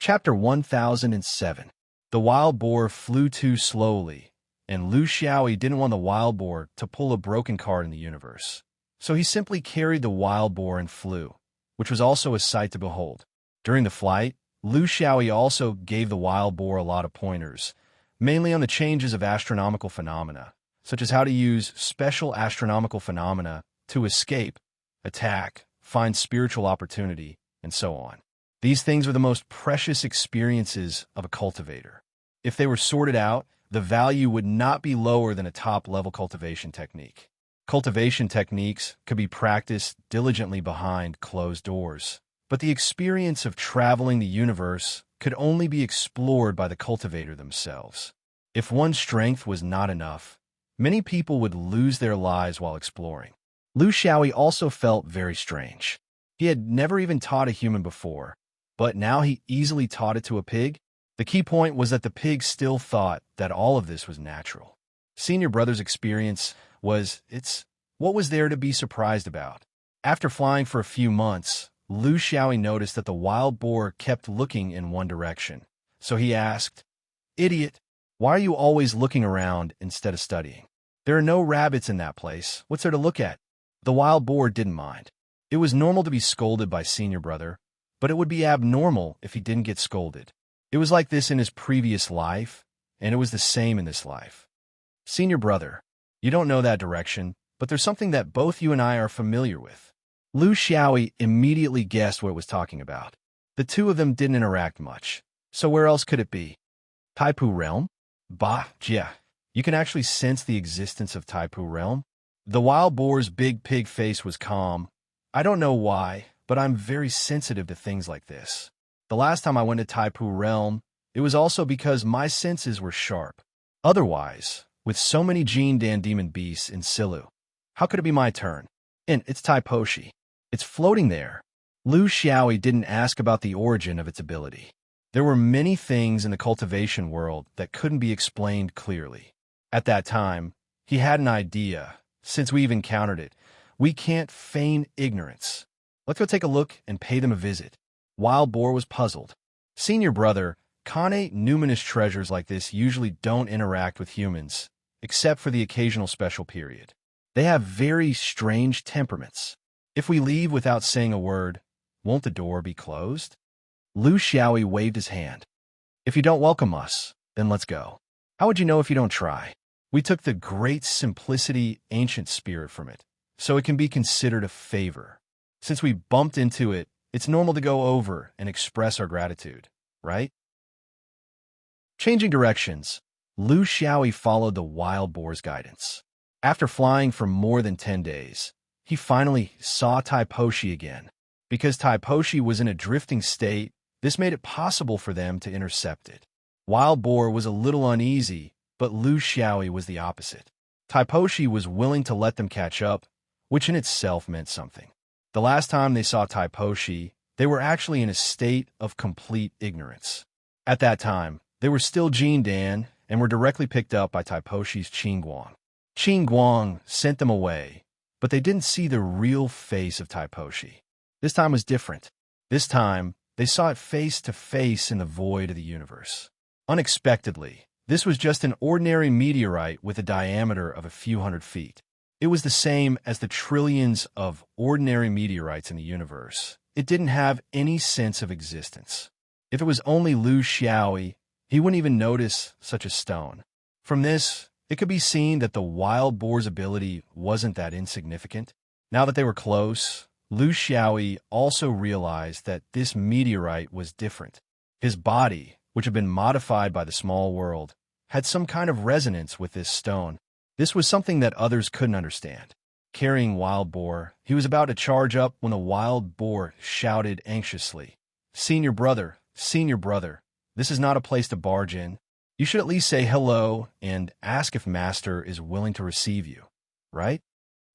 Chapter 1007. The wild boar flew too slowly, and Lu Xiaoyi didn't want the wild boar to pull a broken card in the universe. So he simply carried the wild boar and flew, which was also a sight to behold. During the flight, Lu Xiaoyi also gave the wild boar a lot of pointers, mainly on the changes of astronomical phenomena, such as how to use special astronomical phenomena to escape, attack, find spiritual opportunity, and so on. These things are the most precious experiences of a cultivator. If they were sorted out, the value would not be lower than a top-level cultivation technique. Cultivation techniques could be practiced diligently behind closed doors, but the experience of traveling the universe could only be explored by the cultivator themselves. If one's strength was not enough, many people would lose their lives while exploring. Lu Xiaoyi also felt very strange. He had never even taught a human before, but now he easily taught it to a pig. The key point was that the pig still thought that all of this was natural. Senior brother's experience was, what was there to be surprised about? After flying for a few months, Lu Xiaoyi noticed that the wild boar kept looking in one direction. So he asked, "Idiot, why are you always looking around instead of studying? There are no rabbits in that place. What's there to look at?" The wild boar didn't mind. It was normal to be scolded by senior brother, but it would be abnormal if he didn't get scolded. It was like this in his previous life, and it was the same in this life. "Senior brother, you don't know that direction, but there's something that both you and I are familiar with." Lu Xiaoyi immediately guessed what it was talking about. The two of them didn't interact much, so where else could it be? Taipu realm? Bah, yeah. You can actually sense the existence of Taipu realm. The wild boar's big pig face was calm. "I don't know why, but I'm very sensitive to things like this. The last time I went to Taipu realm, it was also because my senses were sharp. Otherwise, with so many Jin Dan demon beasts in Silu, how could it be my turn? And it's Taiposhi. It's floating there." Lu Xiaoyi didn't ask about the origin of its ability. There were many things in the cultivation world that couldn't be explained clearly. At that time, he had an idea. Since we've encountered it, we can't feign ignorance. Let's go take a look and pay them a visit. Wild boar was puzzled. "Senior brother, Kane numinous treasures like this usually don't interact with humans, except for the occasional special period. They have very strange temperaments. If we leave without saying a word, won't the door be closed?" Lu Xiaoyi waved his hand. "If you don't welcome us, then let's go. How would you know if you don't try? We took the great simplicity, ancient spirit from it, so it can be considered a favor. Since we bumped into it, it's normal to go over and express our gratitude, right?" Changing directions, Lu Xiaoyi followed the wild boar's guidance. After flying for more than 10 days, he finally saw Taiposhi again. Because Taiposhi was in a drifting state, this made it possible for them to intercept it. Wild boar was a little uneasy, but Lu Xiaoyi was the opposite. Taiposhi was willing to let them catch up, which in itself meant something. The last time they saw Taiposhi, they were actually in a state of complete ignorance. At that time, they were still Jin Dan and were directly picked up by Taiposhi's Qin Guang. Qin Guang sent them away, but they didn't see the real face of Taiposhi. This time was different. This time, they saw it face to face in the void of the universe. Unexpectedly, this was just an ordinary meteorite with a diameter of a few hundred feet. It was the same as the trillions of ordinary meteorites in the universe. It didn't have any sense of existence. If it was only Lu Xiaoyi, he wouldn't even notice such a stone. From this, it could be seen that the wild boar's ability wasn't that insignificant. Now that they were close, Lu Xiaoyi also realized that this meteorite was different. His body, which had been modified by the small world, had some kind of resonance with this stone. This was something that others couldn't understand. Carrying wild boar, he was about to charge up when the wild boar shouted anxiously, senior brother, this is not a place to barge in. You should at least say hello and ask if master is willing to receive you, right?"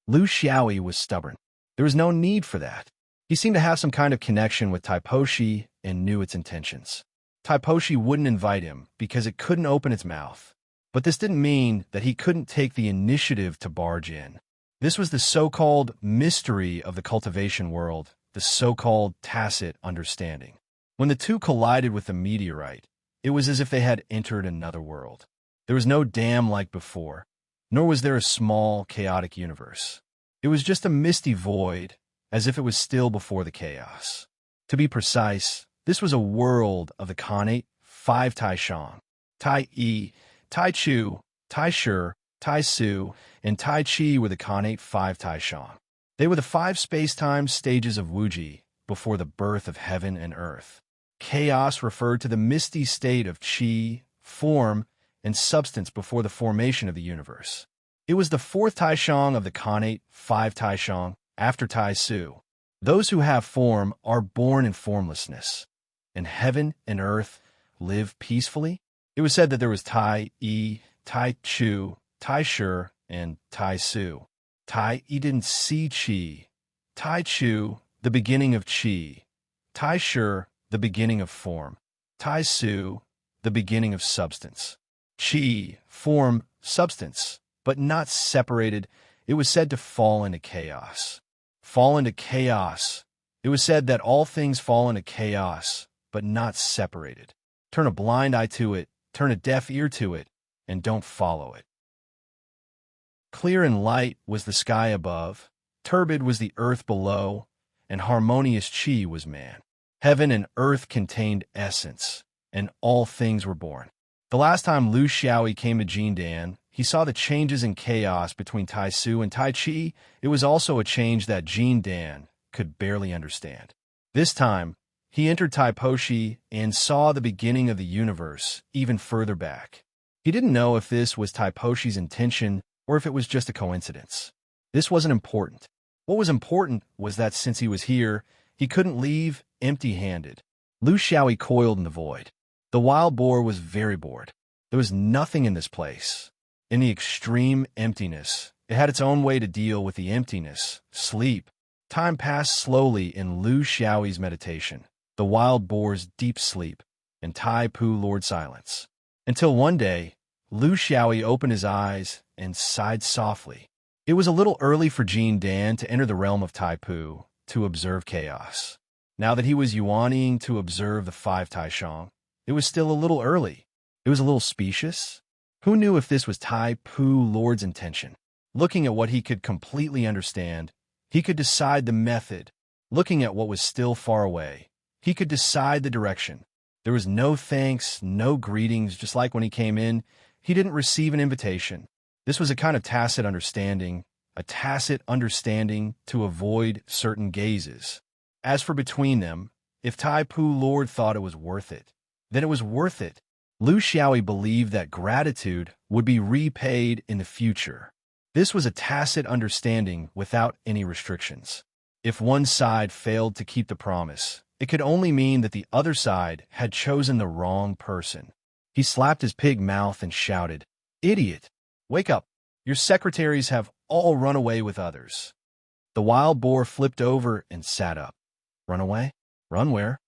Lu Xiaoyi was stubborn. There was no need for that. He seemed to have some kind of connection with Taiposhi and knew its intentions. Taiposhi wouldn't invite him because it couldn't open its mouth. But this didn't mean that he couldn't take the initiative to barge in. This was the so-called mystery of the cultivation world, the so-called tacit understanding. When the two collided with the meteorite, it was as if they had entered another world. There was no dam like before, nor was there a small, chaotic universe. It was just a misty void, as if it was still before the chaos. To be precise, this was a world of the Khanate 5 Taishang, Tai Yi, Tai Chu, Tai Shi, Tai Su, and Tai Chi were the Khanate 5 Taishang. They were the 5 space-time stages of Wuji before the birth of heaven and earth. Chaos referred to the misty state of Qi, form, and substance before the formation of the universe. It was the 4th Taishang of the Khanate 5 Taishang, after Tai Su. Those who have form are born in formlessness, and heaven and earth live peacefully. It was said that there was Tai Yi, Tai Chu, Tai Shi, and Tai Su. Tai Yi didn't see Qi. Tai Chu, the beginning of Qi. Tai Shi, the beginning of form. Tai Su, the beginning of substance. Qi, form, substance, but not separated. It was said to fall into chaos. Fall into chaos. It was said that all things fall into chaos, but not separated. Turn a blind eye to it, turn a deaf ear to it, and don't follow it. Clear and light was the sky above, turbid was the earth below, and harmonious Qi was man. Heaven and earth contained essence, and all things were born. The last time Lu Xiaoyi came to Jindan, he saw the changes in chaos between Tai Su and Tai Chi. It was also a change that Jindan could barely understand. This time, he entered Taiposhi and saw the beginning of the universe even further back. He didn't know if this was Taiposhi's intention or if it was just a coincidence. This wasn't important. What was important was that since he was here, he couldn't leave empty-handed. Lu Xiaoyi coiled in the void. The wild boar was very bored. There was nothing in this place. In the extreme emptiness, it had its own way to deal with the emptiness, sleep. Time passed slowly in Lu Xiaoyi's meditation, the wild boar's deep sleep, and Tai Pu Lord silence. Until one day, Lu Xiaoyi opened his eyes and sighed softly. It was a little early for Jindan to enter the realm of Tai Pu to observe chaos. Now that he was yuaning to observe the 5 Taishang, it was still a little early. It was a little specious. Who knew if this was Tai Pu Lord's intention? Looking at what he could completely understand, he could decide the method. Looking at what was still far away, he could decide the direction. There was no thanks, no greetings, just like when he came in. He didn't receive an invitation. This was a kind of tacit understanding to avoid certain gazes. As for between them, if Tai Pu Lord thought it was worth it, then it was worth it. Lu Xiaoyi believed that gratitude would be repaid in the future. This was a tacit understanding without any restrictions. If one side failed to keep the promise, it could only mean that the other side had chosen the wrong person. He slapped his pig mouth and shouted, "Idiot! Wake up! Your secretaries have all run away with others." The wild boar flipped over and sat up. Run away? Run where?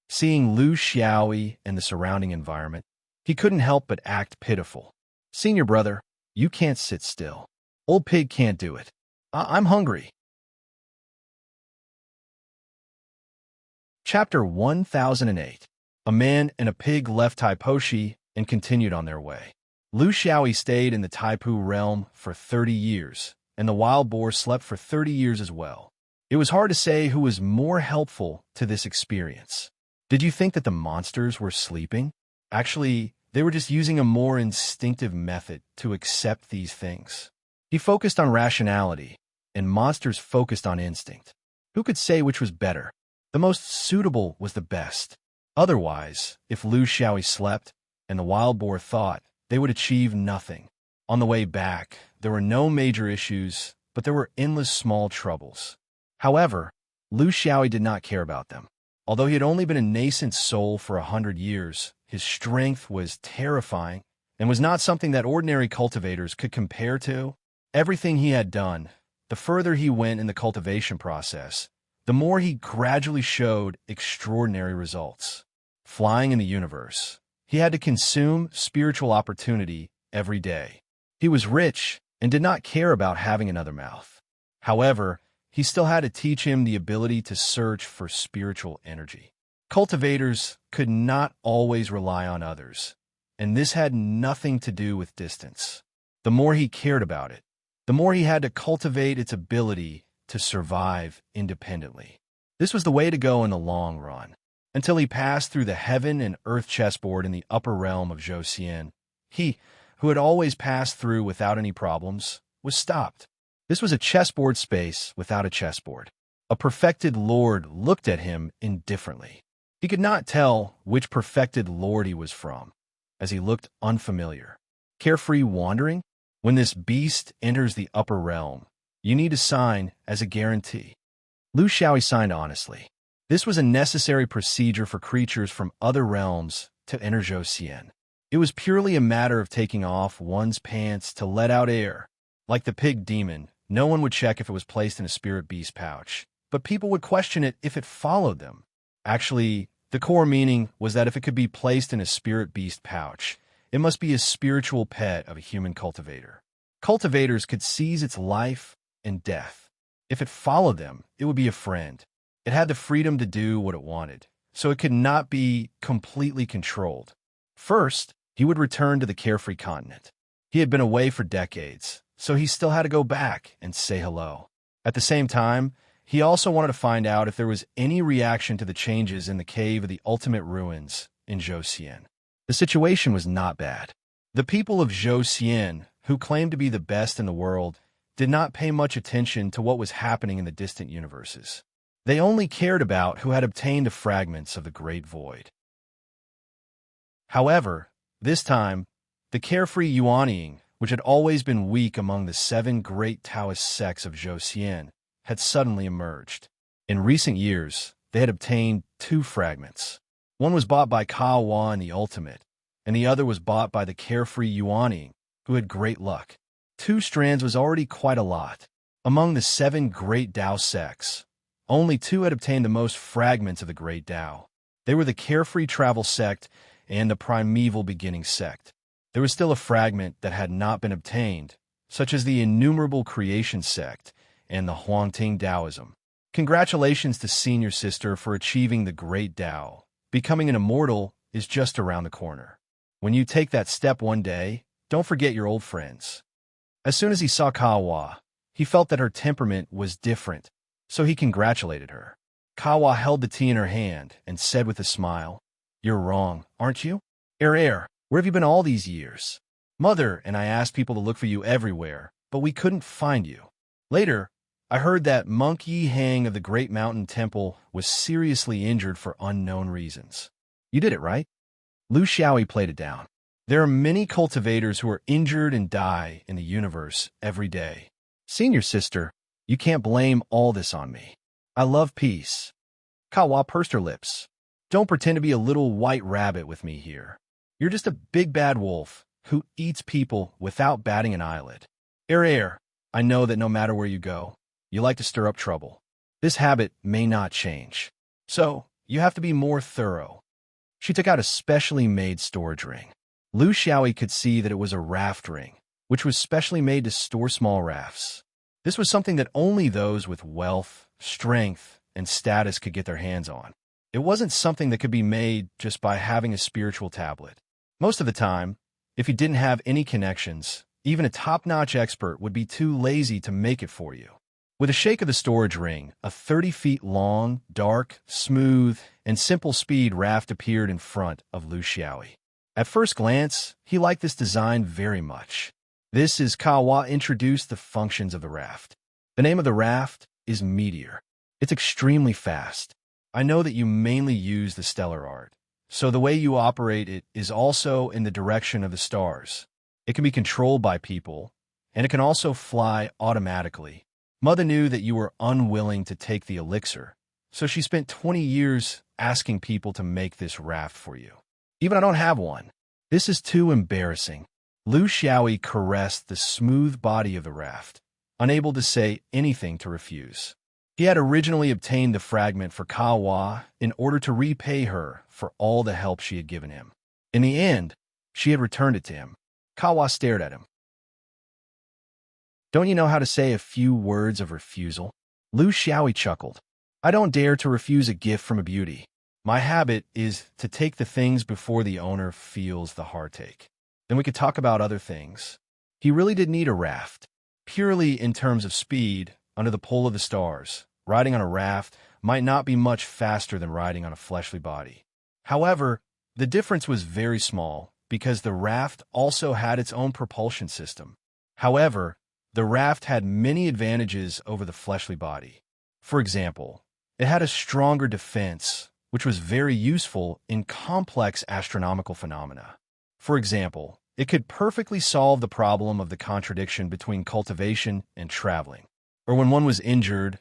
Seeing Lu Xiaoyi and the surrounding environment, he couldn't help but act pitiful. "Senior brother, you can't sit still. Old pig can't do it. I'm hungry." Chapter 1008. A man and a pig left Taiposhi and continued on their way. Lu Xiaoyi stayed in the Taipu realm for 30 years, and the wild boar slept for 30 years as well. It was hard to say who was more helpful to this experience. Did you think that the monsters were sleeping? Actually, they were just using a more instinctive method to accept these things. He focused on rationality, and monsters focused on instinct. Who could say which was better? The most suitable was the best. Otherwise, if Lu Xiaoyi slept, and the wild boar thought, they would achieve nothing. On the way back, there were no major issues, but there were endless small troubles. However, Lu Xiaoyi did not care about them. Although he had only been a nascent soul for 100 years, his strength was terrifying and was not something that ordinary cultivators could compare to. Everything he had done, the further he went in the cultivation process, the more he gradually showed extraordinary results. Flying in the universe, he had to consume spiritual opportunity every day. He was rich and did not care about having another mouth. However, he still had to teach him the ability to search for spiritual energy. Cultivators could not always rely on others, and this had nothing to do with distance. The more he cared about it, the more he had to cultivate its ability to survive independently. This was the way to go in the long run. Until he passed through the heaven and earth chessboard in the upper realm of Joseon, he, who had always passed through without any problems, was stopped. This was a chessboard space without a chessboard. A perfected lord looked at him indifferently. He could not tell which perfected lord he was from, as he looked unfamiliar. Carefree wandering? When this beast enters the upper realm, you need to sign as a guarantee. Lu Xiaoyi signed honestly. This was a necessary procedure for creatures from other realms to enter Joseon. It was purely a matter of taking off one's pants to let out air. Like the pig demon, no one would check if it was placed in a spirit beast pouch, but people would question it if it followed them. Actually, the core meaning was that if it could be placed in a spirit beast pouch, it must be a spiritual pet of a human cultivator. Cultivators could seize its life and death. If it followed them, it would be a friend. It had the freedom to do what it wanted, so it could not be completely controlled. First, he would return to the carefree continent. He had been away for decades, so he still had to go back and say hello. At the same time, he also wanted to find out if there was any reaction to the changes in the Cave of the Ultimate Ruins in Joseon. The situation was not bad. The people of Joseon, who claimed to be the best in the world, did not pay much attention to what was happening in the distant universes. They only cared about who had obtained the fragments of the Great Void. However, this time, the carefree Yuanying, which had always been weak among the 7 great Taoist sects of Joseon, had suddenly emerged. In recent years, they had obtained 2 fragments. One was bought by Kawa in the Ultimate, and the other was bought by the carefree Yuanying, who had great luck. 2 strands was already quite a lot. Among the 7 great Tao sects, only 2 had obtained the most fragments of the great Tao. They were the carefree travel sect and the primeval beginning sect. There was still a fragment that had not been obtained, such as the innumerable creation sect and the Huangting Taoism. Congratulations to senior sister for achieving the great Tao. Becoming an immortal is just around the corner. When you take that step one day, don't forget your old friends. As soon as he saw Kawa, he felt that her temperament was different, so he congratulated her. Kawa held the tea in her hand and said with a smile, "You're wrong, aren't you? Where have you been all these years? Mother and I asked people to look for you everywhere, but we couldn't find you. Later, I heard that Monk Yi Hang of the Great Mountain Temple was seriously injured for unknown reasons. You did it, right?" Lu Xiaoyi played it down. There are many cultivators who are injured and die in the universe every day. Senior sister, you can't blame all this on me. I love peace. Kawa pursed her lips. Don't pretend to be a little white rabbit with me here. You're just a big bad wolf who eats people without batting an eyelid. I know that no matter where you go, you like to stir up trouble. This habit may not change. So, you have to be more thorough. She took out a specially made storage ring. Lu Xiaoyi could see that it was a raft ring, which was specially made to store small rafts. This was something that only those with wealth, strength, and status could get their hands on. It wasn't something that could be made just by having a spiritual tablet. Most of the time, if you didn't have any connections, even a top-notch expert would be too lazy to make it for you. With a shake of the storage ring, a 30 feet long, dark, smooth, and simple speed raft appeared in front of Lu Xiaoyi. At first glance, he liked this design very much. This is Kawa introduced the functions of the raft. The name of the raft is Meteor. It's extremely fast. I know that you mainly use the stellar art, so the way you operate it is also in the direction of the stars. It can be controlled by people, and it can also fly automatically. Mother knew that you were unwilling to take the elixir, so she spent 20 years asking people to make this raft for you. Even I don't have one. This is too embarrassing. Lu Xiaoyi caressed the smooth body of the raft, unable to say anything to refuse. He had originally obtained the fragment for Kawa in order to repay her for all the help she had given him. In the end, she had returned it to him. Kawa stared at him. Don't you know how to say a few words of refusal? Lu Xiaoyi chuckled. I don't dare to refuse a gift from a beauty. My habit is to take the things before the owner feels the heartache. Then we could talk about other things. He really did need a raft. Purely in terms of speed, under the pull of the stars, riding on a raft might not be much faster than riding on a fleshly body. However, the difference was very small because the raft also had its own propulsion system. However, the raft had many advantages over the fleshly body. For example, it had a stronger defense, which was very useful in complex astronomical phenomena. For example, it could perfectly solve the problem of the contradiction between cultivation and traveling. Or when one was injured,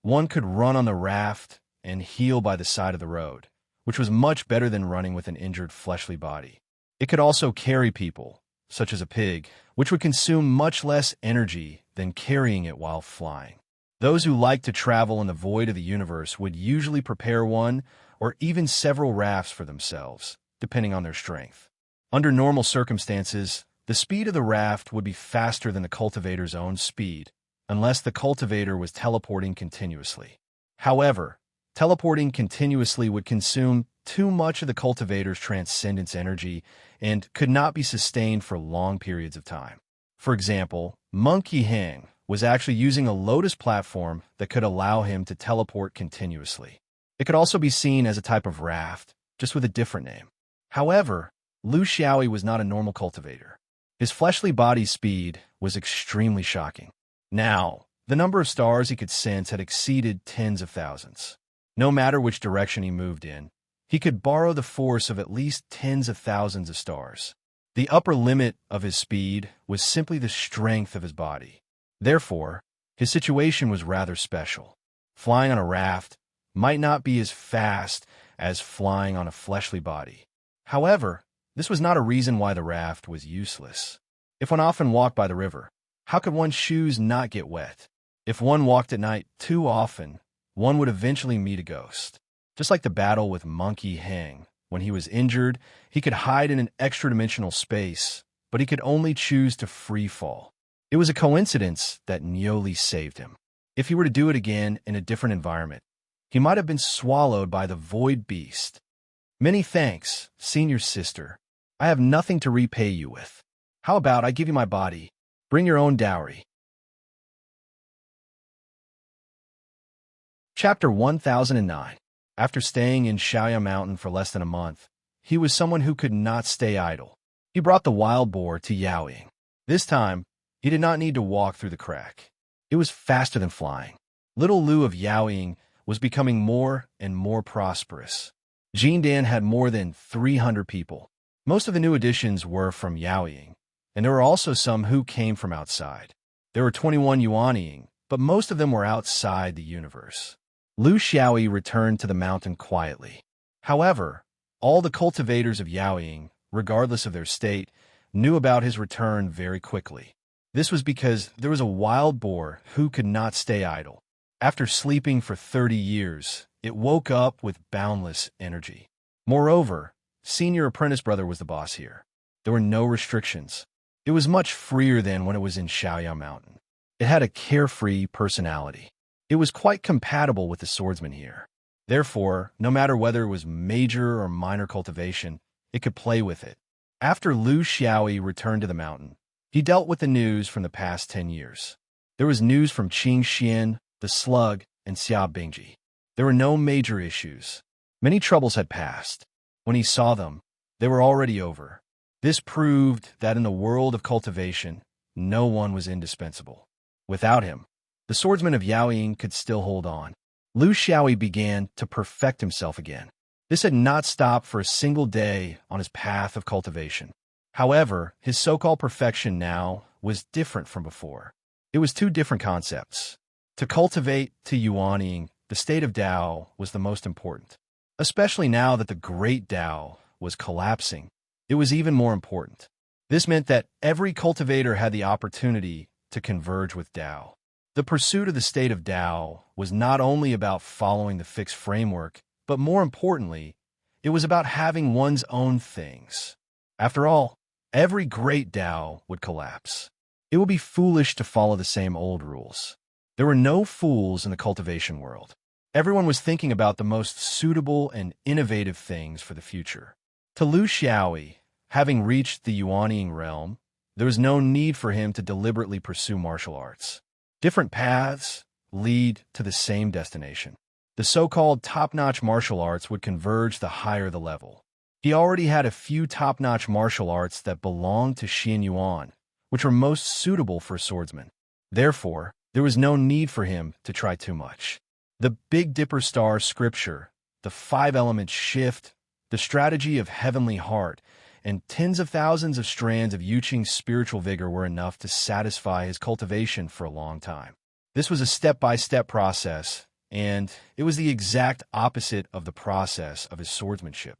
one could run on the raft and heal by the side of the road, which was much better than running with an injured fleshly body. It could also carry people, such as a pig, which would consume much less energy than carrying it while flying. Those who like to travel in the void of the universe would usually prepare one or even several rafts for themselves, depending on their strength. Under normal circumstances, the speed of the raft would be faster than the cultivator's own speed, unless the cultivator was teleporting continuously. However, teleporting continuously would consume too much of the cultivator's transcendence energy and could not be sustained for long periods of time. For example, Monkey Hang was actually using a lotus platform that could allow him to teleport continuously. It could also be seen as a type of raft, just with a different name. However, Lu Xiaoyi was not a normal cultivator. His fleshly body's speed was extremely shocking. Now, the number of stars he could sense had exceeded tens of thousands. No matter which direction he moved in, he could borrow the force of at least tens of thousands of stars. The upper limit of his speed was simply the strength of his body. Therefore, his situation was rather special. Flying on a raft might not be as fast as flying on a fleshly body. However, this was not a reason why the raft was useless. If one often walked by the river, how could one's shoes not get wet? If one walked at night too often, one would eventually meet a ghost. Just like the battle with Monkey Hang, when he was injured, he could hide in an extra-dimensional space, but he could only choose to free fall. It was a coincidence that Nioli saved him. If he were to do it again in a different environment, he might have been swallowed by the void beast. Many thanks, senior sister. I have nothing to repay you with. How about I give you my body? Bring your own dowry. Chapter 1009. After staying in Shaoya Mountain for less than a month, he was someone who could not stay idle. He brought the wild boar to Yaoying. This time, he did not need to walk through the crack. It was faster than flying. Little Lu of Yaoying was becoming more and more prosperous. Jindan had more than 300 people. Most of the new additions were from Yaoying, and there were also some who came from outside. There were 21 Yuanying, but most of them were outside the universe. Lu Xiaoyi returned to the mountain quietly. However, all the cultivators of Yaoying, regardless of their state, knew about his return very quickly. This was because there was a wild boar who could not stay idle. After sleeping for 30 years, it woke up with boundless energy. Moreover, Senior Apprentice Brother was the boss here. There were no restrictions. It was much freer than when it was in Shaoya Mountain. It had a carefree personality. It was quite compatible with the swordsman here. Therefore, no matter whether it was major or minor cultivation, it could play with it. After Lu Xiaoyi returned to the mountain, he dealt with the news from the past 10 years. There was news from Qing Xian, the Slug, and Xia Bingji. There were no major issues. Many troubles had passed. When he saw them, they were already over. This proved that in the world of cultivation, no one was indispensable. Without him, the swordsman of Yaoying could still hold on. Lu Xiaoyi began to perfect himself again. This had not stopped for a single day on his path of cultivation. However, his so-called perfection now was different from before. It was two different concepts. To cultivate to Yuanying, the state of Tao was the most important. Especially now that the great Tao was collapsing, it was even more important. This meant that every cultivator had the opportunity to converge with Tao. The pursuit of the state of Tao was not only about following the fixed framework, but more importantly, it was about having one's own things. After all, every great Tao would collapse. It would be foolish to follow the same old rules. There were no fools in the cultivation world. Everyone was thinking about the most suitable and innovative things for the future. To Lu Xiaoyi, having reached the Yuanying realm, there was no need for him to deliberately pursue martial arts. Different paths lead to the same destination. The so-called top-notch martial arts would converge the higher the level. He already had a few top-notch martial arts that belonged to Xin Yuan, which were most suitable for a swordsman. Therefore, there was no need for him to try too much. The Big Dipper star scripture, the 5-element shift, the strategy of heavenly heart, and tens of thousands of strands of Yuqing's spiritual vigor were enough to satisfy his cultivation for a long time. This was a step-by-step process, and it was the exact opposite of the process of his swordsmanship.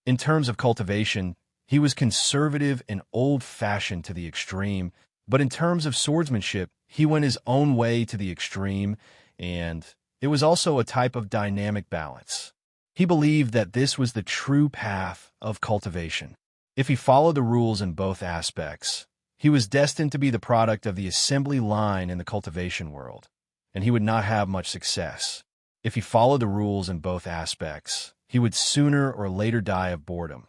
In terms of cultivation, he was conservative and old-fashioned to the extreme, but in terms of swordsmanship, he went his own way to the extreme, and it was also a type of dynamic balance. He believed that this was the true path of cultivation. If he followed the rules in both aspects, he was destined to be the product of the assembly line in the cultivation world, and he would not have much success. If he followed the rules in both aspects, he would sooner or later die of boredom.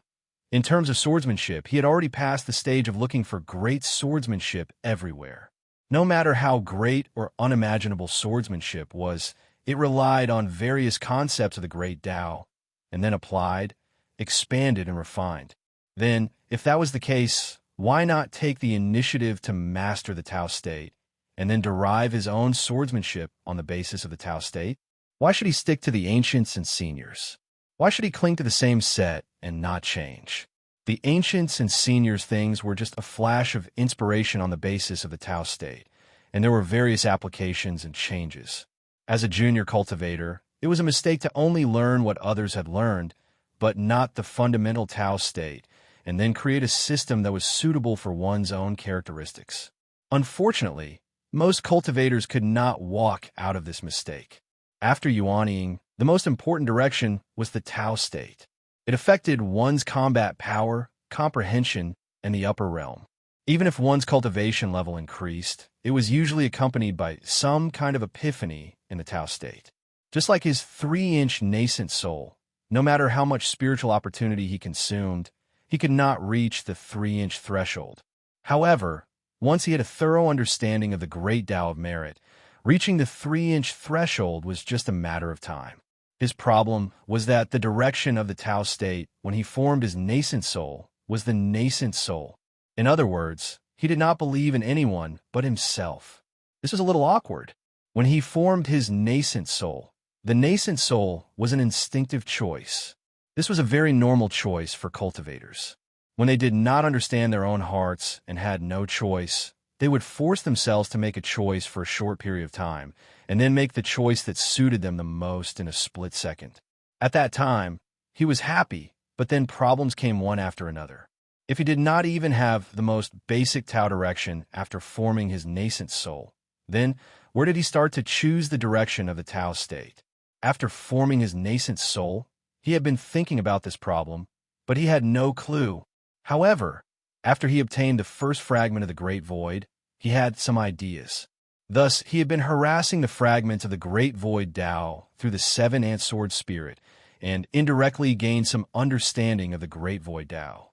In terms of swordsmanship, he had already passed the stage of looking for great swordsmanship everywhere. No matter how great or unimaginable swordsmanship was, it relied on various concepts of the great Tao, and then applied, expanded, and refined. Then, if that was the case, why not take the initiative to master the Tao state, and then derive his own swordsmanship on the basis of the Tao state? Why should he stick to the ancients and seniors? Why should he cling to the same set and not change? The ancients and seniors things were just a flash of inspiration on the basis of the Tao state, and there were various applications and changes. As a junior cultivator, it was a mistake to only learn what others had learned, but not the fundamental Tao state, and then create a system that was suitable for one's own characteristics. Unfortunately, most cultivators could not walk out of this mistake. After Yuanying, the most important direction was the Tao state. It affected one's combat power, comprehension, and the upper realm. Even if one's cultivation level increased, it was usually accompanied by some kind of epiphany in the Tao state. Just like his 3-inch nascent soul, no matter how much spiritual opportunity he consumed, he could not reach the 3-inch threshold. However, once he had a thorough understanding of the great Tao of merit, reaching the 3-inch threshold was just a matter of time. His problem was that the direction of the Tao state when he formed his nascent soul was the nascent soul. In other words, he did not believe in anyone but himself. This was a little awkward. When he formed his nascent soul, the nascent soul was an instinctive choice. This was a very normal choice for cultivators. When they did not understand their own hearts and had no choice, they would force themselves to make a choice for a short period of time, and then make the choice that suited them the most in a split second. At that time, he was happy, but then problems came one after another. If he did not even have the most basic Tao direction after forming his nascent soul, then where did he start to choose the direction of the Tao state? After forming his nascent soul, he had been thinking about this problem, but he had no clue. However, after he obtained the first fragment of the Great Void, he had some ideas. Thus, he had been harassing the fragments of the Great Void Tao through the 7-ant sword spirit, and indirectly gained some understanding of the Great Void Tao.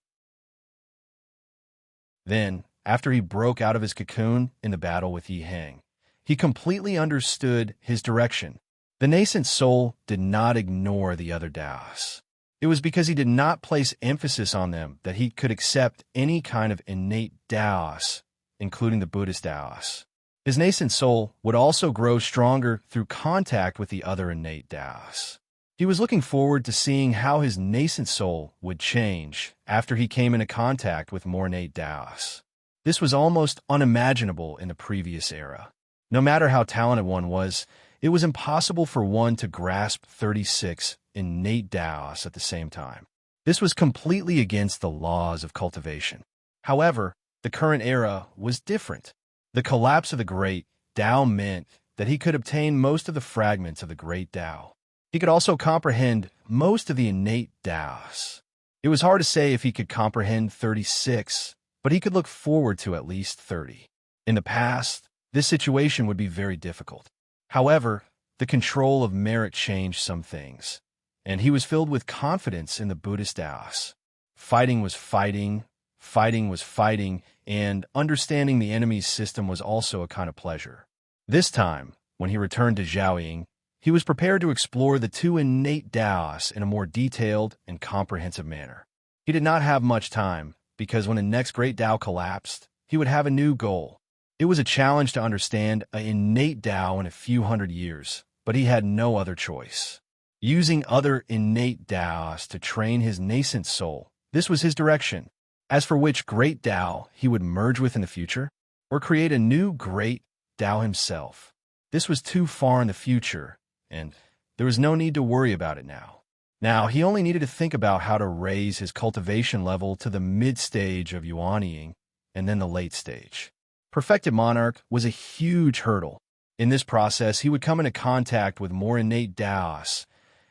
Then, after he broke out of his cocoon in the battle with Yi Heng, he completely understood his direction. The nascent soul did not ignore the other Taos. It was because he did not place emphasis on them that he could accept any kind of innate Taos, including the Buddhist Taos. His nascent soul would also grow stronger through contact with the other innate Taos. He was looking forward to seeing how his nascent soul would change after he came into contact with more innate Taos. This was almost unimaginable in the previous era. No matter how talented one was, it was impossible for one to grasp 36 innate Taos at the same time. This was completely against the laws of cultivation. However, the current era was different. The collapse of the Great Tao meant that he could obtain most of the fragments of the Great Tao. He could also comprehend most of the innate Taos. It was hard to say if he could comprehend 36, but he could look forward to at least 30. In the past, this situation would be very difficult. However, the control of merit changed some things, and he was filled with confidence in the Buddhist Taoists. Fighting was fighting, fighting was fighting, and understanding the enemy's system was also a kind of pleasure. This time, when he returned to Zhaoying, he was prepared to explore the two innate Taoists in a more detailed and comprehensive manner. He did not have much time, because when the next great Tao collapsed, he would have a new goal. It was a challenge to understand an innate Tao in a few hundred years, but he had no other choice. Using other innate Taoists to train his nascent soul, this was his direction. As for which great Tao he would merge with in the future, or create a new great Tao himself, this was too far in the future, and there was no need to worry about it now. Now, he only needed to think about how to raise his cultivation level to the mid-stage of yuanying, and then the late stage. Perfected monarch was a huge hurdle. In this process, he would come into contact with more innate Taoists,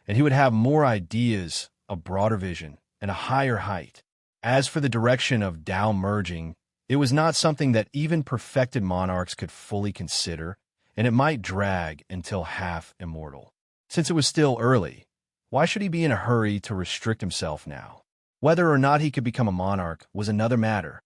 and he would have more ideas, a broader vision, and a higher height. As for the direction of Tao merging, it was not something that even perfected monarchs could fully consider, and it might drag until half immortal. Since it was still early, why should he be in a hurry to restrict himself now? Whether or not he could become a monarch was another matter.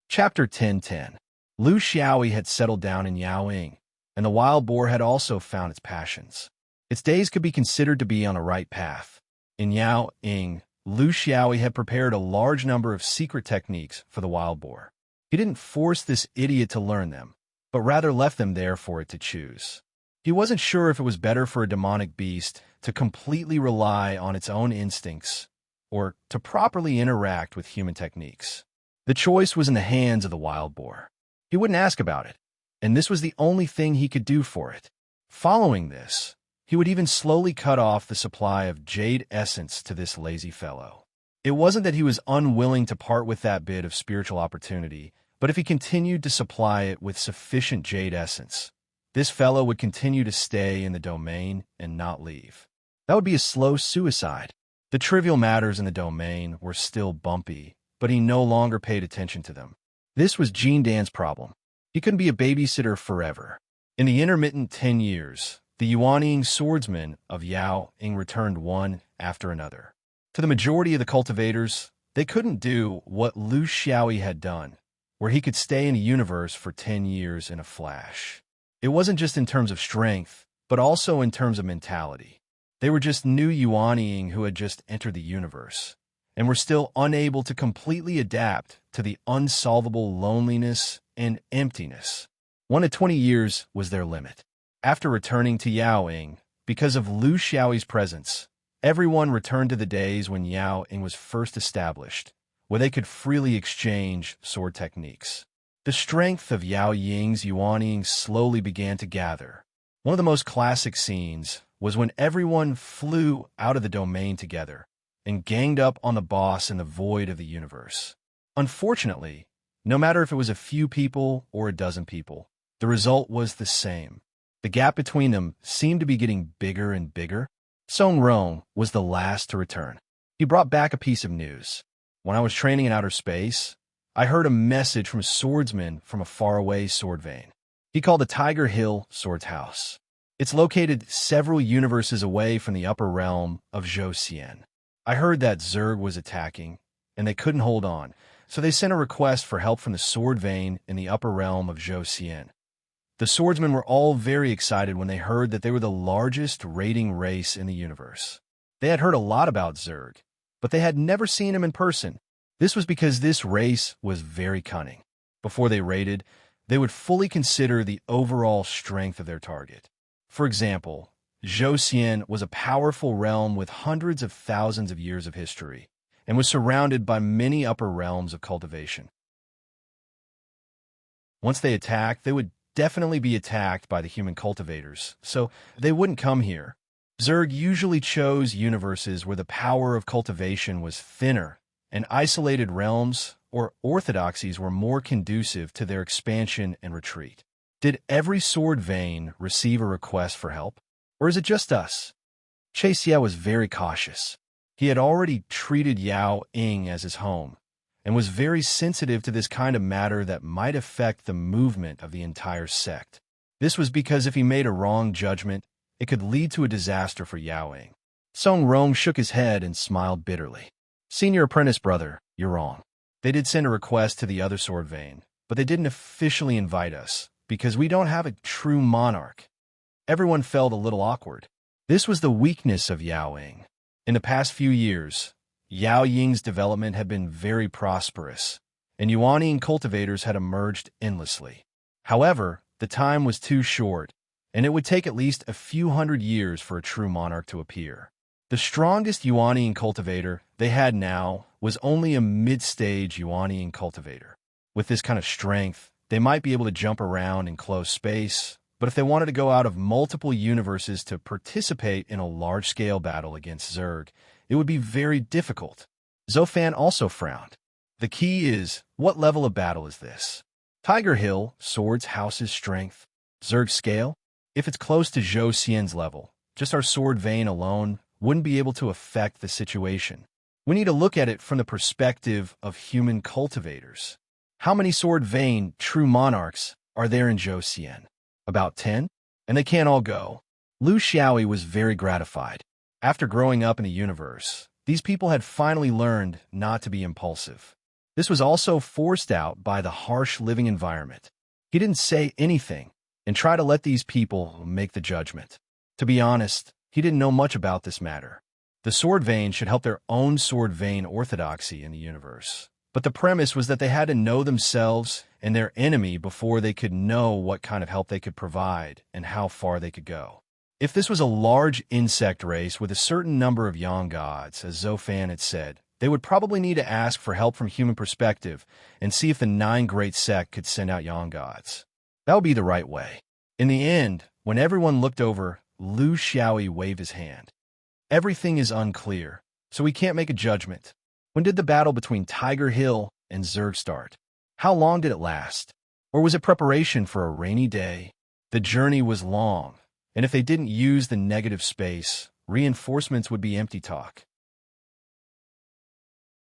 Chapter 10:10. Lu Xiaoyi had settled down in Yaoying, and the wild boar had also found its passions. Its days could be considered to be on a right path. In Yaoying, Lu Xiaoyi had prepared a large number of secret techniques for the wild boar. He didn't force this idiot to learn them, but rather left them there for it to choose. He wasn't sure if it was better for a demonic beast to completely rely on its own instincts or to properly interact with human techniques. The choice was in the hands of the wild boar. He wouldn't ask about it, and this was the only thing he could do for it. Following this, he would even slowly cut off the supply of jade essence to this lazy fellow. It wasn't that he was unwilling to part with that bit of spiritual opportunity, but if he continued to supply it with sufficient jade essence, this fellow would continue to stay in the domain and not leave. That would be a slow suicide. The trivial matters in the domain were still bumpy, but he no longer paid attention to them. This was Jean Dan's problem. He couldn't be a babysitter forever. In the intermittent 10 years, the yuanying swordsmen of Yaoying returned one after another. To the majority of the cultivators, they couldn't do what Lu Xiaoyi had done, where he could stay in a universe for 10 years in a flash. It wasn't just in terms of strength, but also in terms of mentality. They were just new yuanying who had just entered the universe, and were still unable to completely adapt to the unsolvable loneliness and emptiness. 1 to 20 years was their limit. After returning to Yaoying, because of Lu Xiaoyi's presence, everyone returned to the days when Yaoying was first established, where they could freely exchange sword techniques. The strength of Yaoying's yuanying slowly began to gather. One of the most classic scenes was when everyone flew out of the domain together and ganged up on the boss in the void of the universe. Unfortunately, no matter if it was a few people or a dozen people, the result was the same. The gap between them seemed to be getting bigger and bigger. Song Rong was the last to return. He brought back a piece of news. When I was training in outer space, I heard a message from a swordsman from a faraway sword vein. He called the Tiger Hill Swords House. It's located several universes away from the upper realm of Zhou. I heard that Zerg was attacking, and they couldn't hold on, so they sent a request for help from the sword vein in the upper realm of Zhou. The swordsmen were all very excited when they heard that they were the largest raiding race in the universe. They had heard a lot about Zerg, but they had never seen him in person. This was because this race was very cunning. Before they raided, they would fully consider the overall strength of their target. For example, Zhou was a powerful realm with hundreds of thousands of years of history, and was surrounded by many upper realms of cultivation. Once they attacked, they would definitely be attacked by the human cultivators, so they wouldn't come here. Zerg usually chose universes where the power of cultivation was thinner, and isolated realms or orthodoxies were more conducive to their expansion and retreat. Did every sword vein receive a request for help? Or is it just us? Chase Yao was very cautious. He had already treated Yaoying as his home, and was very sensitive to this kind of matter that might affect the movement of the entire sect. This was because if he made a wrong judgment, it could lead to a disaster for Yaoying. Song Rong shook his head and smiled bitterly. Senior apprentice brother, you're wrong. They did send a request to the other sword vein, but they didn't officially invite us, because we don't have a true monarch. Everyone felt a little awkward. This was the weakness of Yaoying. In the past few years, Yao Ying's development had been very prosperous, and Yuanying cultivators had emerged endlessly. However, the time was too short, and it would take at least a few hundred years for a true monarch to appear. The strongest Yuanying cultivator they had now was only a mid-stage Yuanying cultivator. With this kind of strength, they might be able to jump around in closed space, but if they wanted to go out of multiple universes to participate in a large-scale battle against Zerg, it would be very difficult. Zofan also frowned. The key is, what level of battle is this? Tiger Hill, Swords House's strength. Zerg scale? If it's close to Zhou Xian's level, just our sword vein alone wouldn't be able to affect the situation. We need to look at it from the perspective of human cultivators. How many sword vein true monarchs are there in Zhou Xian? About 10? And they can't all go. Lu Xiaoyi was very gratified. After growing up in the universe, these people had finally learned not to be impulsive. This was also forced out by the harsh living environment. He didn't say anything and try to let these people make the judgment. To be honest, he didn't know much about this matter. The sword vein should help their own sword vein orthodoxy in the universe. But the premise was that they had to know themselves and their enemy before they could know what kind of help they could provide and how far they could go. If this was a large insect race with a certain number of young gods, as Zofan had said, they would probably need to ask for help from human perspective and see if the 9 Great Sect could send out young gods. That would be the right way. In the end, when everyone looked over, Lu Xiaoyi waved his hand. Everything is unclear, so we can't make a judgment. When did the battle between Tiger Hill and Zerg start? How long did it last? Or was it preparation for a rainy day? The journey was long, and if they didn't use the negative space, reinforcements would be empty talk.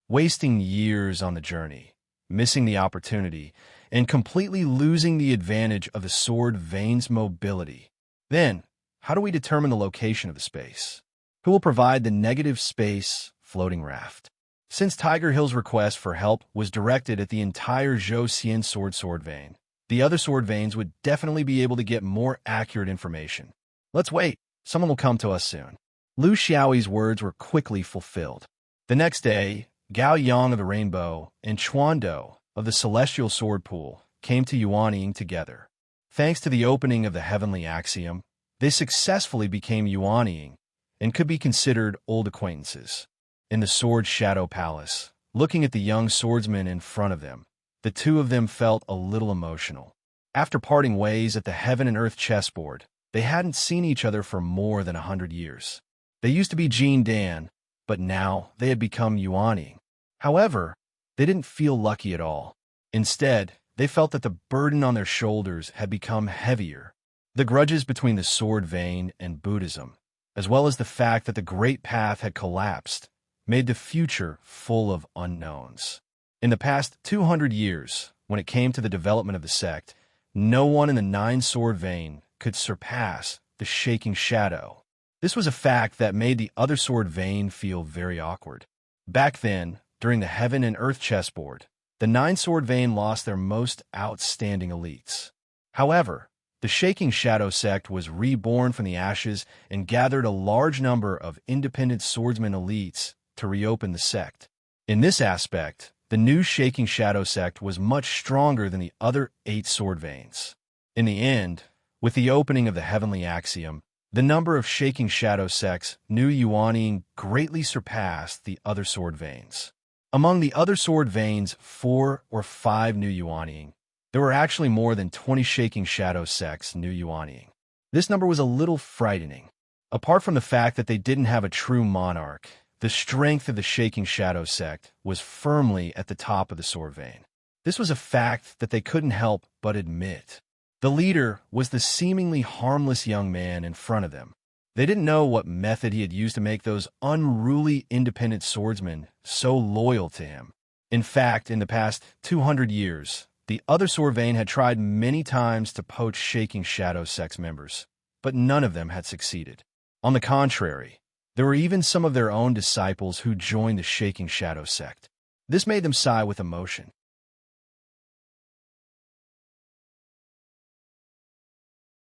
Wasting years on the journey, missing the opportunity, and completely losing the advantage of the sword vein's mobility. Then, how do we determine the location of the space? Who will provide the negative space floating raft? Since Tiger Hill's request for help was directed at the entire Zhou Xian sword vein, the other sword veins would definitely be able to get more accurate information. Let's wait. Someone will come to us soon. Lu Xiaoyi's words were quickly fulfilled. The next day, Gao Yang of the Rainbow and Chuan Do of the Celestial Sword Pool came to Yuanying together. Thanks to the opening of the Heavenly Axiom, they successfully became Yuanying and could be considered old acquaintances. In the Sword Shadow Palace, looking at the young swordsman in front of them, the two of them felt a little emotional. After parting ways at the Heaven and Earth chessboard, they hadn't seen each other for more than 100 years. They used to be Jean Dan, but now they had become Yuanying. However, they didn't feel lucky at all. Instead, they felt that the burden on their shoulders had become heavier. The grudges between the sword vein and Buddhism, as well as the fact that the Great Path had collapsed, made the future full of unknowns. In the past 200 years, when it came to the development of the sect, no one in the 9 sword vein could surpass the shaking shadow. This was a fact that made the other sword vein feel very awkward. Back then, during the Heaven and Earth chessboard, the 9 sword vein lost their most outstanding elites. However, the Shaking Shadow sect was reborn from the ashes and gathered a large number of independent swordsman elites to reopen the sect. In this aspect, the new Shaking Shadow sect was much stronger than the other 8 sword veins. In the end, with the opening of the Heavenly Axiom, the number of Shaking Shadow sects, New Yuanying, greatly surpassed the other sword veins. Among the other sword veins, 4 or 5 New Yuanying, there were actually more than 20 Shaking Shadow sects, New Yuanying. This number was a little frightening. Apart from the fact that they didn't have a true monarch, the strength of the Shaking Shadow sect was firmly at the top of the sword vein. This was a fact that they couldn't help but admit. The leader was the seemingly harmless young man in front of them. They didn't know what method he had used to make those unruly independent swordsmen so loyal to him. In fact, in the past 200 years, the other Sorvain had tried many times to poach Shaking Shadow Sect's members, but none of them had succeeded. On the contrary, there were even some of their own disciples who joined the Shaking Shadow Sect. This made them sigh with emotion.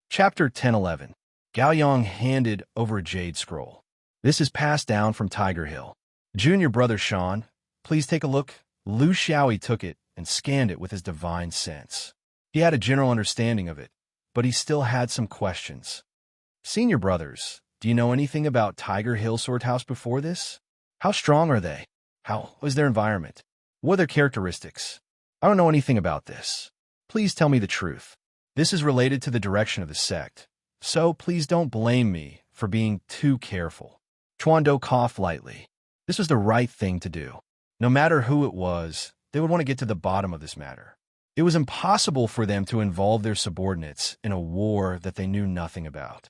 Chapter 10:11. Gao Yang handed over a jade scroll. This is passed down from Tiger Hill. Junior brother Sean, please take a look. Lu Xiaoyi took it and scanned it with his divine sense. He had a general understanding of it, but he still had some questions. Senior brothers, do you know anything about Tiger Hill Sword House before this? How strong are they? How was their environment? What are their characteristics? I don't know anything about this. Please tell me the truth. This is related to the direction of the sect, so please don't blame me for being too careful. Chuando coughed lightly. This was the right thing to do. No matter who it was, they would want to get to the bottom of this matter. It was impossible for them to involve their subordinates in a war that they knew nothing about.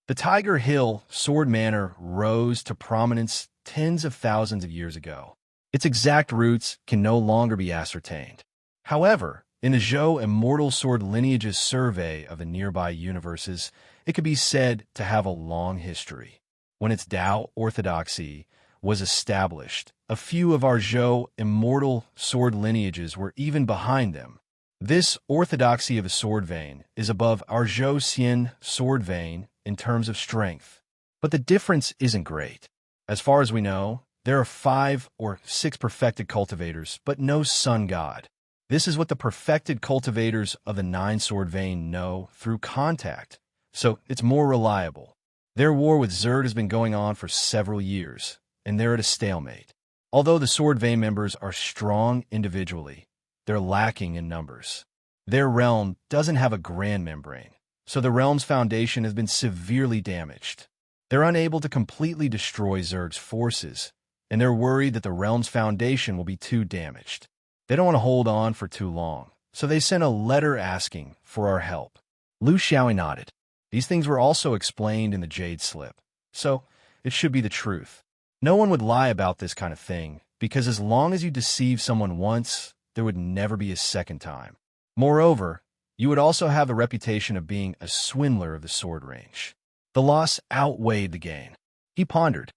The Tiger Hill Sword Manor rose to prominence tens of thousands of years ago. Its exact roots can no longer be ascertained. However, in the Zhou Immortal Sword Lineage's survey of the nearby universes, it could be said to have a long history. When its Tao orthodoxy was established, a few of our Zhou Immortal Sword lineages were even behind them. This orthodoxy of a sword vein is above our Zhou Xian sword vein in terms of strength, but the difference isn't great. As far as we know, there are 5 or 6 perfected cultivators, but no sun god. This is what the perfected cultivators of the 9-sword vein know through contact, so it's more reliable. Their war with Zerg has been going on for several years, and they're at a stalemate. Although the sword vein members are strong individually, they're lacking in numbers. Their realm doesn't have a grand membrane, so the realm's foundation has been severely damaged. They're unable to completely destroy Zerg's forces, and they're worried that the realm's foundation will be too damaged. They don't want to hold on for too long, so they sent a letter asking for our help. Lu Xiaoyi nodded. These things were also explained in the Jade Slip, so it should be the truth. No one would lie about this kind of thing, because as long as you deceive someone once, there would never be a second time. Moreover, you would also have the reputation of being a swindler of the sword range. The loss outweighed the gain. He pondered.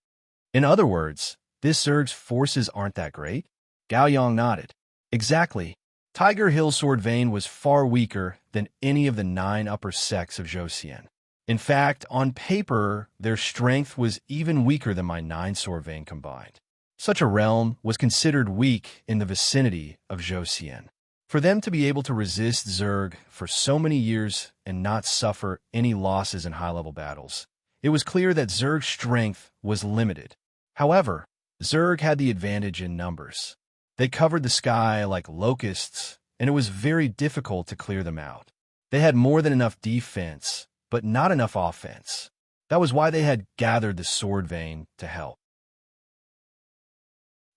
In other words, this Zerg's forces aren't that great? Gao Yang nodded. Exactly. Tiger Hill Sword Vein was far weaker than any of the 9 upper sects of Zhou. In fact, on paper, their strength was even weaker than my 9 Sword Vein combined. Such a realm was considered weak in the vicinity of Zhou. For them to be able to resist Zerg for so many years and not suffer any losses in high-level battles, it was clear that Zerg's strength was limited. However, Zerg had the advantage in numbers. They covered the sky like locusts, and it was very difficult to clear them out. They had more than enough defense, but not enough offense. That was why they had gathered the Sword Vein to help.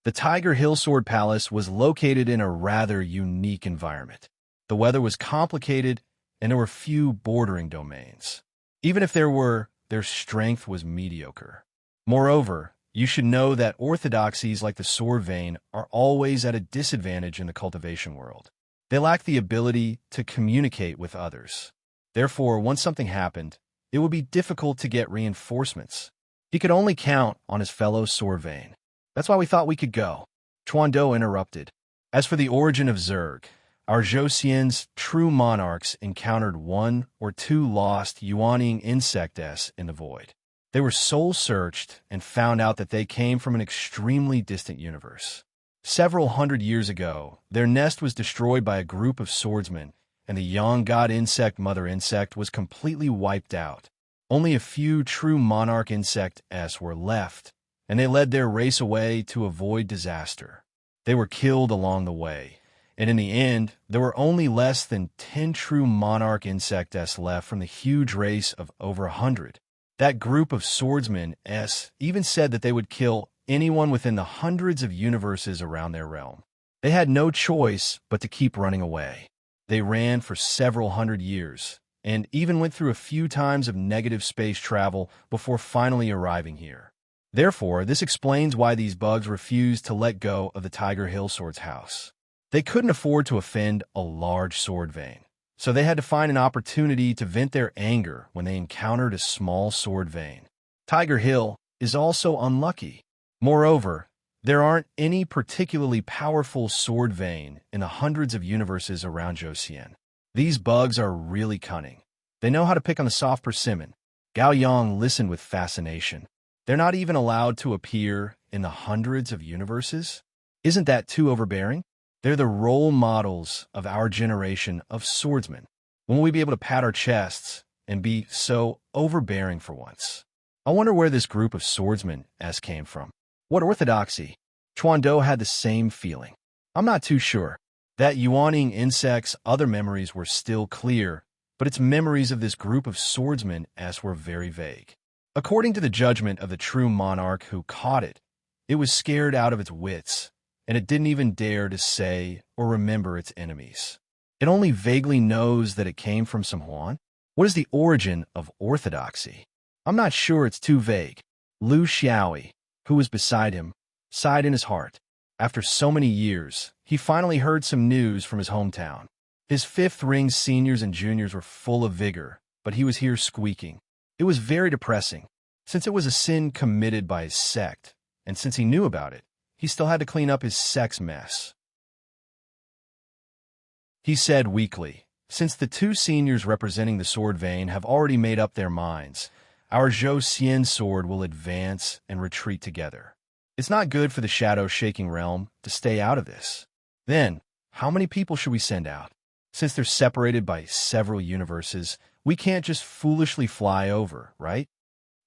The Tiger Hill Sword Palace was located in a rather unique environment. The weather was complicated, and there were few bordering domains. Even if there were, their strength was mediocre. Moreover, you should know that orthodoxies like the Sword Vein are always at a disadvantage in the cultivation world. They lack the ability to communicate with others. Therefore, once something happened, it would be difficult to get reinforcements. He could only count on his fellow Sword Vein. That's why we thought we could go. Chuando interrupted. As for the origin of Zerg, our Zhou true monarchs encountered 1 or 2 lost Yuaning insects in the void. They were soul-searched and found out that they came from an extremely distant universe. Several hundred years ago, their nest was destroyed by a group of swordsmen, and the young god insect mother insect was completely wiped out. Only a few true monarch insects were left, and they led their race away to avoid disaster. They were killed along the way, and in the end, there were only less than 10 true monarch insects left from the huge race of over 100. That group of swordsmen even said that they would kill anyone within the hundreds of universes around their realm. They had no choice but to keep running away. They ran for several hundred years, and even went through a few times of negative space travel before finally arriving here. Therefore, this explains why these bugs refused to let go of the Tiger Hill Sword's house. They couldn't afford to offend a large sword vein, so they had to find an opportunity to vent their anger when they encountered a small sword vein. Tiger Hill is also unlucky. Moreover, there aren't any particularly powerful sword vein in the hundreds of universes around Joseon. These bugs are really cunning. They know how to pick on the soft persimmon. Gao Yang listened with fascination. They're not even allowed to appear in the hundreds of universes? Isn't that too overbearing? They're the role models of our generation of swordsmen. When will we be able to pat our chests and be so overbearing for once? I wonder where this group of swordsmen came from. What orthodoxy? Chuan-do had the same feeling. I'm not too sure. That Yuaning insect's other memories were still clear, but its memories of this group of swordsmen were very vague. According to the judgment of the true monarch who caught it, it was scared out of its wits, and it didn't even dare to say or remember its enemies. It only vaguely knows that it came from some Huan. What is the origin of orthodoxy? I'm not sure, it's too vague. Lu Xiaoi, who was beside him, sighed in his heart. After so many years, he finally heard some news from his hometown. His fifth ring seniors and juniors were full of vigor, but he was here squeaking. It was very depressing, since it was a sin committed by his sect, and since he knew about it, he still had to clean up his sect's mess. He said weakly, since the two seniors representing the sword vein have already made up their minds, our Zhou Xian sword will advance and retreat together. It's not good for the shadow-shaking realm to stay out of this. Then, how many people should we send out? Since they're separated by several universes, we can't just foolishly fly over, right?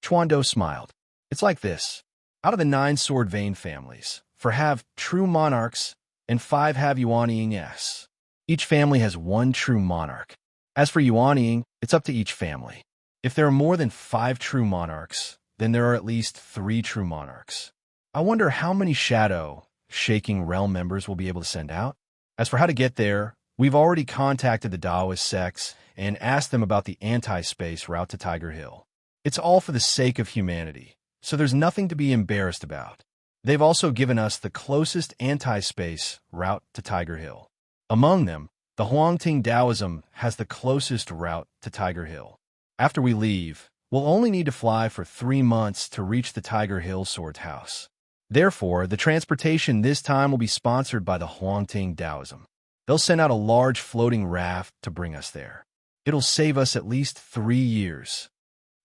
Chuan-do smiled. It's like this. Out of the 9 sword vein families, 4 have true monarchs and 5 have Yuanying. Each family has 1 true monarch. As for Yuanying, it's up to each family. If there are more than 5 true monarchs, then there are at least 3 true monarchs. I wonder how many shadow-shaking realm members we'll be able to send out. As for how to get there, we've already contacted the Taoist sects and asked them about the anti-space route to Tiger Hill. It's all for the sake of humanity, so there's nothing to be embarrassed about. They've also given us the closest anti-space route to Tiger Hill. Among them, the Huangting Taoism has the closest route to Tiger Hill. After we leave, we'll only need to fly for 3 months to reach the Tiger Hill Sword House. Therefore, the transportation this time will be sponsored by the Huangting Taoism. They'll send out a large floating raft to bring us there. It'll save us at least 3 years.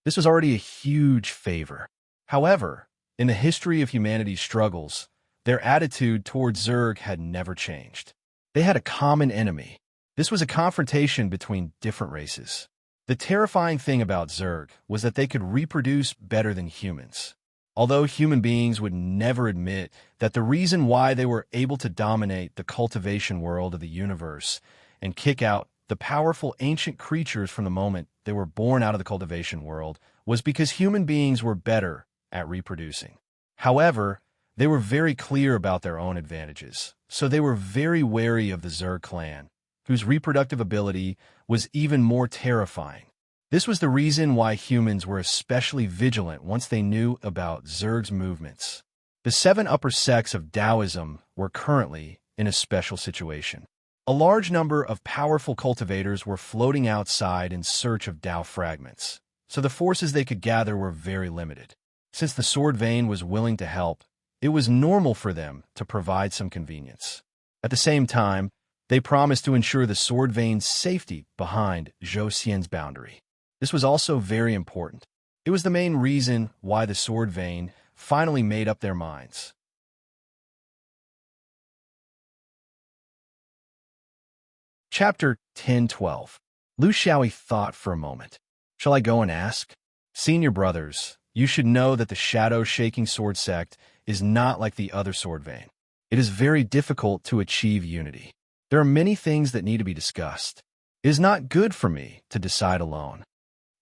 This was already a huge favor. However, in the history of humanity's struggles, their attitude towards Zerg had never changed. They had a common enemy. This was a confrontation between different races. The terrifying thing about Zerg was that they could reproduce better than humans. Although human beings would never admit that the reason why they were able to dominate the cultivation world of the universe and kick out the powerful ancient creatures from the moment they were born out of the cultivation world was because human beings were better at reproducing. However, they were very clear about their own advantages, so they were very wary of the Zerg clan, whose reproductive ability was even more terrifying. This was the reason why humans were especially vigilant once they knew about Zerg's movements. The 7 upper sects of Taoism were currently in a special situation. A large number of powerful cultivators were floating outside in search of Tao fragments, so the forces they could gather were very limited. Since the sword vein was willing to help, it was normal for them to provide some convenience. At the same time, they promised to ensure the sword vein's safety behind Zhou Xian's boundary. This was also very important. It was the main reason why the sword vein finally made up their minds. Chapter 10-12. Lu Xiaoi thought for a moment. Shall I go and ask? Senior brothers, you should know that the shadow-shaking sword sect is not like the other sword vein. It is very difficult to achieve unity. There are many things that need to be discussed. It is not good for me to decide alone.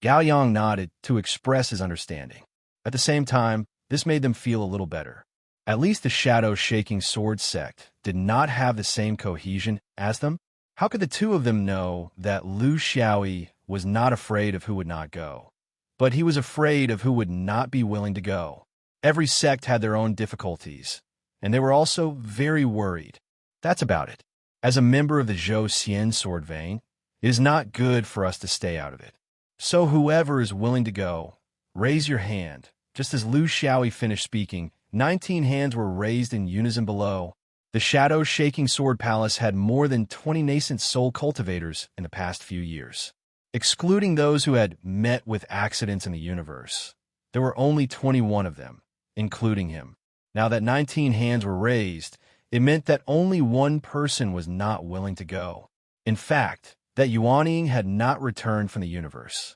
Gao Yang nodded to express his understanding. At the same time, this made them feel a little better. At least the shadow-shaking sword sect did not have the same cohesion as them. How could the two of them know that Lu Xiaoi was not afraid of who would not go, but he was afraid of who would not be willing to go? Every sect had their own difficulties, and they were also very worried. That's about it. As a member of the Zhou Xian sword vein, it is not good for us to stay out of it. So whoever is willing to go, raise your hand. Just as Lu Xiaoyi finished speaking, 19 hands were raised in unison below. The shadow-shaking sword palace had more than 20 nascent soul cultivators in the past few years. Excluding those who had met with accidents in the universe, there were only 21 of them, including him. Now that 19 hands were raised, it meant that only one person was not willing to go. In fact, that Yuanying had not returned from the universe.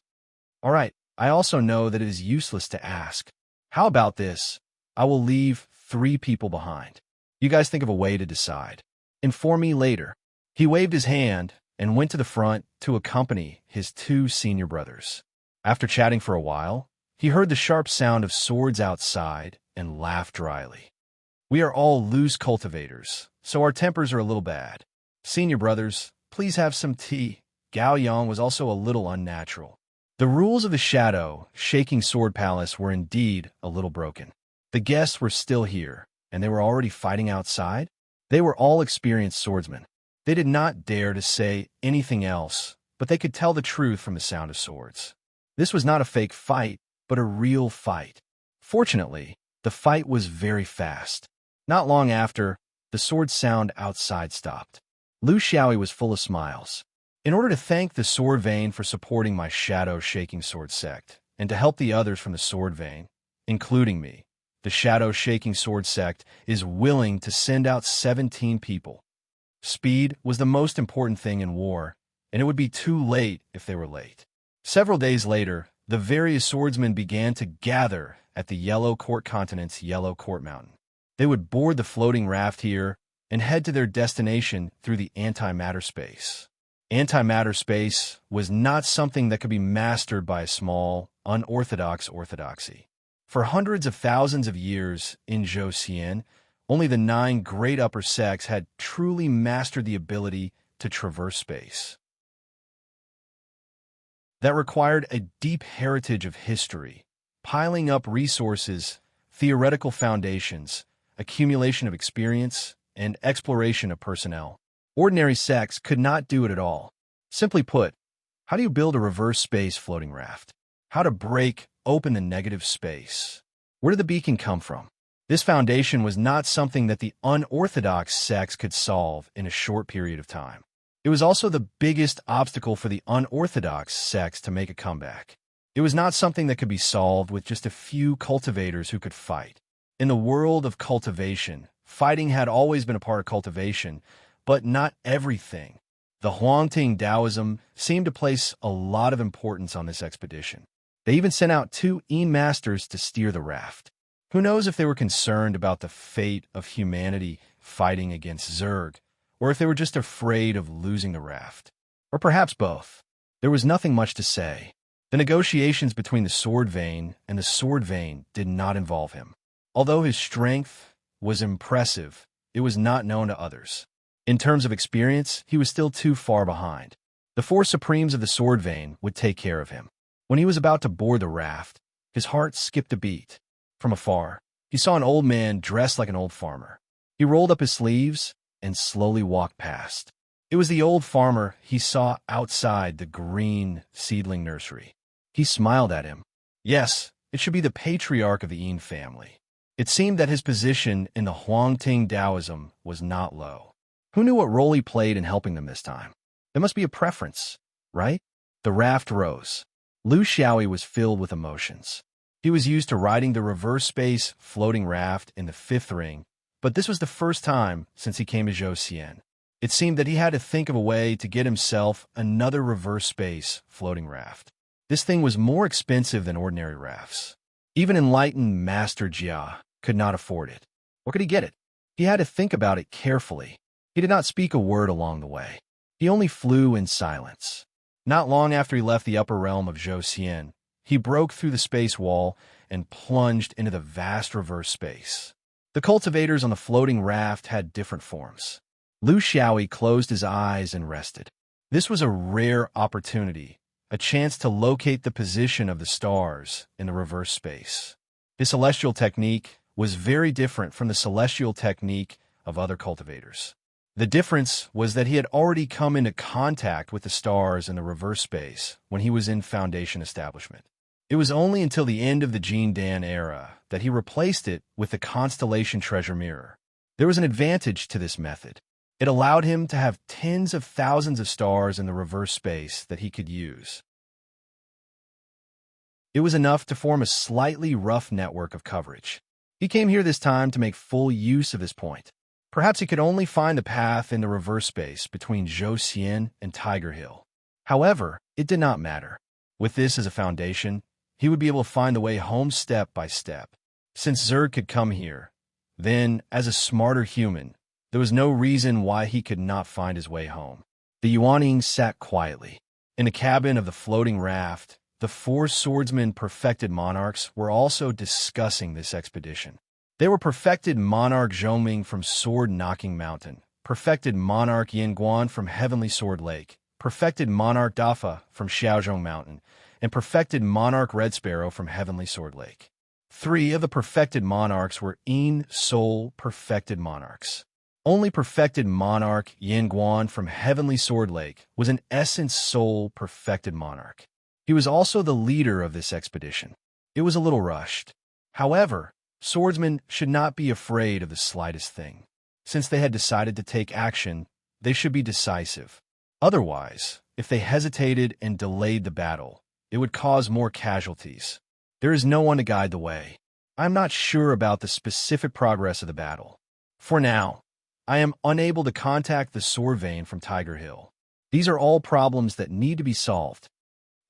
All right, I also know that it is useless to ask. How about this? I will leave 3 people behind. You guys think of a way to decide. Inform me later. He waved his hand and went to the front to accompany his 2 senior brothers. After chatting for a while, he heard the sharp sound of swords outside and laughed dryly. We are all loose cultivators, so our tempers are a little bad. Senior brothers, please have some tea. Gao Yang was also a little unnatural. The rules of the shadow-shaking sword palace were indeed a little broken. The guests were still here, and they were already fighting outside. They were all experienced swordsmen. They did not dare to say anything else, but they could tell the truth from the sound of swords. This was not a fake fight, but a real fight. Fortunately, the fight was very fast. Not long after, the sword sound outside stopped. Lu Xiaoyi was full of smiles. In order to thank the sword vein for supporting my shadow-shaking sword sect, and to help the others from the sword vein, including me, the shadow-shaking sword sect is willing to send out 17 people. Speed was the most important thing in war, and it would be too late if they were late. Several days later, the various swordsmen began to gather at the Yellow Court Continent's Yellow Court Mountain. They would board the floating raft here and head to their destination through the antimatter space. Antimatter space was not something that could be mastered by a small, unorthodox orthodoxy. For hundreds of thousands of years in Zhou Xian, only the 9 great upper sects had truly mastered the ability to traverse space. That required a deep heritage of history, piling up resources, theoretical foundations, accumulation of experience, and exploration of personnel. Ordinary sects could not do it at all. Simply put, how do you build a reverse space floating raft? How to break open the negative space? Where did the beacon come from? This foundation was not something that the unorthodox sects could solve in a short period of time. It was also the biggest obstacle for the unorthodox sects to make a comeback. It was not something that could be solved with just a few cultivators who could fight. In the world of cultivation, fighting had always been a part of cultivation, but not everything. The Huangting Taoism seemed to place a lot of importance on this expedition. They even sent out 2 masters to steer the raft. Who knows if they were concerned about the fate of humanity fighting against Zerg, or if they were just afraid of losing the raft. Or perhaps both. There was nothing much to say. The negotiations between the sword vein and the sword vein did not involve him. Although his strength was impressive, it was not known to others. In terms of experience, he was still too far behind. The 4 supremes of the sword vein would take care of him. When he was about to board the raft, his heart skipped a beat. From afar, he saw an old man dressed like an old farmer. He rolled up his sleeves and slowly walked past. It was the old farmer he saw outside the green seedling nursery. He smiled at him. Yes, it should be the patriarch of the Yin family. It seemed that his position in the Huangting Taoism was not low. Who knew what role he played in helping them this time? There must be a preference, right? The raft rose. Lu Xiaoyi was filled with emotions. He was used to riding the reverse space floating raft in the 5th ring, but this was the first time since he came to Zhou Xian. It seemed that he had to think of a way to get himself another reverse space floating raft. This thing was more expensive than ordinary rafts. Even enlightened Master Jia could not afford it. Where could he get it? He had to think about it carefully. He did not speak a word along the way. He only flew in silence. Not long after he left the upper realm of Zhou Xian, he broke through the space wall and plunged into the vast reverse space. The cultivators on the floating raft had different forms. Lu Xiaoyi closed his eyes and rested. This was a rare opportunity, a chance to locate the position of the stars in the reverse space. His celestial technique was very different from the celestial technique of other cultivators. The difference was that he had already come into contact with the stars in the reverse space when he was in Foundation establishment. It was only until the end of the Jean Dan era that he replaced it with the Constellation Treasure Mirror. There was an advantage to this method. It allowed him to have tens of thousands of stars in the reverse space that he could use. It was enough to form a slightly rough network of coverage. He came here this time to make full use of this point. Perhaps he could only find the path in the reverse space between Zhou and Tiger Hill. However, it did not matter. With this as a foundation, he would be able to find the way home step by step. Since Zerg could come here, then, as a smarter human, there was no reason why he could not find his way home. The Yuanings sat quietly. In the cabin of the floating raft, the four swordsmen perfected monarchs were also discussing this expedition. They were perfected monarch Zhongming from Sword-Knocking Mountain, perfected monarch Yin Guan from Heavenly Sword Lake, perfected monarch Dafa from Xiaozhong Mountain, and perfected monarch Red Sparrow from Heavenly Sword Lake. 3 of the perfected monarchs were Soul perfected monarchs. Only perfected monarch Yin Guan from Heavenly Sword Lake was an Essence Soul perfected monarch. He was also the leader of this expedition. It was a little rushed. However, swordsmen should not be afraid of the slightest thing. Since they had decided to take action, they should be decisive. Otherwise, if they hesitated and delayed the battle, it would cause more casualties. There is no one to guide the way. I am not sure about the specific progress of the battle. For now, I am unable to contact the sword vein from Tiger Hill. These are all problems that need to be solved.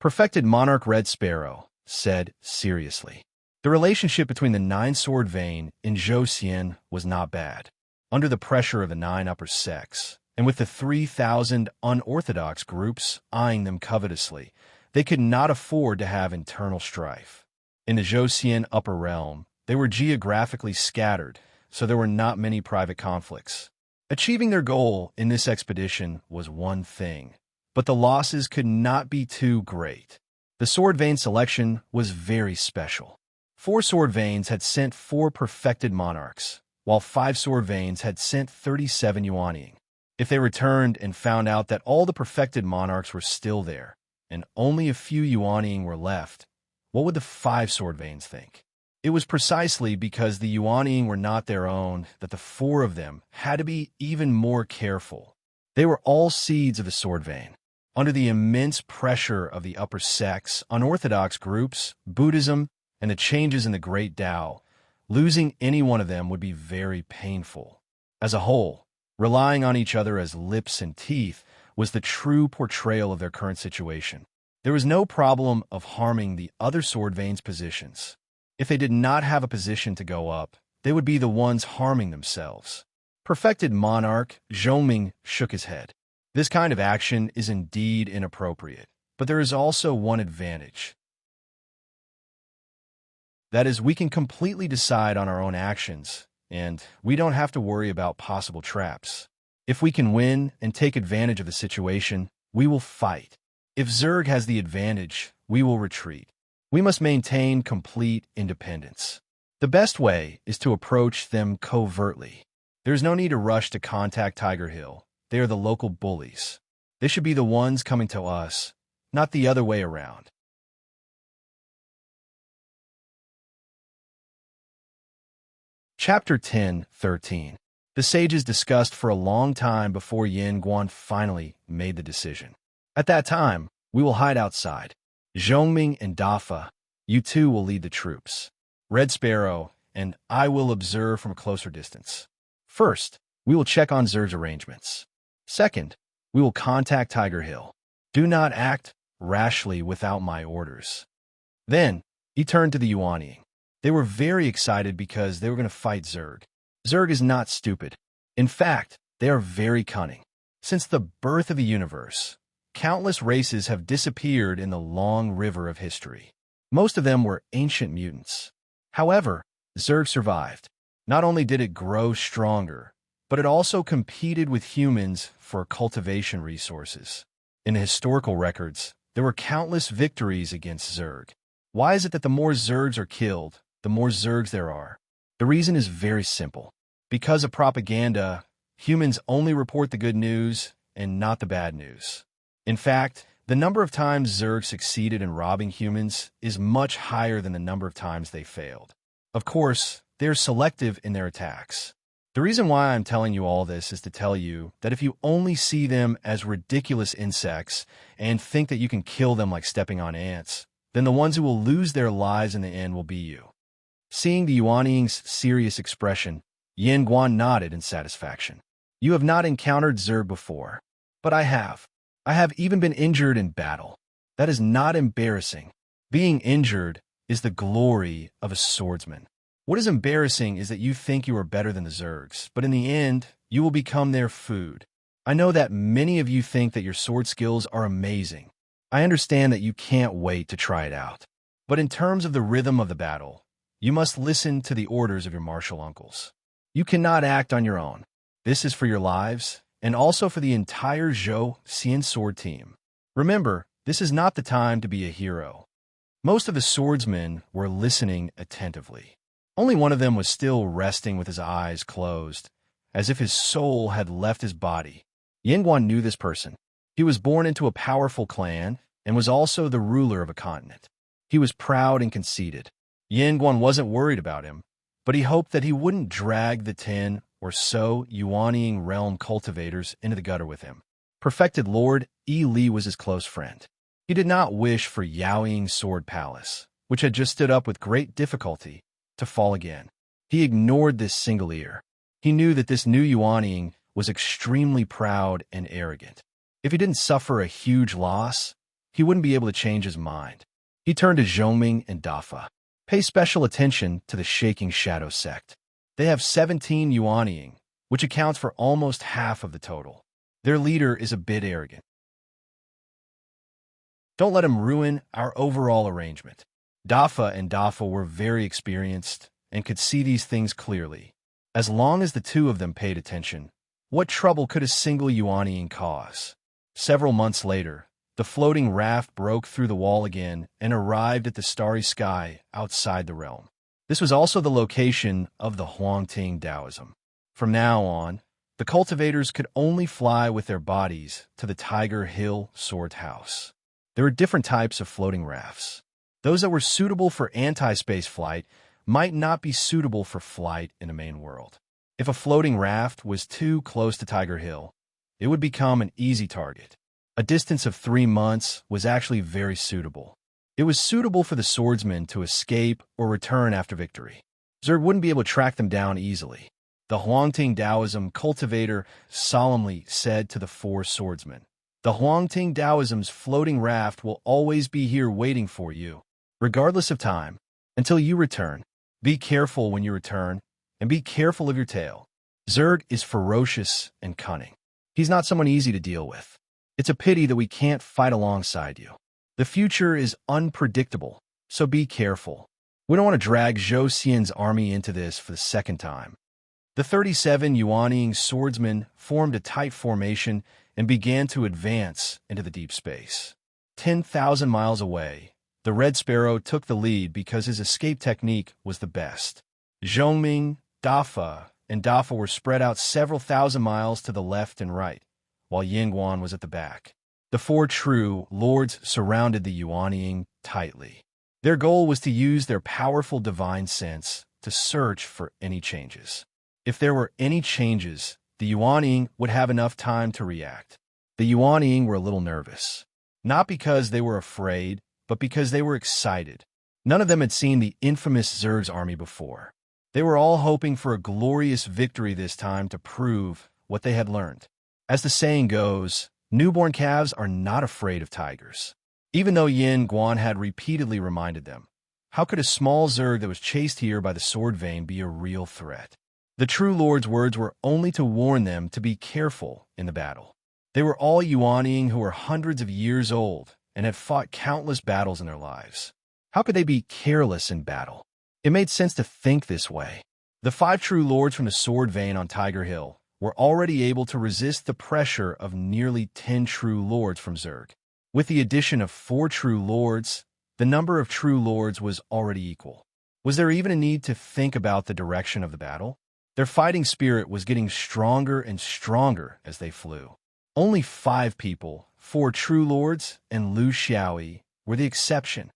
Perfected Monarch Red Sparrow said seriously. The relationship between the 9-sword vein and Zhou Xian was not bad. Under the pressure of the 9 upper sects, and with the 3,000 unorthodox groups eyeing them covetously, they could not afford to have internal strife. In the Zhou Xian upper realm, they were geographically scattered, so there were not many private conflicts. Achieving their goal in this expedition was one thing, but the losses could not be too great. The sword vein selection was very special. 4 sword veins had sent 4 perfected monarchs, while 5 sword veins had sent 37 Yuanying. If they returned and found out that all the perfected monarchs were still there, and only a few Yuanying were left, what would the 5 sword veins think? It was precisely because the Yuanying were not their own that the 4 of them had to be even more careful. They were all seeds of the sword vein. Under the immense pressure of the upper sects, unorthodox groups, Buddhism, and the changes in the Great Tao, losing any one of them would be very painful. As a whole, relying on each other as lips and teeth was the true portrayal of their current situation. There was no problem of harming the other sword veins' positions. If they did not have a position to go up, they would be the ones harming themselves. Perfected monarch Zhongming shook his head. This kind of action is indeed inappropriate, but there is also one advantage. That is, we can completely decide on our own actions, and we don't have to worry about possible traps. If we can win and take advantage of the situation, we will fight. If Zerg has the advantage, we will retreat. We must maintain complete independence. The best way is to approach them covertly. There is no need to rush to contact Tiger Hill. They are the local bullies. They should be the ones coming to us, not the other way around. Chapter 10:13. The sages discussed for a long time before Yin Guan finally made the decision. At that time, we will hide outside. Zhongming and Dafa, you two will lead the troops. Red Sparrow and I will observe from a closer distance. First, we will check on Zerg's arrangements. Second, we will contact Tiger Hill. Do not act rashly without my orders. Then, he turned to the Yuanying. They were very excited because they were going to fight Zerg. Zerg is not stupid. In fact, they are very cunning. Since the birth of the universe, countless races have disappeared in the long river of history. Most of them were ancient mutants. However, Zerg survived. Not only did it grow stronger, but it also competed with humans for cultivation resources. In the historical records, there were countless victories against Zerg. Why is it that the more Zergs are killed, the more Zergs there are. The reason is very simple. Because of propaganda, humans only report the good news and not the bad news. In fact, the number of times Zerg succeeded in robbing humans is much higher than the number of times they failed. Of course, they're selective in their attacks. The reason why I'm telling you all this is to tell you that if you only see them as ridiculous insects and think that you can kill them like stepping on ants, then the ones who will lose their lives in the end will be you. Seeing the Yuanying's serious expression, Yin Guan nodded in satisfaction. You have not encountered Zerg before, but I have. I have even been injured in battle. That is not embarrassing. Being injured is the glory of a swordsman. What is embarrassing is that you think you are better than the Zergs, but in the end, you will become their food. I know that many of you think that your sword skills are amazing. I understand that you can't wait to try it out. But in terms of the rhythm of the battle, you must listen to the orders of your martial uncles. You cannot act on your own. This is for your lives, and also for the entire Zhou Xian sword team. Remember, this is not the time to be a hero. Most of the swordsmen were listening attentively. Only one of them was still resting with his eyes closed, as if his soul had left his body. Yingguan knew this person. He was born into a powerful clan and was also the ruler of a continent. He was proud and conceited. Yingguan wasn't worried about him, but he hoped that he wouldn't drag the 10 or so Yuanying realm cultivators into the gutter with him. Perfected Lord Yi Li was his close friend. He did not wish for Yaoying's sword palace, which had just stood up with great difficulty, to fall again. He ignored this single ear. He knew that this new Yuanying was extremely proud and arrogant. If he didn't suffer a huge loss, he wouldn't be able to change his mind. He turned to Zhongming and Dafa. Pay special attention to the Shaking Shadow sect. They have 17 Yuanying, which accounts for almost half of the total. Their leader is a bit arrogant. Don't let him ruin our overall arrangement. Dafa and Dafa were very experienced and could see these things clearly. As long as the two of them paid attention, what trouble could a single Yuanying cause? Several months later, the floating raft broke through the wall again and arrived at the starry sky outside the realm. This was also the location of the Huangting Taoism. From now on, the cultivators could only fly with their bodies to the Tiger Hill Sword House. There were different types of floating rafts. Those that were suitable for anti-space flight might not be suitable for flight in the main world. If a floating raft was too close to Tiger Hill, it would become an easy target. A distance of 3 months was actually very suitable. It was suitable for the swordsmen to escape or return after victory. Zerg wouldn't be able to track them down easily. The Huangting Taoism cultivator solemnly said to the 4 swordsmen, "The Huangting Taoism's floating raft will always be here waiting for you, regardless of time, until you return. Be careful when you return, and be careful of your tail. Zerg is ferocious and cunning. He's not someone easy to deal with. It's a pity that we can't fight alongside you. The future is unpredictable, so be careful. We don't want to drag Zhou Xian's army into this for the second time." The 37 Yuanying swordsmen formed a tight formation and began to advance into the deep space. 10,000 miles away, the Red Sparrow took the lead because his escape technique was the best. Zhongming, Dafa, and Dafa were spread out several thousand miles to the left and right, while Yingguan was at the back. The 4 true lords surrounded the Yuanying tightly. Their goal was to use their powerful divine sense to search for any changes. If there were any changes, the Yuanying would have enough time to react. The Yuanying were a little nervous, not because they were afraid, but because they were excited. None of them had seen the infamous Zerg's army before. They were all hoping for a glorious victory this time to prove what they had learned. As the saying goes, newborn calves are not afraid of tigers. Even though Yin Guan had repeatedly reminded them, how could a small Zerg that was chased here by the sword vein be a real threat? The true lord's words were only to warn them to be careful in the battle. They were all Yuanying who were hundreds of years old and had fought countless battles in their lives. How could they be careless in battle? It made sense to think this way. The 5 true lords from the sword vein on Tiger Hill were already able to resist the pressure of nearly 10 true lords from Zerg. With the addition of 4 true lords, the number of true lords was already equal. Was there even a need to think about the direction of the battle? Their fighting spirit was getting stronger and stronger as they flew. Only 5 people, 4 true lords and Lu Xiaoyi, were the exception.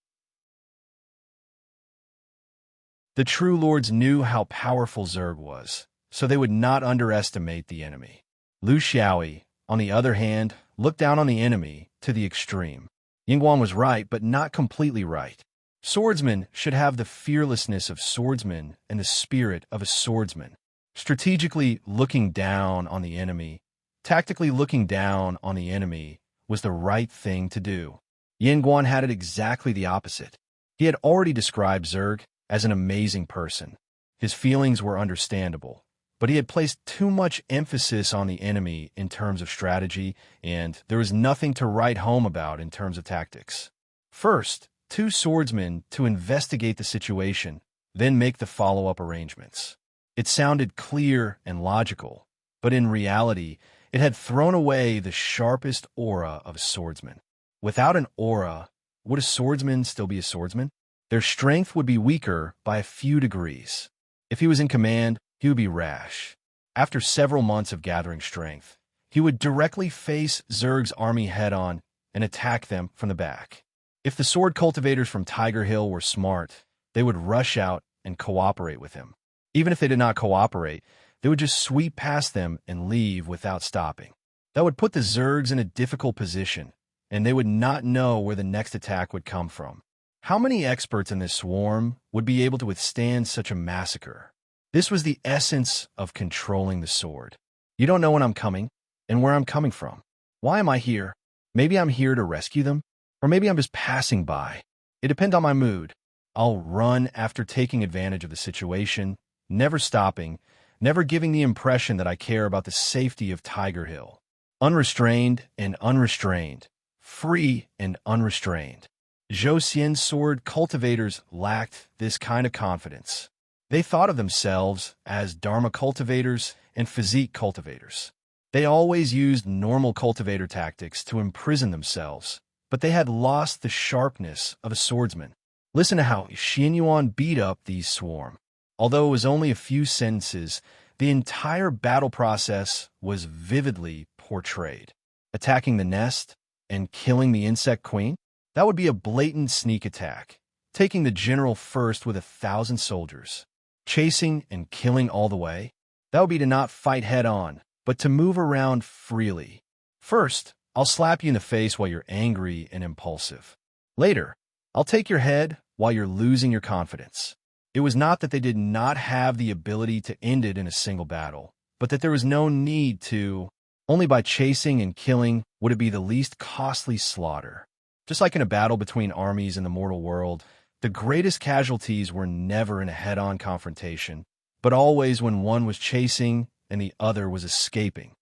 The true lords knew how powerful Zerg was, so they would not underestimate the enemy. Lu Xiaoyi, on the other hand, looked down on the enemy to the extreme. Yingguang was right, but not completely right. Swordsmen should have the fearlessness of swordsmen and the spirit of a swordsman. Strategically looking down on the enemy, tactically looking down on the enemy was the right thing to do. Yingguang had it exactly the opposite. He had already described Zerg as an amazing person. His feelings were understandable, but he had placed too much emphasis on the enemy in terms of strategy, and there was nothing to write home about in terms of tactics. First, 2 swordsmen to investigate the situation, then make the follow-up arrangements. It sounded clear and logical, but in reality, it had thrown away the sharpest aura of a swordsman. Without an aura, would a swordsman still be a swordsman? Their strength would be weaker by a few degrees. If he was in command, he would be rash. After several months of gathering strength, he would directly face Zerg's army head-on and attack them from the back. If the sword cultivators from Tiger Hill were smart, they would rush out and cooperate with him. Even if they did not cooperate, they would just sweep past them and leave without stopping. That would put the Zergs in a difficult position, and they would not know where the next attack would come from. How many experts in this swarm would be able to withstand such a massacre? This was the essence of controlling the sword. You don't know when I'm coming and where I'm coming from. Why am I here? Maybe I'm here to rescue them, or maybe I'm just passing by. It depends on my mood. I'll run after taking advantage of the situation, never stopping, never giving the impression that I care about the safety of Tiger Hill. Unrestrained and unrestrained, free and unrestrained. Zhou Xian's sword cultivators lacked this kind of confidence. They thought of themselves as Dharma cultivators and physique cultivators. They always used normal cultivator tactics to imprison themselves, but they had lost the sharpness of a swordsman. Listen to how Xianyuan beat up these swarm. Although it was only a few sentences, the entire battle process was vividly portrayed. Attacking the nest and killing the insect queen? That would be a blatant sneak attack. Taking the general first with 1,000 soldiers. Chasing and killing all the way? That would be to not fight head-on, but to move around freely. First, I'll slap you in the face while you're angry and impulsive. Later, I'll take your head while you're losing your confidence. It was not that they did not have the ability to end it in a single battle, but that there was no need to. Only by chasing and killing would it be the least costly slaughter. Just like in a battle between armies in the mortal world, the greatest casualties were never in a head-on confrontation, but always when one was chasing and the other was escaping.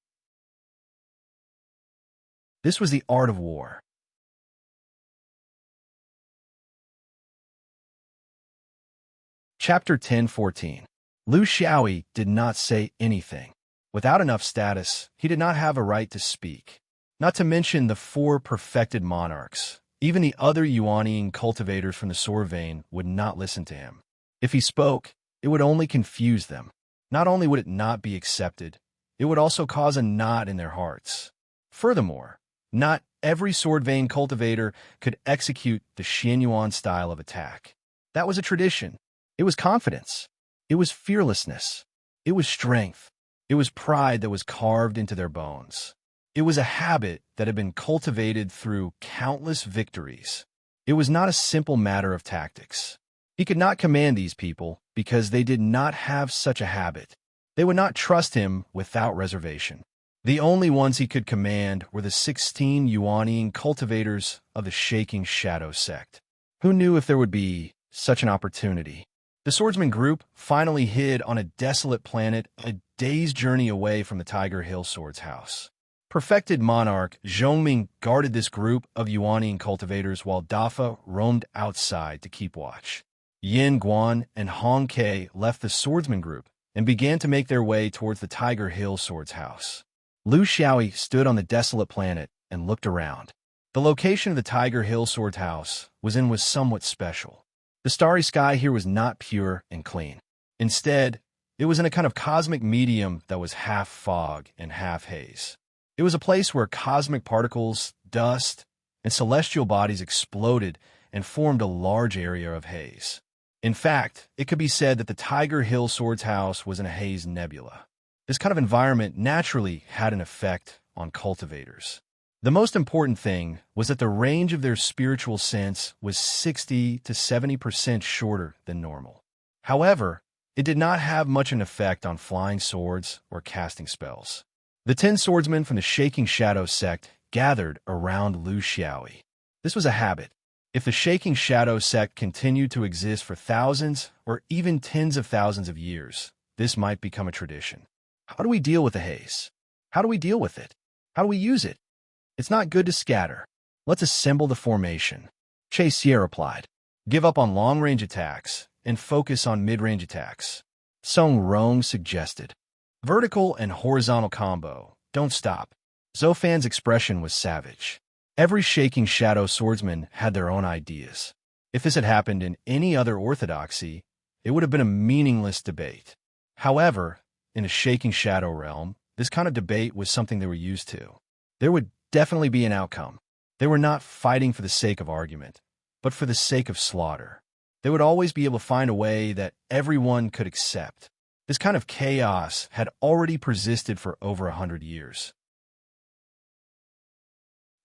This was the art of war. Chapter 10:14. Lu Xiaoyi did not say anything. Without enough status, he did not have a right to speak. Not to mention the 4 perfected monarchs. Even the other Yuanian cultivators from the sword vein would not listen to him. If he spoke, it would only confuse them. Not only would it not be accepted, it would also cause a knot in their hearts. Furthermore, not every sword vein cultivator could execute the Xianyuan style of attack. That was a tradition. It was confidence. It was fearlessness. It was strength. It was pride that was carved into their bones. It was a habit that had been cultivated through countless victories. It was not a simple matter of tactics. He could not command these people because they did not have such a habit. They would not trust him without reservation. The only ones he could command were the 16 Yuanian cultivators of the Shaking Shadow sect. Who knew if there would be such an opportunity? The swordsman group finally hid on a desolate planet a day's journey away from the Tiger Hill Sword's house. Perfected monarch Zhongming guarded this group of Yuanian cultivators while Dafa roamed outside to keep watch. Yin Guan and Hong Ke left the swordsman group and began to make their way towards the Tiger Hill Sword's house. Lu Xiaoyi stood on the desolate planet and looked around. The location of the Tiger Hill Sword's house was somewhat special. The starry sky here was not pure and clean. Instead, it was in a kind of cosmic medium that was half fog and half haze. It was a place where cosmic particles, dust, and celestial bodies exploded and formed a large area of haze. In fact, it could be said that the Tiger Hill Swords House was in a haze nebula. This kind of environment naturally had an effect on cultivators. The most important thing was that the range of their spiritual sense was 60 to 70% shorter than normal. However, it did not have much an effect on flying swords or casting spells. The 10 swordsmen from the Shaking Shadow sect gathered around Lu Xiaoyi. This was a habit. If the Shaking Shadow sect continued to exist for thousands or even tens of thousands of years, this might become a tradition. How do we deal with the haze? How do we deal with it? How do we use it? It's not good to scatter. Let's assemble the formation. Che Xie replied. Give up on long-range attacks and focus on mid-range attacks. Song Rong suggested. Vertical and horizontal combo. Don't stop. Zoufan's expression was savage. Every Shaking Shadow swordsman had their own ideas. If this had happened in any other orthodoxy, it would have been a meaningless debate. However, in a Shaking Shadow realm, this kind of debate was something they were used to. There would definitely be an outcome. They were not fighting for the sake of argument, but for the sake of slaughter. They would always be able to find a way that everyone could accept. This kind of chaos had already persisted for over 100 years.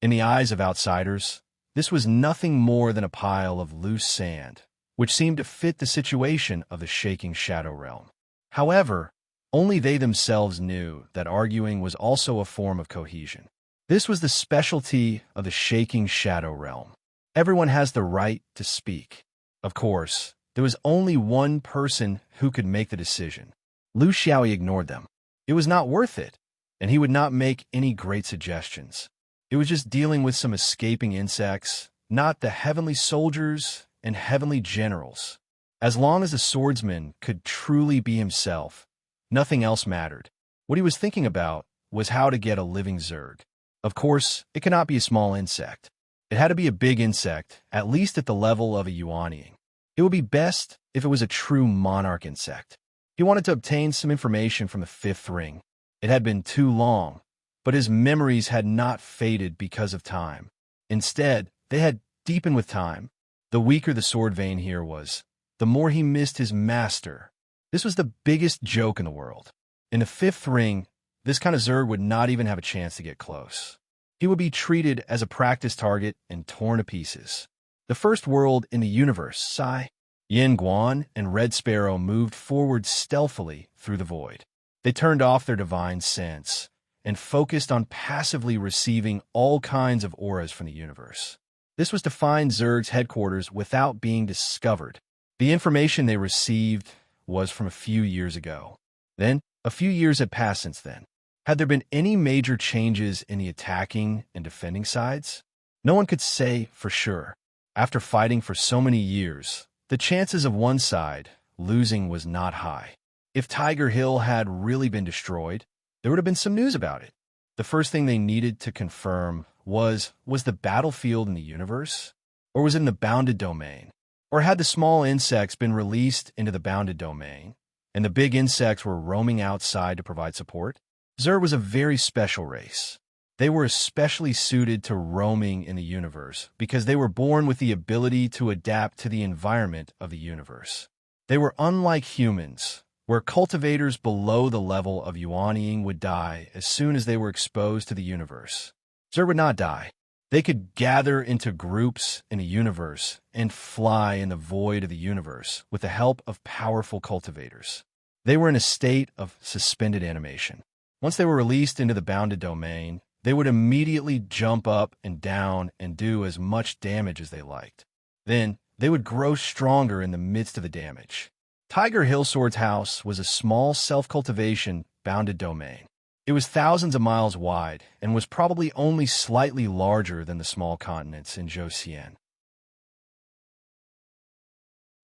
In the eyes of outsiders, this was nothing more than a pile of loose sand, which seemed to fit the situation of the Shaking Shadow realm. However, only they themselves knew that arguing was also a form of cohesion. This was the specialty of the Shaking Shadow realm. Everyone has the right to speak. Of course, there was only one person who could make the decision. Lu Xiaoyi ignored them. It was not worth it, and he would not make any great suggestions. It was just dealing with some escaping insects, not the heavenly soldiers and heavenly generals. As long as the swordsman could truly be himself, nothing else mattered. What he was thinking about was how to get a living Zerg. Of course, it cannot be a small insect. It had to be a big insect, at least at the level of a Yuanying. It would be best if it was a true monarch insect. He wanted to obtain some information from the fifth ring. It had been too long, but his memories had not faded because of time. Instead, they had deepened with time. The weaker the sword vein here was, the more he missed his master. This was the biggest joke in the world. In the fifth ring, this kind of Zerg would not even have a chance to get close. He would be treated as a practice target and torn to pieces. The first world in the universe, Sai. Yin Guan and Red Sparrow moved forward stealthily through the void. They turned off their divine sense and focused on passively receiving all kinds of auras from the universe. This was to find Zerg's headquarters without being discovered. The information they received was from a few years ago. Then, a few years had passed since then. Had there been any major changes in the attacking and defending sides? No one could say for sure. After fighting for so many years, the chances of one side losing was not high. If Tiger Hill had really been destroyed, there would have been some news about it. The first thing they needed to confirm was the battlefield in the universe? Or was it in the bounded domain? Or had the small insects been released into the bounded domain, and the big insects were roaming outside to provide support? Zerg was a very special race. They were especially suited to roaming in the universe because they were born with the ability to adapt to the environment of the universe. They were unlike humans, where cultivators below the level of Yuanying would die as soon as they were exposed to the universe. Zerg would not die. They could gather into groups in the universe and fly in the void of the universe with the help of powerful cultivators. They were in a state of suspended animation. Once they were released into the bounded domain, they would immediately jump up and down and do as much damage as they liked. Then, they would grow stronger in the midst of the damage. Tiger Hill Swords House was a small self-cultivation bounded domain. It was thousands of miles wide and was probably only slightly larger than the small continents in Zhouxian.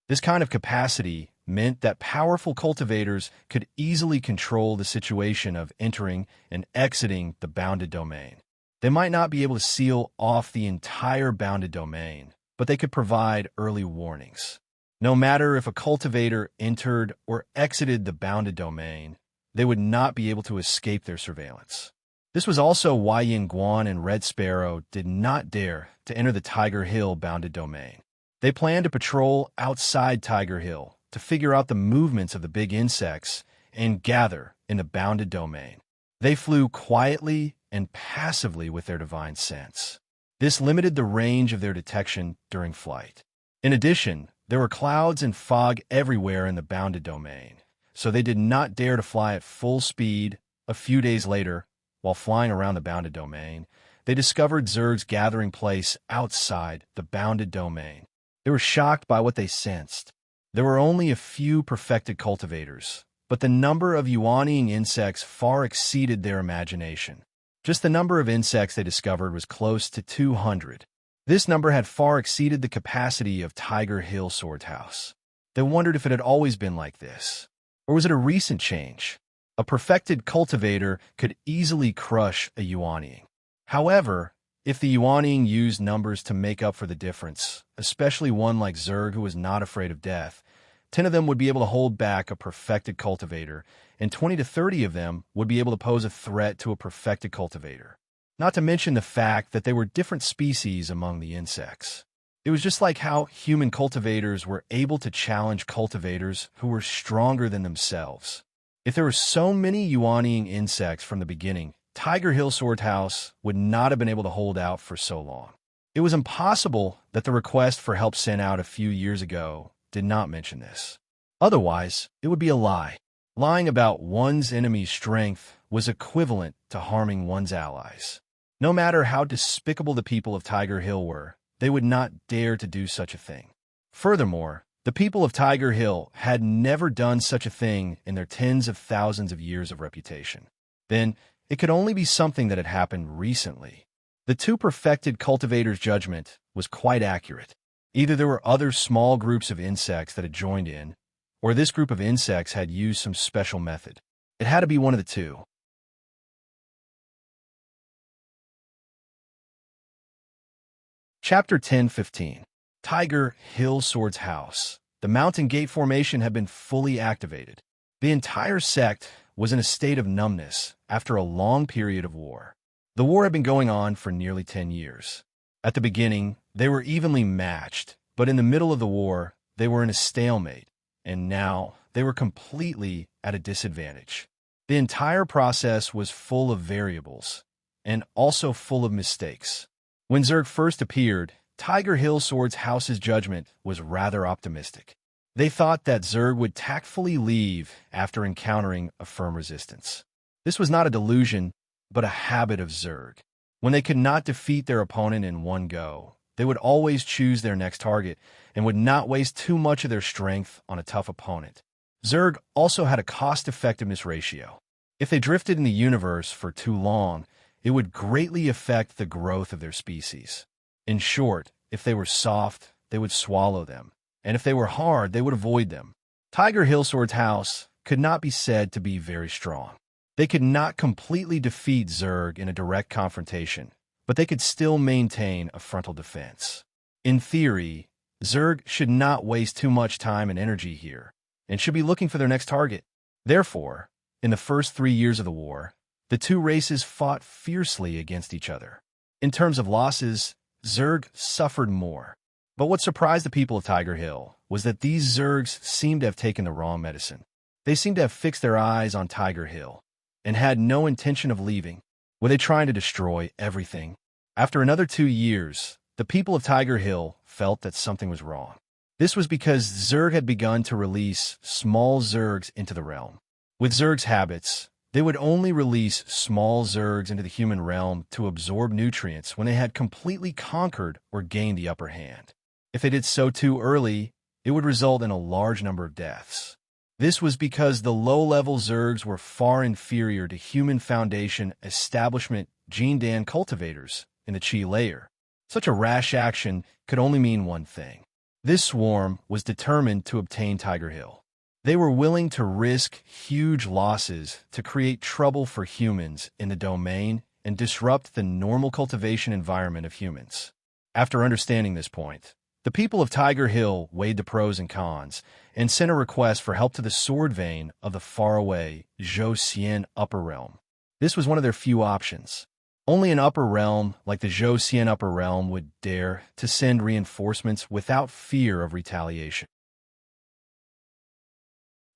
This kind of capacity meant that powerful cultivators could easily control the situation of entering and exiting the bounded domain. They might not be able to seal off the entire bounded domain, but they could provide early warnings. No matter if a cultivator entered or exited the bounded domain, they would not be able to escape their surveillance. This was also why Yinguan and Red Sparrow did not dare to enter the Tiger Hill bounded domain. They planned to patrol outside Tiger Hill to figure out the movements of the big insects and gather in the bounded domain. They flew quietly and passively with their divine sense. This limited the range of their detection during flight. In addition, there were clouds and fog everywhere in the bounded domain, so they did not dare to fly at full speed. A few days later, while flying around the bounded domain, they discovered Zerg's gathering place outside the bounded domain. They were shocked by what they sensed. There were only a few perfected cultivators, but the number of yuanying insects far exceeded their imagination. Just the number of insects they discovered was close to 200. This number had far exceeded the capacity of Tiger Hill Sword House. They wondered if it had always been like this. Or was it a recent change? A perfected cultivator could easily crush a yuanying. However, if the yuanying used numbers to make up for the difference, especially one like Zerg who was not afraid of death, 10 of them would be able to hold back a perfected cultivator, and 20 to 30 of them would be able to pose a threat to a perfected cultivator. Not to mention the fact that they were different species among the insects. It was just like how human cultivators were able to challenge cultivators who were stronger than themselves. If there were so many yuanying insects from the beginning, Tiger Hill Sword House would not have been able to hold out for so long. It was impossible that the request for help sent out a few years ago did not mention this. Otherwise, it would be a lie. Lying about one's enemy's strength was equivalent to harming one's allies. No matter how despicable the people of Tiger Hill were, they would not dare to do such a thing. Furthermore, the people of Tiger Hill had never done such a thing in their tens of thousands of years of reputation. Then, it could only be something that had happened recently. The two perfected cultivators' judgment was quite accurate. Either there were other small groups of insects that had joined in, or this group of insects had used some special method. It had to be one of the two. Chapter 10:15. Tiger Hill Sword's House. The mountain gate formation had been fully activated. The entire sect was in a state of numbness after a long period of war. The war had been going on for nearly 10 years. At the beginning, they were evenly matched, but in the middle of the war, they were in a stalemate, and now they were completely at a disadvantage. The entire process was full of variables, and also full of mistakes. When Zerg first appeared, Tiger Hill Sword's House's judgment was rather optimistic. They thought that Zerg would tactfully leave after encountering a firm resistance. This was not a delusion, but a habit of Zerg. When they could not defeat their opponent in one go, they would always choose their next target and would not waste too much of their strength on a tough opponent. Zerg also had a cost-effectiveness ratio. If they drifted in the universe for too long, it would greatly affect the growth of their species. In short, if they were soft, they would swallow them, and if they were hard, they would avoid them. Tiger Hill Sword's House could not be said to be very strong. They could not completely defeat Zerg in a direct confrontation, but they could still maintain a frontal defense. In theory, Zerg should not waste too much time and energy here, and should be looking for their next target. Therefore, in the first 3 years of the war, the two races fought fiercely against each other. In terms of losses, Zerg suffered more. But what surprised the people of Tiger Hill was that these Zergs seemed to have taken the wrong medicine. They seemed to have fixed their eyes on Tiger Hill and had no intention of leaving. Were they trying to destroy everything? After another 2 years, the people of Tiger Hill felt that something was wrong. This was because Zerg had begun to release small Zergs into the realm. With Zerg's habits, they would only release small Zergs into the human realm to absorb nutrients when they had completely conquered or gained the upper hand. If they did so too early, it would result in a large number of deaths. This was because the low-level Zergs were far inferior to human Foundation establishment Jindan cultivators in the Qi layer. Such a rash action could only mean one thing. This swarm was determined to obtain Tiger Hill. They were willing to risk huge losses to create trouble for humans in the domain and disrupt the normal cultivation environment of humans. After understanding this point, The people of Tiger Hill weighed the pros and cons and sent a request for help to the sword vein of the faraway Zhou upper realm. This was one of their few options. Only an upper realm like the Zhou upper realm would dare to send reinforcements without fear of retaliation.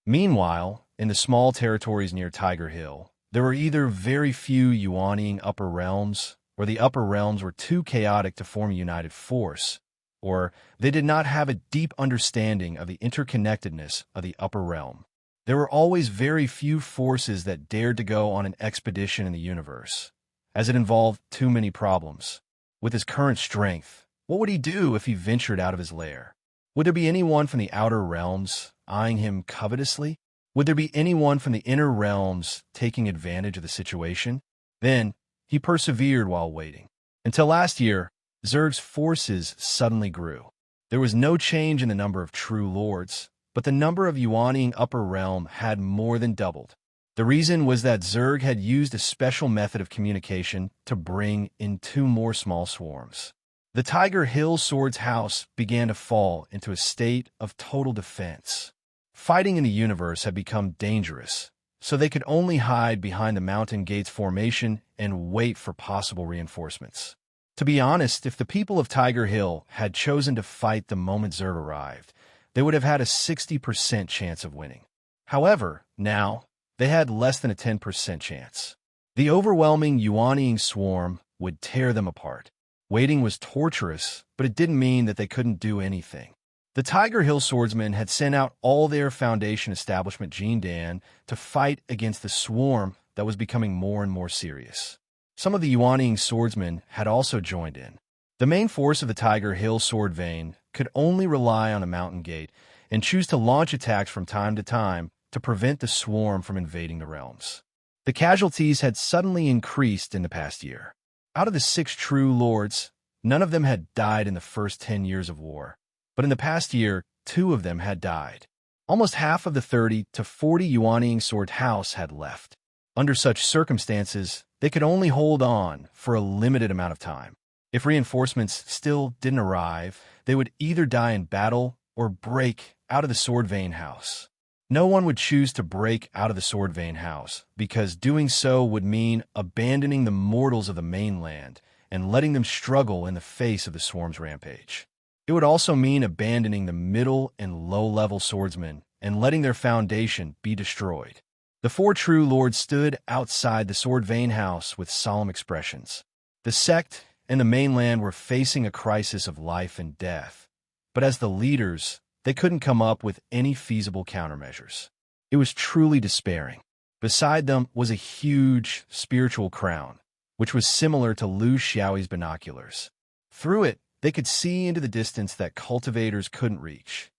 Meanwhile, in the small territories near Tiger Hill, there were either very few Yuaniing upper realms, or the upper realms were too chaotic to form a united force, or they did not have a deep understanding of the interconnectedness of the upper realm. There were always very few forces that dared to go on an expedition in the universe, as it involved too many problems. With his current strength, what would he do if he ventured out of his lair? Would there be anyone from the outer realms eyeing him covetously? Would there be anyone from the inner realms taking advantage of the situation? Then, he persevered while waiting. Until last year, Zerg's forces suddenly grew. There was no change in the number of true lords, but the number of Yuaniing upper realm had more than doubled. The reason was that Zerg had used a special method of communication to bring in 2 more small swarms. The Tiger Hill Sword's house began to fall into a state of total defense. Fighting in the universe had become dangerous, so they could only hide behind the Mountain Gates formation and wait for possible reinforcements. To be honest, if the people of Tiger Hill had chosen to fight the moment Zerg arrived, they would have had a 60% chance of winning. However, now, they had less than a 10% chance. The overwhelming Yuaniing swarm would tear them apart. Waiting was torturous, but it didn't mean that they couldn't do anything. The Tiger Hill swordsmen had sent out all their Foundation establishment Jindan to fight against the swarm that was becoming more and more serious. Some of the Yuaniing swordsmen had also joined in. The main force of the Tiger Hill sword vein could only rely on a mountain gate and choose to launch attacks from time to time to prevent the swarm from invading the realms. The casualties had suddenly increased in the past year. Out of the 6 true lords, none of them had died in the first 10 years of war, but in the past year, 2 of them had died. Almost half of the 30 to 40 Yuaniing sword house had left. Under such circumstances, they could only hold on for a limited amount of time. If reinforcements still didn't arrive, they would either die in battle or break out of the sword vein house. No one would choose to break out of the sword vein house, because doing so would mean abandoning the mortals of the mainland and letting them struggle in the face of the swarm's rampage. It would also mean abandoning the middle and low-level swordsmen and letting their foundation be destroyed. The 4 true lords stood outside the sword vein house with solemn expressions. The sect and the mainland were facing a crisis of life and death, but as the leaders, they couldn't come up with any feasible countermeasures. It was truly despairing. Beside them was a huge spiritual crown, which was similar to Lu Xiaoyi's binoculars. Through it, they could see into the distance that cultivators couldn't reach.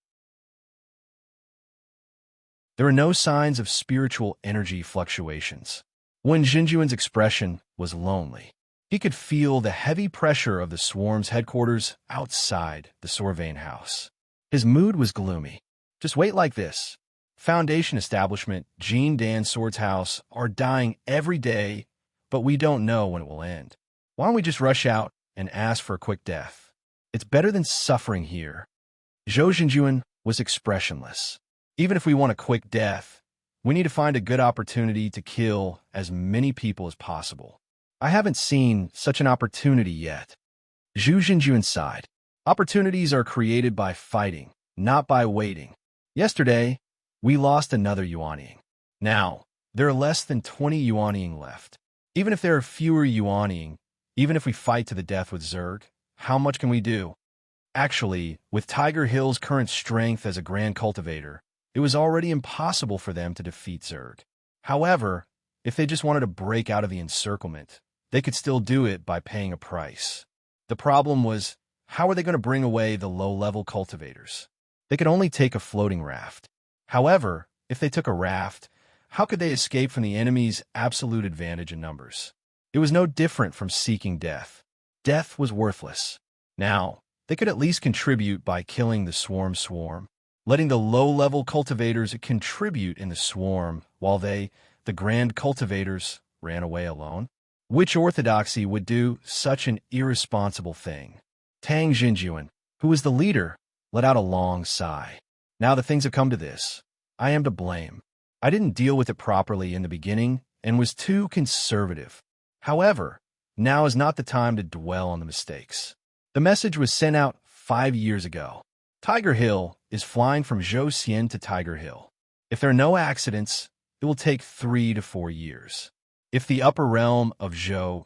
There were no signs of spiritual energy fluctuations. Wen Xinjuan's expression was lonely. He could feel the heavy pressure of the swarm's headquarters outside the Sorvain house. His mood was gloomy. Just wait like this. Foundation establishment, Jean Dan Sword's house, are dying every day, but we don't know when it will end. Why don't we just rush out and ask for a quick death? It's better than suffering here. Zhou Xinjuan was expressionless. Even if we want a quick death, we need to find a good opportunity to kill as many people as possible. I haven't seen such an opportunity yet. Zhou Xinjuan sighed. Opportunities are created by fighting, not by waiting. Yesterday, we lost another Yuaniing. Now, there are less than 20 Yuaniing left. Even if there are fewer Yuaniing, even if we fight to the death with Zerg, how much can we do? Actually, with Tiger Hill's current strength as a grand cultivator, it was already impossible for them to defeat Zerg. However, if they just wanted to break out of the encirclement, they could still do it by paying a price. The problem was, how are they going to bring away the low-level cultivators? They could only take a floating raft. However, if they took a raft, how could they escape from the enemy's absolute advantage in numbers? It was no different from seeking death. Death was worthless. Now, they could at least contribute by killing the swarm, letting the low-level cultivators contribute in the swarm while they, the grand cultivators, ran away alone. Which orthodoxy would do such an irresponsible thing? Tang Xinjuan, who was the leader, let out a long sigh. Now that things have come to this, I am to blame. I didn't deal with it properly in the beginning and was too conservative. However, now is not the time to dwell on the mistakes. The message was sent out 5 years ago. Tiger Hill is flying from Zhou to Tiger Hill. If there are no accidents, it will take 3 to 4 years. If the upper realm of Zhou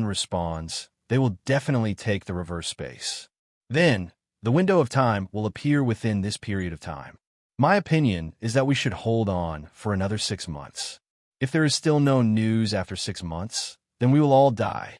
responds, they will definitely take the reverse space. Then, the window of time will appear within this period of time. My opinion is that we should hold on for another 6 months. If there is still no news after 6 months, then we will all die.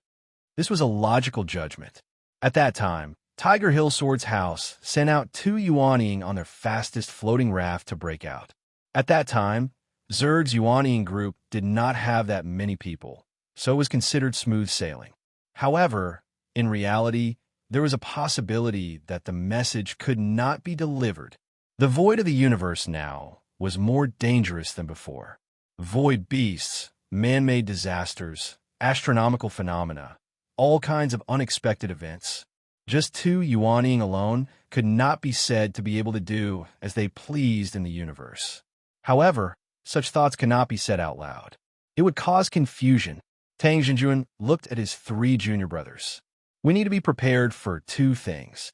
This was a logical judgment. At that time, Tiger Hill Sword's house sent out 2 Yuanying on their fastest floating raft to break out. At that time, Zerg's Yuanying group did not have that many people, so it was considered smooth sailing. However, in reality, there was a possibility that the message could not be delivered. The void of the universe now was more dangerous than before. Void beasts, man-made disasters, astronomical phenomena, all kinds of unexpected events. Just 2 Yuanying alone could not be said to be able to do as they pleased in the universe. However, such thoughts cannot be said out loud. It would cause confusion. Tang Jinjuan looked at his 3 junior brothers. We need to be prepared for 2 things.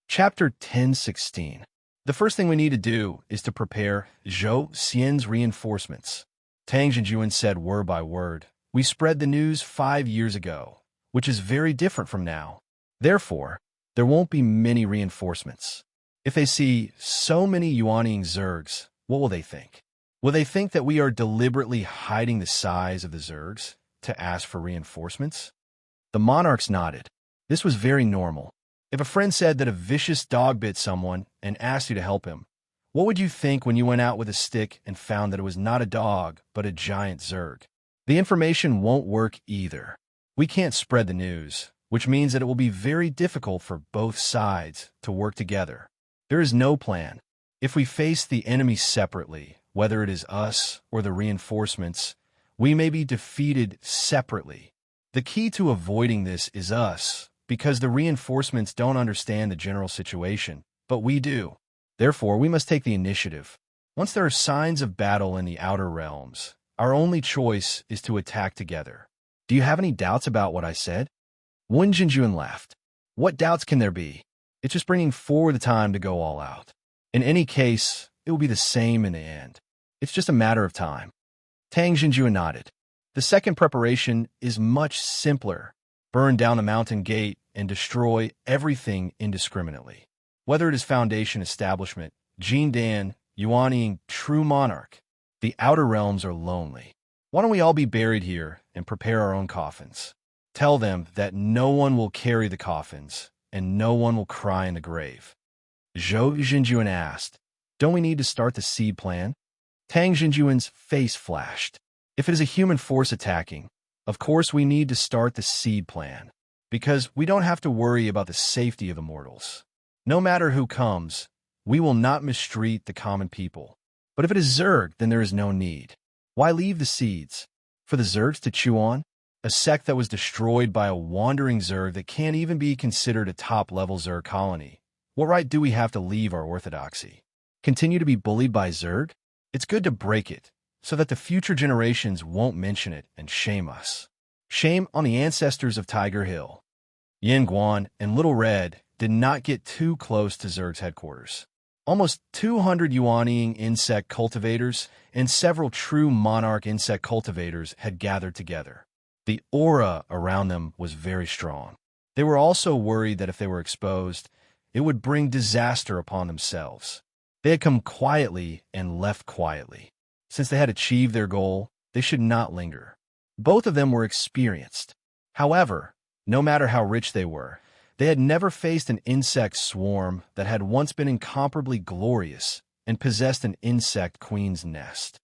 Chapter 10:16. The first thing we need to do is to prepare Zhou Xian's reinforcements. Tang Jinjuan said word by word, we spread the news 5 years ago, which is very different from now. Therefore, there won't be many reinforcements. If they see so many Yuanying Zergs, what will they think? Will they think that we are deliberately hiding the size of the Zergs to ask for reinforcements? The monarchs nodded. This was very normal. If a friend said that a vicious dog bit someone and asked you to help him, what would you think when you went out with a stick and found that it was not a dog, but a giant Zerg? The information won't work either. We can't spread the news, which means that it will be very difficult for both sides to work together. There is no plan. If we face the enemy separately, whether it is us or the reinforcements, we may be defeated separately. The key to avoiding this is us, because the reinforcements don't understand the general situation, but we do. Therefore, we must take the initiative. Once there are signs of battle in the outer realms, our only choice is to attack together. Do you have any doubts about what I said? Wen Jinjuan laughed. What doubts can there be? It's just bringing forward the time to go all out. In any case, it will be the same in the end. It's just a matter of time. Tang Jinjuan nodded. The second preparation is much simpler. Burn down the mountain gate and destroy everything indiscriminately. Whether it is Foundation Establishment, Jin Dan, Yuanying True Monarch, the outer realms are lonely. Why don't we all be buried here and prepare our own coffins? Tell them that no one will carry the coffins and no one will cry in the grave. Zhou Jinjuan asked, don't we need to start the seed plan? Tang Jinjuan's face flashed. If it is a human force attacking, of course we need to start the seed plan, because we don't have to worry about the safety of the mortals. No matter who comes, we will not mistreat the common people. But if it is Zerg, then there is no need. Why leave the seeds? For the Zergs to chew on? A sect that was destroyed by a wandering Zerg that can't even be considered a top-level Zerg colony. What right do we have to leave our orthodoxy? Continue to be bullied by Zerg? It's good to break it, so that the future generations won't mention it and shame us. Shame on the ancestors of Tiger Hill. Yin Guan and Little Red did not get too close to Zerg's headquarters. Almost 200 Yuanying insect cultivators and several true monarch insect cultivators had gathered together. The aura around them was very strong. They were also worried that if they were exposed, it would bring disaster upon themselves. They had come quietly and left quietly. Since they had achieved their goal, they should not linger. Both of them were experienced. However, no matter how rich they were, they had never faced an insect swarm that had once been incomparably glorious and possessed an insect queen's nest.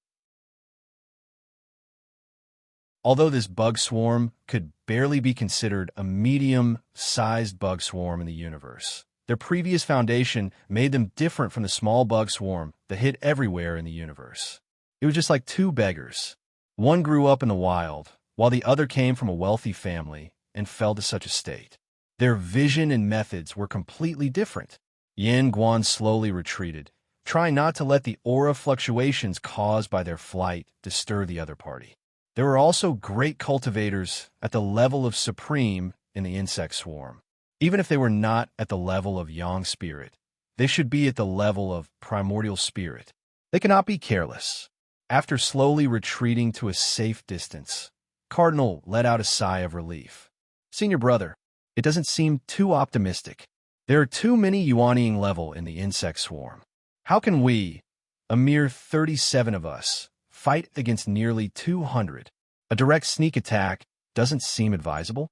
Although this bug swarm could barely be considered a medium-sized bug swarm in the universe, their previous foundation made them different from the small bug swarm that hid everywhere in the universe. It was just like 2 beggars. One grew up in the wild, while the other came from a wealthy family and fell to such a state. Their vision and methods were completely different. Yin Guan slowly retreated, trying not to let the aura fluctuations caused by their flight disturb the other party. There were also great cultivators at the level of supreme in the insect swarm. Even if they were not at the level of yang spirit, they should be at the level of primordial spirit. They cannot be careless. After slowly retreating to a safe distance, Cardinal let out a sigh of relief. Senior brother, it doesn't seem too optimistic. There are too many Yuanying level in the insect swarm. How can we, a mere 37 of us, fight against nearly 200? A direct sneak attack doesn't seem advisable.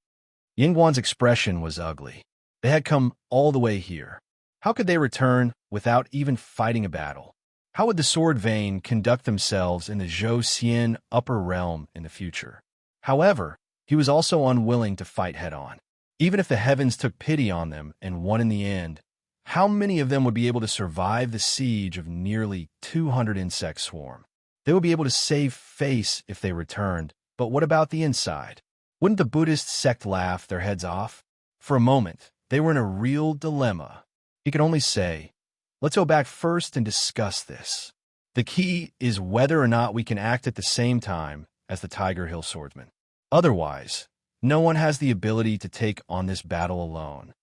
Yingguan's expression was ugly. They had come all the way here. How could they return without even fighting a battle? How would the Sword Vein conduct themselves in the Zhou Xian upper realm in the future? However, he was also unwilling to fight head-on. Even if the heavens took pity on them and won in the end, how many of them would be able to survive the siege of nearly 200 insect swarm? They would be able to save face if they returned, but what about the inside? Wouldn't the Buddhist sect laugh their heads off? For a moment, they were in a real dilemma. He could only say, let's go back first and discuss this. The key is whether or not we can act at the same time as the Tiger Hill swordsman. Otherwise, no one has the ability to take on this battle alone.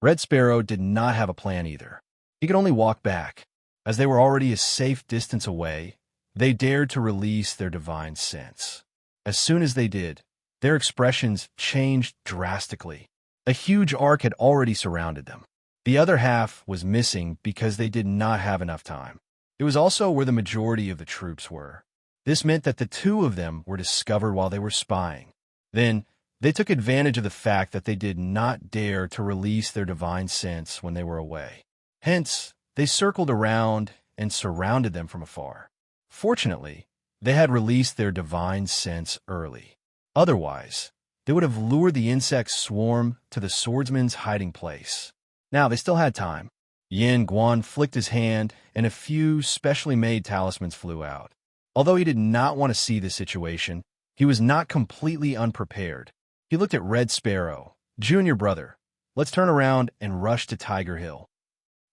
Red Sparrow did not have a plan either. He could only walk back. As they were already a safe distance away, they dared to release their divine sense. As soon as they did, their expressions changed drastically. A huge arc had already surrounded them. The other half was missing because they did not have enough time. It was also where the majority of the troops were. This meant that the two of them were discovered while they were spying. Then, they took advantage of the fact that they did not dare to release their divine sense when they were away. Hence, they circled around and surrounded them from afar. Fortunately, they had released their divine sense early. Otherwise, they would have lured the insect swarm to the swordsman's hiding place. Now, they still had time. Yin Guan flicked his hand, and a few specially made talismans flew out. Although he did not want to see this situation, he was not completely unprepared. He looked at Red Sparrow. Junior brother, let's turn around and rush to Tiger Hill.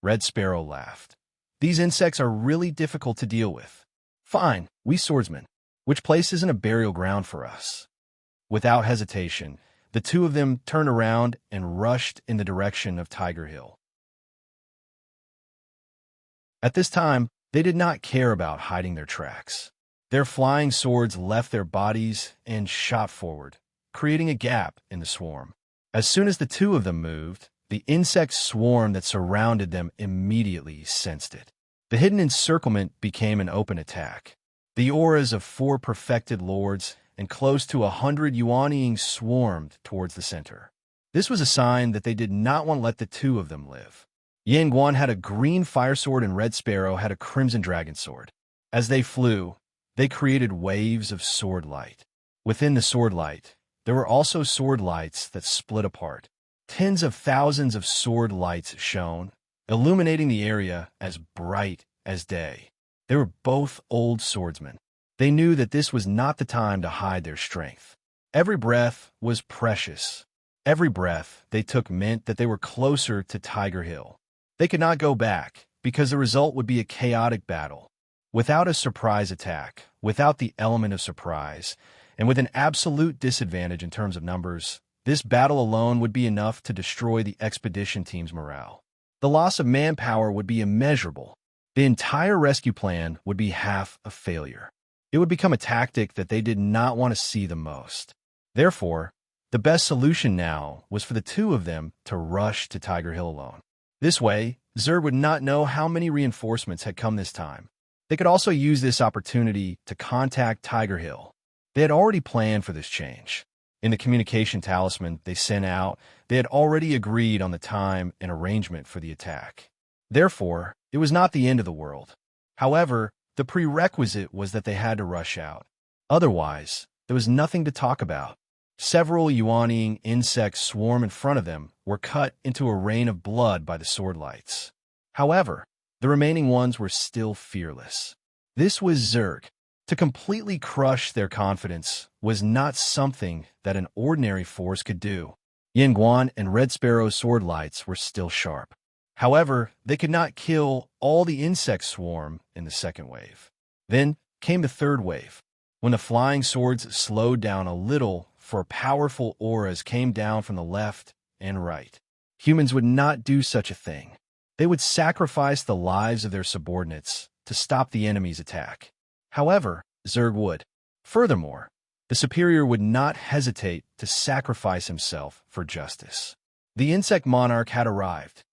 Red Sparrow laughed. These insects are really difficult to deal with. Fine, we swordsmen. Which place isn't a burial ground for us? Without hesitation, the two of them turned around and rushed in the direction of Tiger Hill. At this time, they did not care about hiding their tracks. Their flying swords left their bodies and shot forward, creating a gap in the swarm. As soon as the two of them moved, the insect swarm that surrounded them immediately sensed it. The hidden encirclement became an open attack. The auras of 4 perfected lords and close to 100 Yuanying swarmed towards the center. This was a sign that they did not want to let the two of them live. Yin Guan had a green fire sword and Red Sparrow had a crimson dragon sword. As they flew, they created waves of sword light. Within the sword light, there were also sword lights that split apart. Tens of thousands of sword lights shone, illuminating the area as bright as day. They were both old swordsmen. They knew that this was not the time to hide their strength. Every breath was precious. Every breath they took meant that they were closer to Tiger Hill. They could not go back, because the result would be a chaotic battle. Without a surprise attack, without the element of surprise, and with an absolute disadvantage in terms of numbers, this battle alone would be enough to destroy the expedition team's morale. The loss of manpower would be immeasurable. The entire rescue plan would be half a failure. It would become a tactic that they did not want to see the most. Therefore, the best solution now was for the two of them to rush to Tiger Hill alone. This way, Zerg would not know how many reinforcements had come this time. They could also use this opportunity to contact Tiger Hill. They had already planned for this change. In the communication talisman they sent out, they had already agreed on the time and arrangement for the attack. Therefore, it was not the end of the world. However, the prerequisite was that they had to rush out. Otherwise, there was nothing to talk about. Several Yuanying insects swarm in front of them were cut into a rain of blood by the sword lights. However, the remaining ones were still fearless. This was Zerg. To completely crush their confidence was not something that an ordinary force could do. Yinguan and Red Sparrow's sword lights were still sharp. However, they could not kill all the insect swarm in the second wave. Then came the third wave, when the flying swords slowed down a little, for powerful auras came down from the left and right. Humans would not do such a thing. They would sacrifice the lives of their subordinates to stop the enemy's attack. However, Zerg would. Furthermore, the superior would not hesitate to sacrifice himself for justice. The insect monarch had arrived.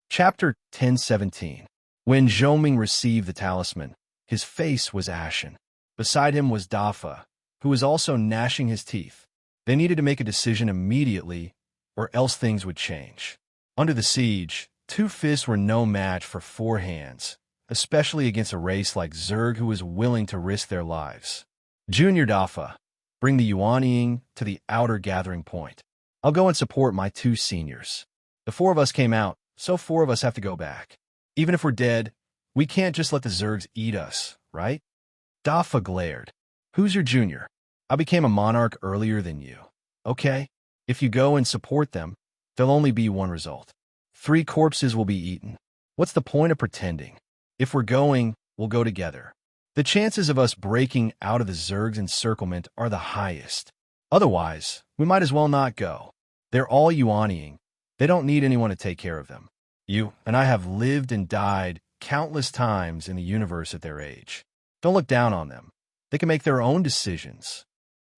Chapter 1017. When Zhoming received the talisman, his face was ashen. Beside him was Dafa, who was also gnashing his teeth. They needed to make a decision immediately, or else things would change. Under the siege, 2 fists were no match for 4 hands, especially against a race like Zerg who was willing to risk their lives. Junior Dafa, bring the Yuanying to the outer gathering point. I'll go and support my 2 seniors. The 4 of us came out, so 4 of us have to go back. Even if we're dead, we can't just let the Zergs eat us, right? Dafa glared. Who's your junior? I became a monarch earlier than you. Okay, if you go and support them, there'll only be one result. 3 corpses will be eaten. What's the point of pretending? If we're going, we'll go together. The chances of us breaking out of the Zerg's encirclement are the highest. Otherwise, we might as well not go. They're all Yuanying. They don't need anyone to take care of them. You and I have lived and died countless times in the universe at their age. Don't look down on them. They can make their own decisions.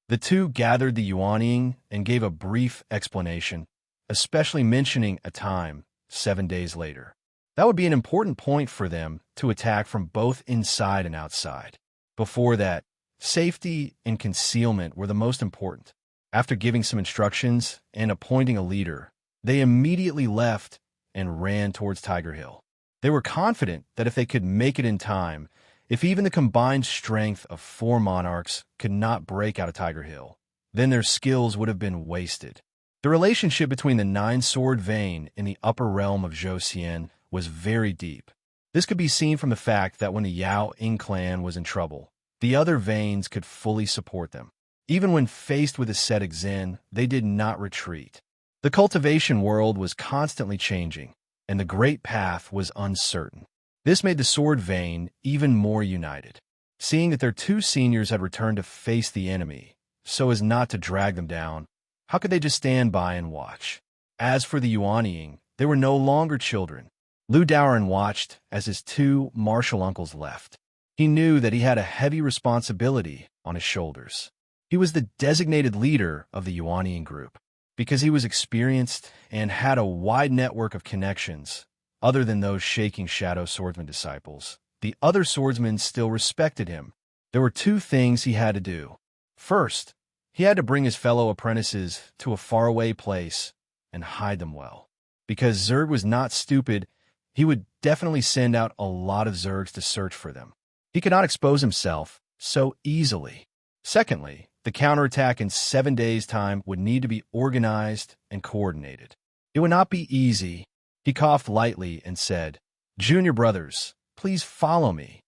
The 2 gathered the Yuanying and gave a brief explanation, especially mentioning a time 7 days later. That would be an important point for them to attack from both inside and outside. Before that, safety and concealment were the most important. After giving some instructions and appointing a leader, they immediately left and ran towards Tiger Hill. They were confident that if they could make it in time, if even the combined strength of 4 monarchs could not break out of Tiger Hill, then their skills would have been wasted. The relationship between the 9-sword vein in the upper realm of Zhou was very deep. This could be seen from the fact that when the Yao Ying clan was in trouble, the other veins could fully support them. Even when faced with ascetic Zen, they did not retreat. The cultivation world was constantly changing, and the Great Path was uncertain. This made the sword vein even more united. Seeing that their 2 seniors had returned to face the enemy, so as not to drag them down, how could they just stand by and watch? As for the Yuanying, they were no longer children. Lu Daoran watched as his 2 martial uncles left. He knew that he had a heavy responsibility on his shoulders. He was the designated leader of the Yuanying group. Because he was experienced and had a wide network of connections, other than those shaking shadow swordsman disciples, the other swordsmen still respected him. There were 2 things he had to do. First, he had to bring his fellow apprentices to a faraway place and hide them well. Because Zerg was not stupid, he would definitely send out a lot of Zergs to search for them. He could not expose himself so easily. Secondly, the counterattack in 7 days' time would need to be organized and coordinated. It would not be easy. He coughed lightly and said, "Junior brothers, please follow me.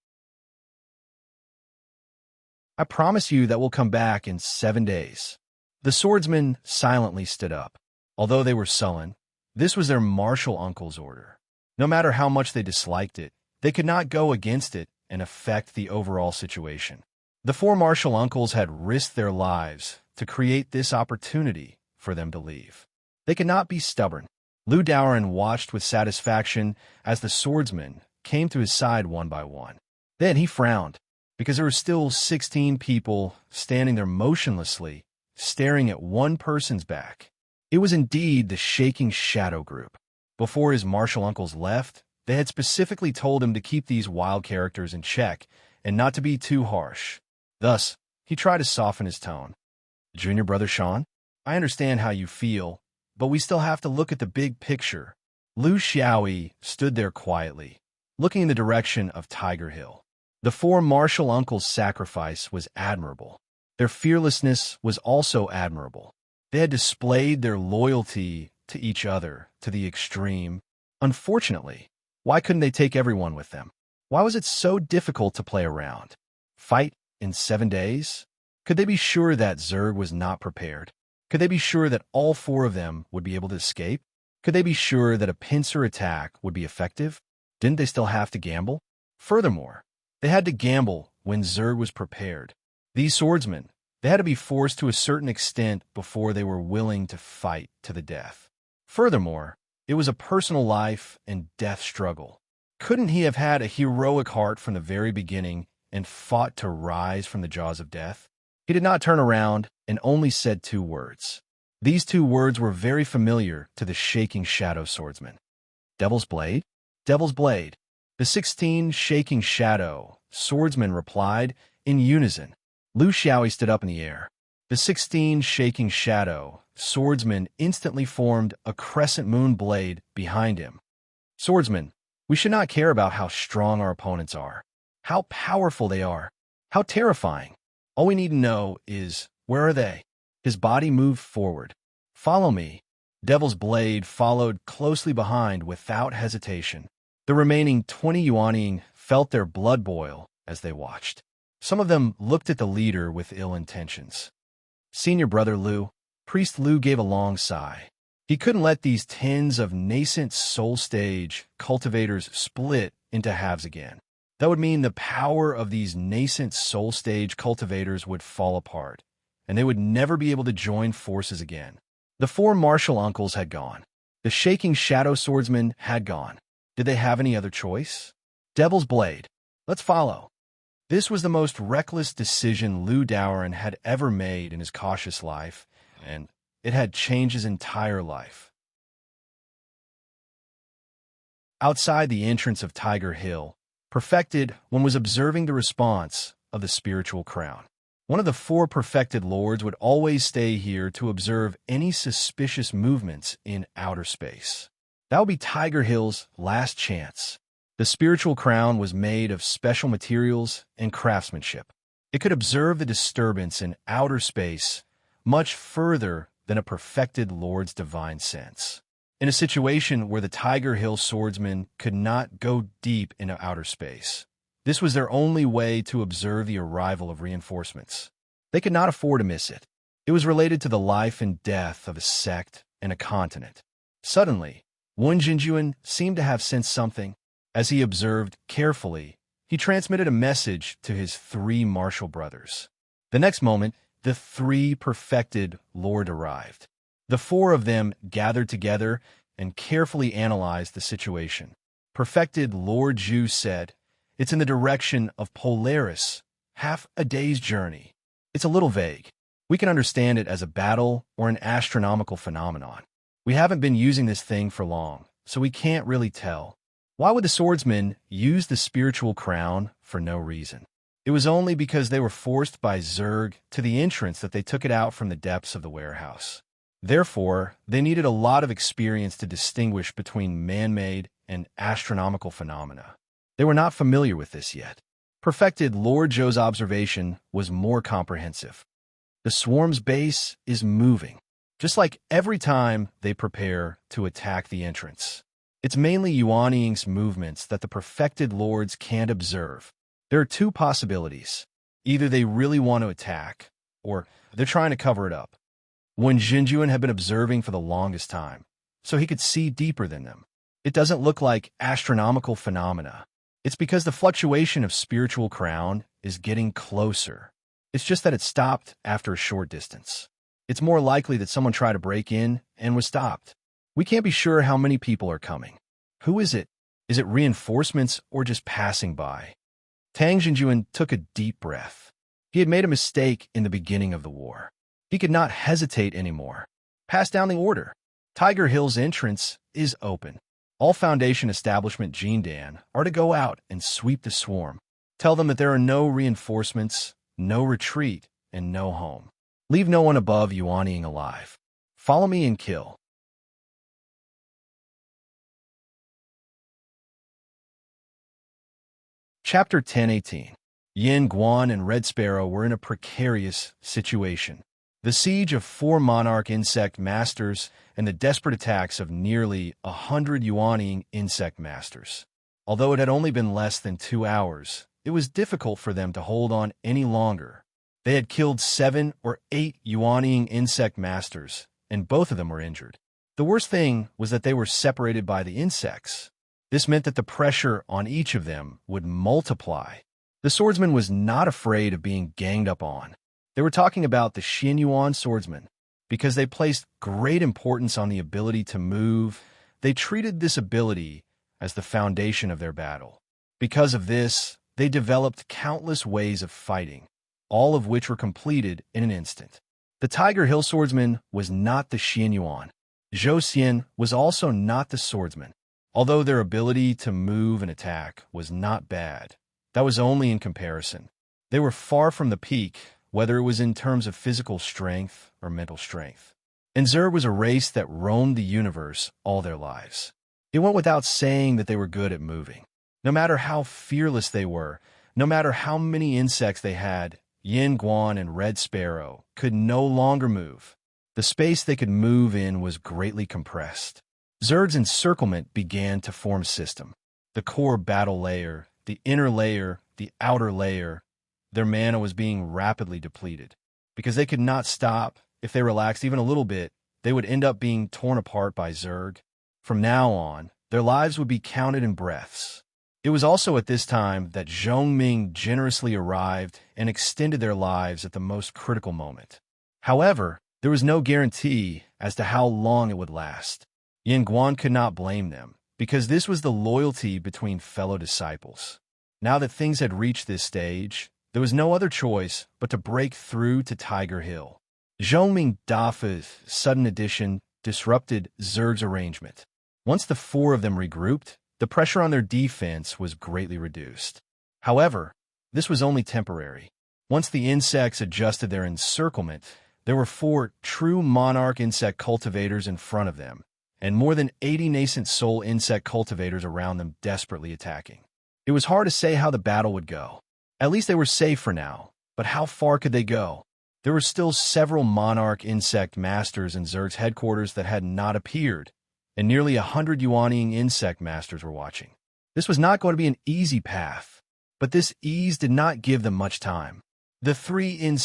I promise you that we'll come back in 7 days." The swordsmen silently stood up. Although they were sullen, this was their martial uncle's order. No matter how much they disliked it, they could not go against it and affect the overall situation. The 4 martial uncles had risked their lives to create this opportunity for them to leave. They could not be stubborn. Lu Daoran watched with satisfaction as the swordsmen came to his side one by one. Then he frowned, because there were still 16 people standing there motionlessly, staring at one person's back. It was indeed the shaking shadow group. Before his martial uncles left, they had specifically told him to keep these wild characters in check and not to be too harsh. Thus, he tried to soften his tone. "Junior brother Sean, I understand how you feel, but we still have to look at the big picture." Lu Xiaoyi stood there quietly, looking in the direction of Tiger Hill. The 4 martial uncles' sacrifice was admirable. Their fearlessness was also admirable. They had displayed their loyalty to each other to the extreme. Unfortunately, Why couldn't they take everyone with them? Why was it so difficult to play around? Fight in 7 days? Could they be sure that Zerg was not prepared? Could they be sure that all 4 of them would be able to escape? Could they be sure that a pincer attack would be effective? Didn't they still have to gamble? Furthermore, they had to gamble when Zerg was prepared. These swordsmen, they had to be forced to a certain extent before they were willing to fight to the death. Furthermore, it was a personal life and death struggle. Couldn't he have had a heroic heart from the very beginning and fought to rise from the jaws of death? He did not turn around and only said 2 words. These 2 words were very familiar to the shaking shadow swordsman. Devil's blade? Devil's blade. The 16 shaking shadow swordsmen replied in unison. Lu Xiaoyi stood up in the air. The 16 shaking shadow swordsmen instantly formed a crescent moon blade behind him. Swordsman, we should not care about how strong our opponents are, how powerful they are, how terrifying. All we need to know is, where are they? His body moved forward. Follow me. Devil's blade followed closely behind without hesitation. The remaining 20 Yuanying felt their blood boil as they watched. Some of them looked at the leader with ill intentions. Senior brother Lu, Priest Lu gave a long sigh. He couldn't let these tens of nascent soul stage cultivators split into halves again. That would mean the power of these nascent soul stage cultivators would fall apart, and they would never be able to join forces again. The 4 martial uncles had gone. The shaking shadow swordsmen had gone. Did they have any other choice? Devil's blade. Let's follow. This was the most reckless decision Lu Daoren had ever made in his cautious life, and it had changed his entire life. Outside the entrance of Tiger Hill, Perfected One was observing the response of the spiritual crown. One of the 4 perfected lords would always stay here to observe any suspicious movements in outer space. That would be Tiger Hill's last chance. The spiritual crown was made of special materials and craftsmanship. It could observe the disturbance in outer space much further than a perfected lord's divine sense. In a situation where the Tiger Hill swordsmen could not go deep into outer space, this was their only way to observe the arrival of reinforcements. They could not afford to miss it. It was related to the life and death of a sect and a continent. Suddenly, Wen Jinjuan seemed to have sensed something. As he observed carefully, he transmitted a message to his 3 martial brothers. The next moment, the 3 perfected lord arrived. The 4 of them gathered together and carefully analyzed the situation. Perfected Lord Zhu said, "It's in the direction of Polaris, half a day's journey. It's a little vague. We can understand it as a battle or an astronomical phenomenon. We haven't been using this thing for long, so we can't really tell. Why would the swordsmen use the spiritual crown for no reason? It was only because they were forced by Zerg to the entrance that they took it out from the depths of the warehouse. Therefore, they needed a lot of experience to distinguish between man-made and astronomical phenomena. They were not familiar with this yet. Perfected Lord Zhou's observation was more comprehensive. The swarm's base is moving, just like every time they prepare to attack the entrance. It's mainly Yuanying's movements that the perfected lords can't observe. There are 2 possibilities. Either they really want to attack, or they're trying to cover it up. Wen Jinjuan had been observing for the longest time, so he could see deeper than them. It doesn't look like astronomical phenomena. It's because the fluctuation of spiritual crown is getting closer. It's just that it stopped after a short distance. It's more likely that someone tried to break in and was stopped. We can't be sure how many people are coming. Who is it? Is it reinforcements or just passing by? Tang Jinjuan took a deep breath. He had made a mistake in the beginning of the war. He could not hesitate anymore. Pass down the order. Tiger Hill's entrance is open. All Foundation Establishment Jindan are to go out and sweep the swarm. Tell them that there are no reinforcements, no retreat, and no home. Leave no one above Yuanying alive. Follow me and kill. Chapter 10:18. Yin Guan and Red Sparrow were in a precarious situation. The siege of 4 monarch insect masters and the desperate attacks of nearly 100 Yuanying insect masters. Although it had only been less than 2 hours, it was difficult for them to hold on any longer. They had killed 7 or 8 yuanying insect masters, and both of them were injured. The worst thing was that they were separated by the insects. This meant that the pressure on each of them would multiply. The swordsman was not afraid of being ganged up on. They were talking about the Xianyuan swordsmen. Because they placed great importance on the ability to move, they treated this ability as the foundation of their battle. Because of this, they developed countless ways of fighting, all of which were completed in an instant. The Tiger Hill swordsman was not the Xianyuan. Zhou Xian was also not the swordsman. Although their ability to move and attack was not bad, that was only in comparison. They were far from the peak, whether it was in terms of physical strength or mental strength. And Zerg was a race that roamed the universe all their lives. It went without saying that they were good at moving. No matter how fearless they were, no matter how many insects they had, Yin Guan and Red Sparrow could no longer move. The space they could move in was greatly compressed. Zerg's encirclement began to form a system. The core battle layer, the inner layer, the outer layer. Their mana was being rapidly depleted. Because they could not stop, if they relaxed even a little bit, they would end up being torn apart by Zerg. From now on, their lives would be counted in breaths. It was also at this time that Zhongming generously arrived and extended their lives at the most critical moment. However, there was no guarantee as to how long it would last. Yin Guan could not blame them, because this was the loyalty between fellow disciples. Now that things had reached this stage, there was no other choice but to break through to Tiger Hill. Zhongming Dafa's sudden addition disrupted Zerg's arrangement. Once the 4 of them regrouped, the pressure on their defense was greatly reduced. However, this was only temporary. Once the insects adjusted their encirclement, there were 4 true monarch insect cultivators in front of them, and more than 80 nascent soul insect cultivators around them desperately attacking. It was hard to say how the battle would go. At least they were safe for now, but how far could they go? There were still several monarch insect masters in Zerg's headquarters that had not appeared, and nearly 100 yuanying insect masters were watching. This was not going to be an easy path, but this ease did not give them much time. The 3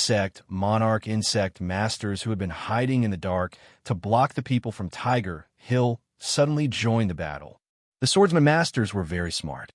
monarch insect masters who had been hiding in the dark to block the people from Tiger Hill suddenly joined the battle. The swordsman masters were very smart.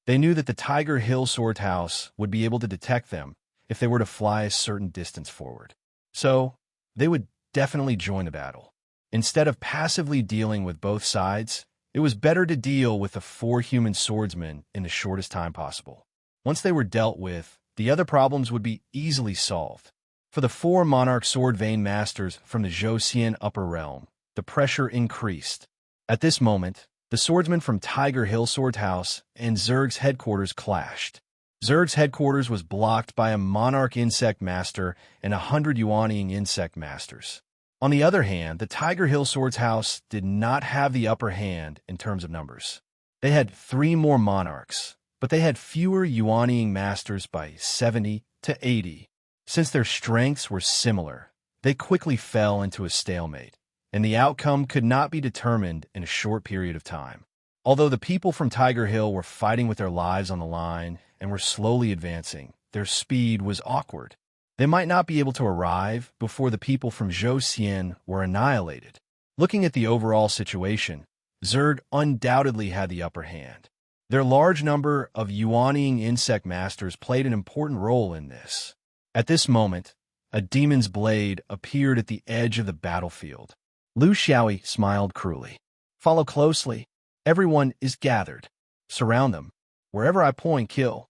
They knew that the Tiger Hill Sword House would be able to detect them if they were to fly a certain distance forward. So, they would definitely join the battle. Instead of passively dealing with both sides, it was better to deal with the 4 human swordsmen in the shortest time possible. Once they were dealt with, the other problems would be easily solved. For the 4 monarch sword vein masters from the Zhou upper realm, the pressure increased. At this moment, the swordsmen from Tiger Hill Sword House and Zerg's headquarters clashed. Zerg's headquarters was blocked by a monarch insect master and 100 yuanying insect masters. On the other hand, the Tiger Hill Sword House did not have the upper hand in terms of numbers. They had 3 more monarchs, but they had fewer yuanying masters by 70 to 80. Since their strengths were similar, they quickly fell into a stalemate, and the outcome could not be determined in a short period of time. Although the people from Tiger Hill were fighting with their lives on the line and were slowly advancing, their speed was awkward. They might not be able to arrive before the people from Zhou were annihilated. Looking at the overall situation, Zerg undoubtedly had the upper hand. Their large number of yuanying insect masters played an important role in this. At this moment, a demon's blade appeared at the edge of the battlefield. Lu Xiaoyi smiled cruelly. Follow closely. Everyone is gathered. Surround them. Wherever I point, kill.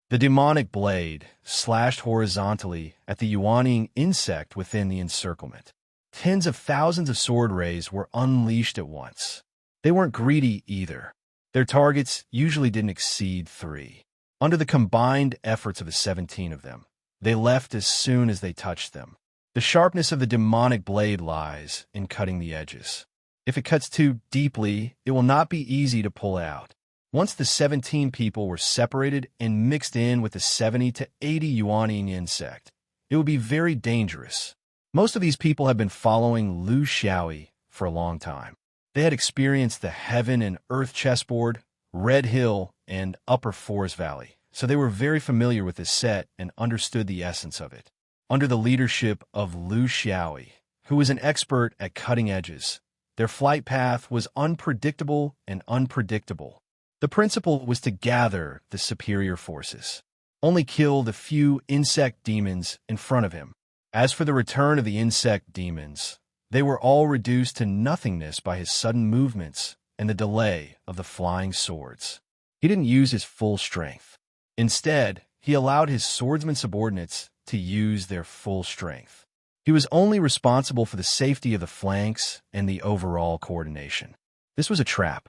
The demonic blade slashed horizontally at the yuanying insect within the encirclement. Tens of thousands of sword rays were unleashed at once. They weren't greedy either. Their targets usually didn't exceed 3. Under the combined efforts of the 17 of them, they left as soon as they touched them. The sharpness of the demonic blade lies in cutting the edges. If it cuts too deeply, it will not be easy to pull out. Once the 17 people were separated and mixed in with the 70 to 80 yuanying insect, it would be very dangerous. Most of these people have been following Lu Xiaoyi for a long time. They had experienced the heaven and earth chessboard, Red Hill, and Upper Forest Valley, so they were very familiar with this set and understood the essence of it. Under the leadership of Lu Xiaoyi, who was an expert at cutting edges, their flight path was unpredictable and unpredictable. The principle was to gather the superior forces, only kill the few insect demons in front of him. As for the return of the insect demons, they were all reduced to nothingness by his sudden movements and the delay of the flying swords. He didn't use his full strength. Instead, he allowed his swordsman subordinates to use their full strength. He was only responsible for the safety of the flanks and the overall coordination. This was a trap.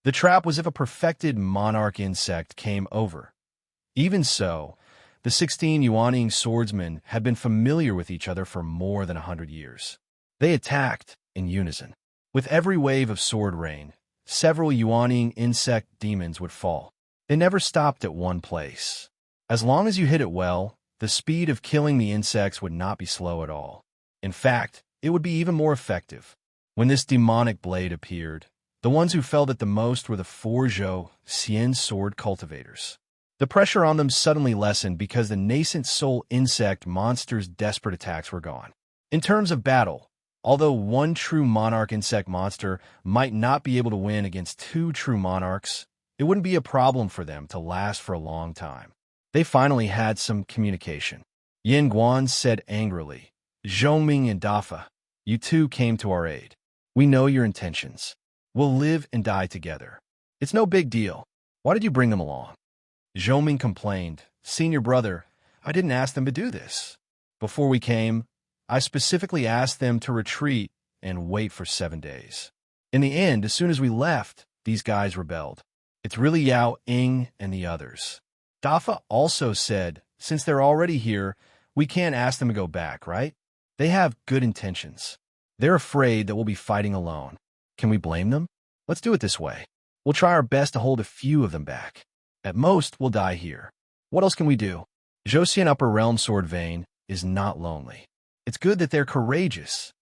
The trap was if a perfected monarch insect came over. Even so, the 16 Yuanying swordsmen had been familiar with each other for more than 100 years. They attacked in unison. With every wave of sword rain, several Yuanying insect demons would fall. They never stopped at one place. As long as you hit it well, the speed of killing the insects would not be slow at all. In fact, it would be even more effective. When this demonic blade appeared, the ones who felt it the most were the four Zhou Xian sword cultivators. The pressure on them suddenly lessened because the nascent soul insect monster's desperate attacks were gone. In terms of battle, although one true monarch insect monster might not be able to win against two true monarchs, it wouldn't be a problem for them to last for a long time. They finally had some communication. Yin Guan said angrily, "Zhongming and Dafa, you two came to our aid. We know your intentions. We'll live and die together. It's no big deal. Why did you bring them along?" Zhongming complained, "Senior brother, I didn't ask them to do this. Before we came, I specifically asked them to retreat and wait for 7 days. In the end, as soon as we left, these guys rebelled. It's really Yao Ying and the others." Dafa also said, "Since they're already here, we can't ask them to go back, right? They have good intentions. They're afraid that we'll be fighting alone. Can we blame them? Let's do it this way. We'll try our best to hold a few of them back. At most, we'll die here. What else can we do?" Zhou Upper Realm Sword Vein is not lonely. It's good that they're courageous.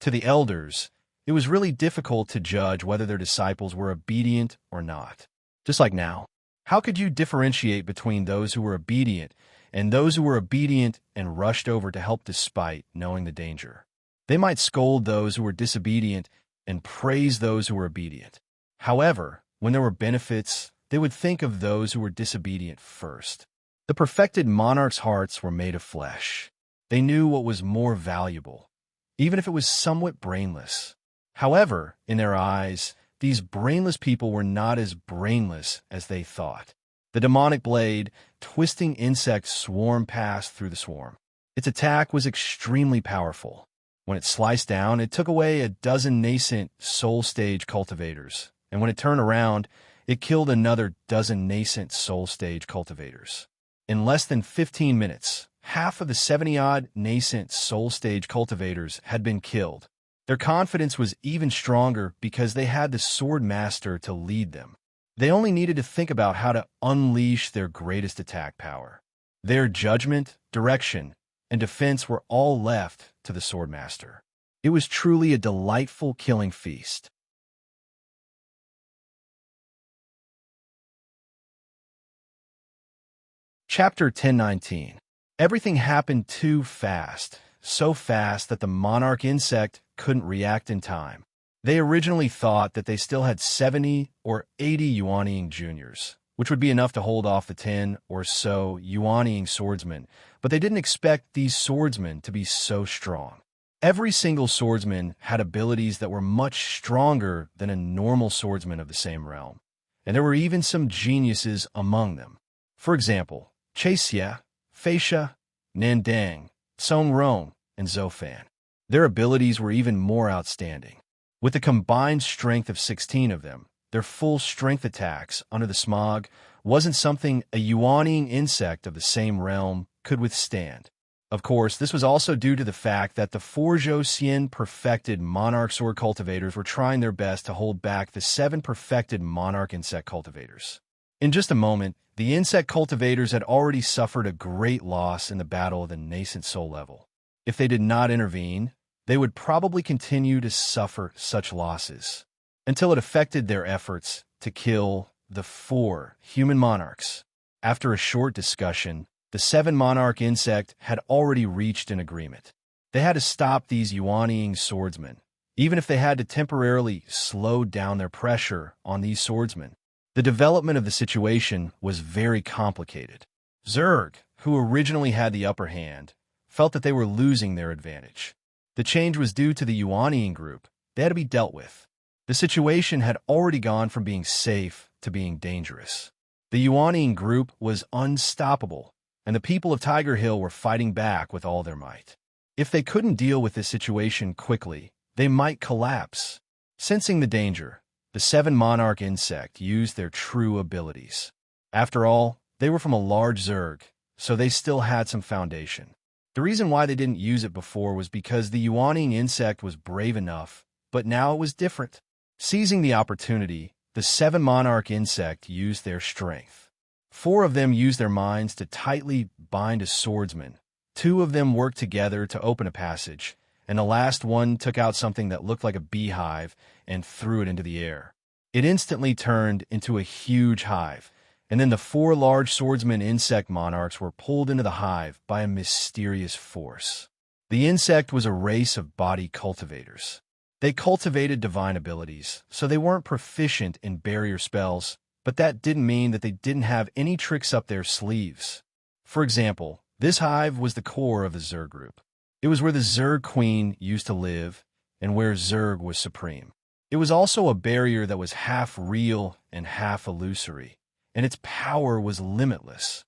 To the elders, it was really difficult to judge whether their disciples were obedient or not. Just like now, how could you differentiate between those who were obedient and those who were obedient and rushed over to help despite knowing the danger? They might scold those who were disobedient and praise those who were obedient. However, when there were benefits, they would think of those who were disobedient first. The perfected monarch's hearts were made of flesh. They knew what was more valuable, even if it was somewhat brainless. However, in their eyes, these brainless people were not as brainless as they thought. The demonic blade, twisting insect swarm passed through the swarm. Its attack was extremely powerful. When it sliced down, it took away a dozen nascent soul stage cultivators, and when it turned around, it killed another dozen nascent soul stage cultivators. In less than 15 minutes, half of the 70-odd nascent soul stage cultivators had been killed. Their confidence was even stronger because they had the sword master to lead them. They only needed to think about how to unleash their greatest attack power. Their judgment, direction, and defense were all left to the sword master. It was truly a delightful killing feast. Chapter 1019. Everything happened too fast, so fast that the monarch insect couldn't react in time. They originally thought that they still had 70 or 80 Yuanying juniors, which would be enough to hold off the 10 or so Yuanying swordsmen, but they didn't expect these swordsmen to be so strong. Every single swordsman had abilities that were much stronger than a normal swordsman of the same realm, and there were even some geniuses among them. For example, Chaixia, Feisha, Nandang, Songrong, and Zofan. Their abilities were even more outstanding. With the combined strength of 16 of them, their full strength attacks under the smog wasn't something a Yuanying insect of the same realm could withstand. Of course, this was also due to the fact that the four Zhou Xian perfected monarch sword cultivators were trying their best to hold back the 7 perfected monarch insect cultivators. In just a moment, the insect cultivators had already suffered a great loss in the battle of the nascent soul level. If they did not intervene, they would probably continue to suffer such losses until it affected their efforts to kill the 4 human monarchs. After a short discussion, the 7 monarch insect had already reached an agreement. They had to stop these yuanying swordsmen, even if they had to temporarily slow down their pressure on these swordsmen. The development of the situation was very complicated. Zerg, who originally had the upper hand, felt that they were losing their advantage. The change was due to the yuanying group. They had to be dealt with. The situation had already gone from being safe to being dangerous. The yuanying group was unstoppable, and the people of Tiger Hill were fighting back with all their might. If they couldn't deal with this situation quickly, they might collapse. Sensing the danger, the 7 monarch insect used their true abilities. After all, they were from a large Zerg, so they still had some foundation. The reason why they didn't use it before was because the yuanying insect was brave enough, but now it was different. Seizing the opportunity, the 7 monarch insect used their strength. 4 of them used their minds to tightly bind a swordsman. 2 of them worked together to open a passage, and the last one took out something that looked like a beehive and threw it into the air. It instantly turned into a huge hive, and then the 4 large swordsman insect monarchs were pulled into the hive by a mysterious force. The insect was a race of body cultivators. They cultivated divine abilities, so they weren't proficient in barrier spells, but that didn't mean that they didn't have any tricks up their sleeves. For example, this hive was the core of the Zerg group. It was where the Zerg queen used to live and where Zerg was supreme. It was also a barrier that was half real and half illusory, and its power was limitless.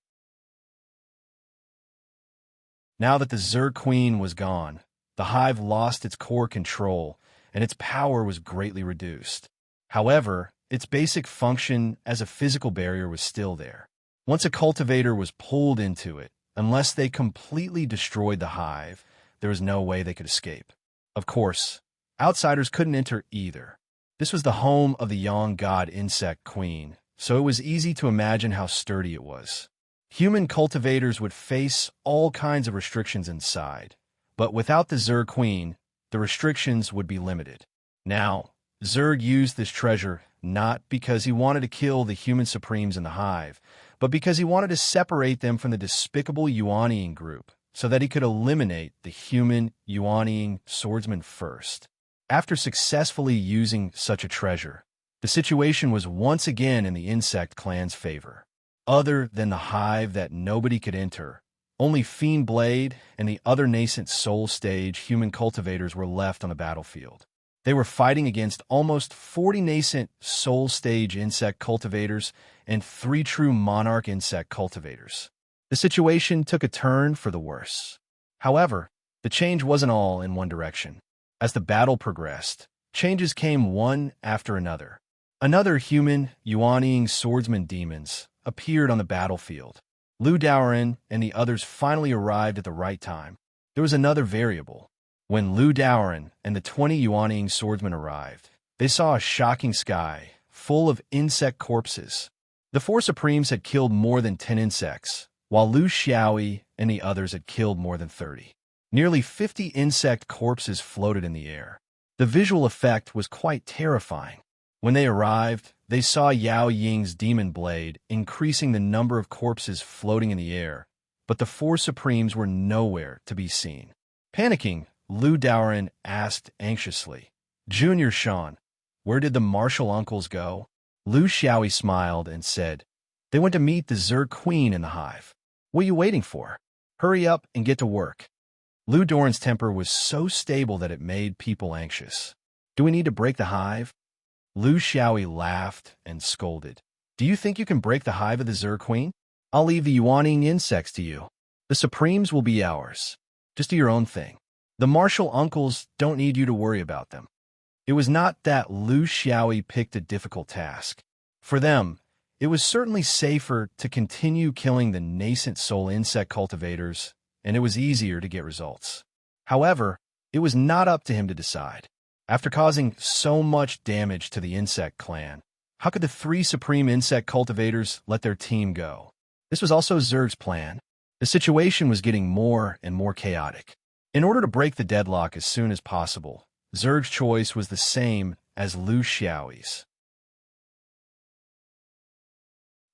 Now that the Zerg queen was gone, the hive lost its core control, and its power was greatly reduced. However, its basic function as a physical barrier was still there. Once a cultivator was pulled into it, unless they completely destroyed the hive, there was no way they could escape. Of course, outsiders couldn't enter either. This was the home of the young god insect queen, so it was easy to imagine how sturdy it was. Human cultivators would face all kinds of restrictions inside, but without the Zerg queen, the restrictions would be limited. Now, Zerg used this treasure not because he wanted to kill the human supremes in the hive, but because he wanted to separate them from the despicable yuanying group so that he could eliminate the human yuanying swordsman first. After successfully using such a treasure, the situation was once again in the insect clan's favor. Other than the hive that nobody could enter, only Fiend Blade and the other nascent soul stage human cultivators were left on the battlefield. They were fighting against almost 40 nascent soul stage insect cultivators and 3 true monarch insect cultivators. The situation took a turn for the worse. However, the change wasn't all in one direction. As the battle progressed, changes came one after another. Another human, yuanying swordsman demons appeared on the battlefield. Lu Daoren and the others finally arrived at the right time. There was another variable. When Lu Daoren and the 20 yuanying swordsmen arrived, they saw a shocking sky full of insect corpses. The 4 Supremes had killed more than 10 insects, while Lu Xiaoyi and the others had killed more than 30. Nearly 50 insect corpses floated in the air. The visual effect was quite terrifying. When they arrived, they saw Yao Ying's demon blade increasing the number of corpses floating in the air, but the 4 Supremes were nowhere to be seen. Panicking, Lu Daoren asked anxiously, "Junior Sean, where did the martial uncles go?" Lu Xiaoyi smiled and said, "They went to meet the Zerg queen in the hive. What are you waiting for? Hurry up and get to work." Lu Daoren's temper was so stable that it made people anxious. "Do we need to break the hive?" Lu Xiaoyi laughed and scolded. "Do you think you can break the hive of the Zerg queen? I'll leave the yuanying insects to you. The Supremes will be ours. Just do your own thing. The martial uncles don't need you to worry about them." It was not that Lu Xiaoyi picked a difficult task. For them, it was certainly safer to continue killing the nascent soul insect cultivators, and it was easier to get results. However, it was not up to him to decide. After causing so much damage to the insect clan, how could the 3 supreme insect cultivators let their team go? This was also Zerg's plan. The situation was getting more and more chaotic. In order to break the deadlock as soon as possible, Zerg's choice was the same as Lu Xiaoi's.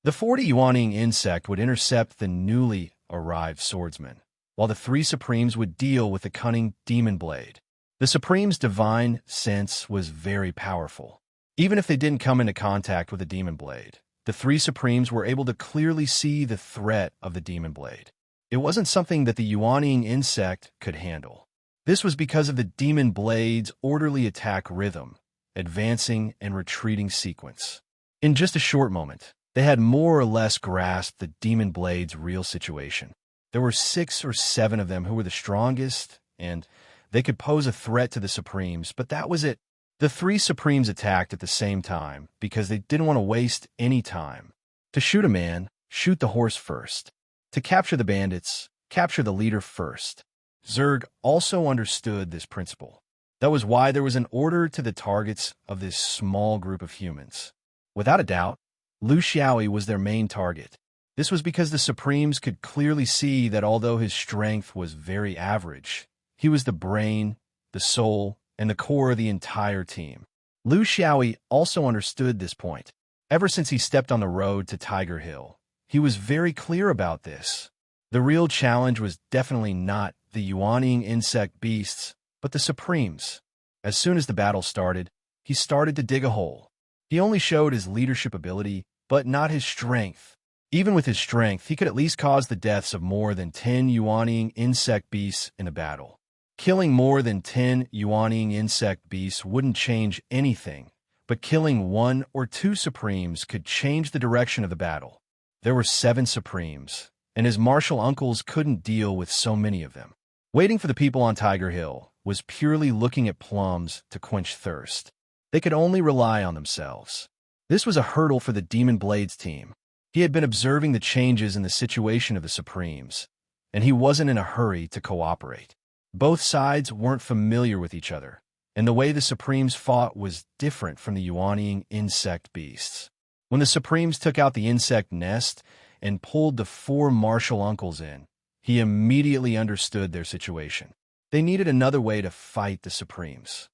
The 40 Yuaning insect would intercept the newly arrived swordsman, while the three Supremes would deal with the cunning demon blade. The Supreme's divine sense was very powerful. Even if they didn't come into contact with the demon blade, the three Supremes were able to clearly see the threat of the demon blade. It wasn't something that the Yuaning insect could handle. This was because of the demon blade's orderly attack rhythm, advancing and retreating sequence. In just a short moment, they had more or less grasped the demon blade's real situation. There were 6 or 7 of them who were the strongest, and they could pose a threat to the Supremes, but that was it. The 3 Supremes attacked at the same time because they didn't want to waste any time. To shoot a man, shoot the horse first. To capture the bandits, capture the leader first. Zerg also understood this principle. That was why there was an order to the targets of this small group of humans. Without a doubt, Lu Xiaoi was their main target. This was because the Supremes could clearly see that although his strength was very average, he was the brain, the soul, and the core of the entire team. Lu Xiaoi also understood this point. Ever since he stepped on the road to Tiger Hill, he was very clear about this. The real challenge was definitely not the Yuaning insect beasts, but the Supremes. As soon as the battle started, he started to dig a hole. He only showed his leadership ability, but not his strength. Even with his strength, he could at least cause the deaths of more than 10 Yuaning insect beasts in a battle. Killing more than 10 Yuaning insect beasts wouldn't change anything, but killing 1 or 2 Supremes could change the direction of the battle. There were 7 Supremes, and his martial uncles couldn't deal with so many of them. Waiting for the people on Tiger Hill was purely looking at plums to quench thirst. They could only rely on themselves. This was a hurdle for the Demon Blades team. He had been observing the changes in the situation of the Supremes, and he wasn't in a hurry to cooperate. Both sides weren't familiar with each other, and the way the Supremes fought was different from the Yuaning insect beasts. When the Supremes took out the insect nest and pulled the 4 martial uncles in, he immediately understood their situation. They needed another way to fight the Supremes.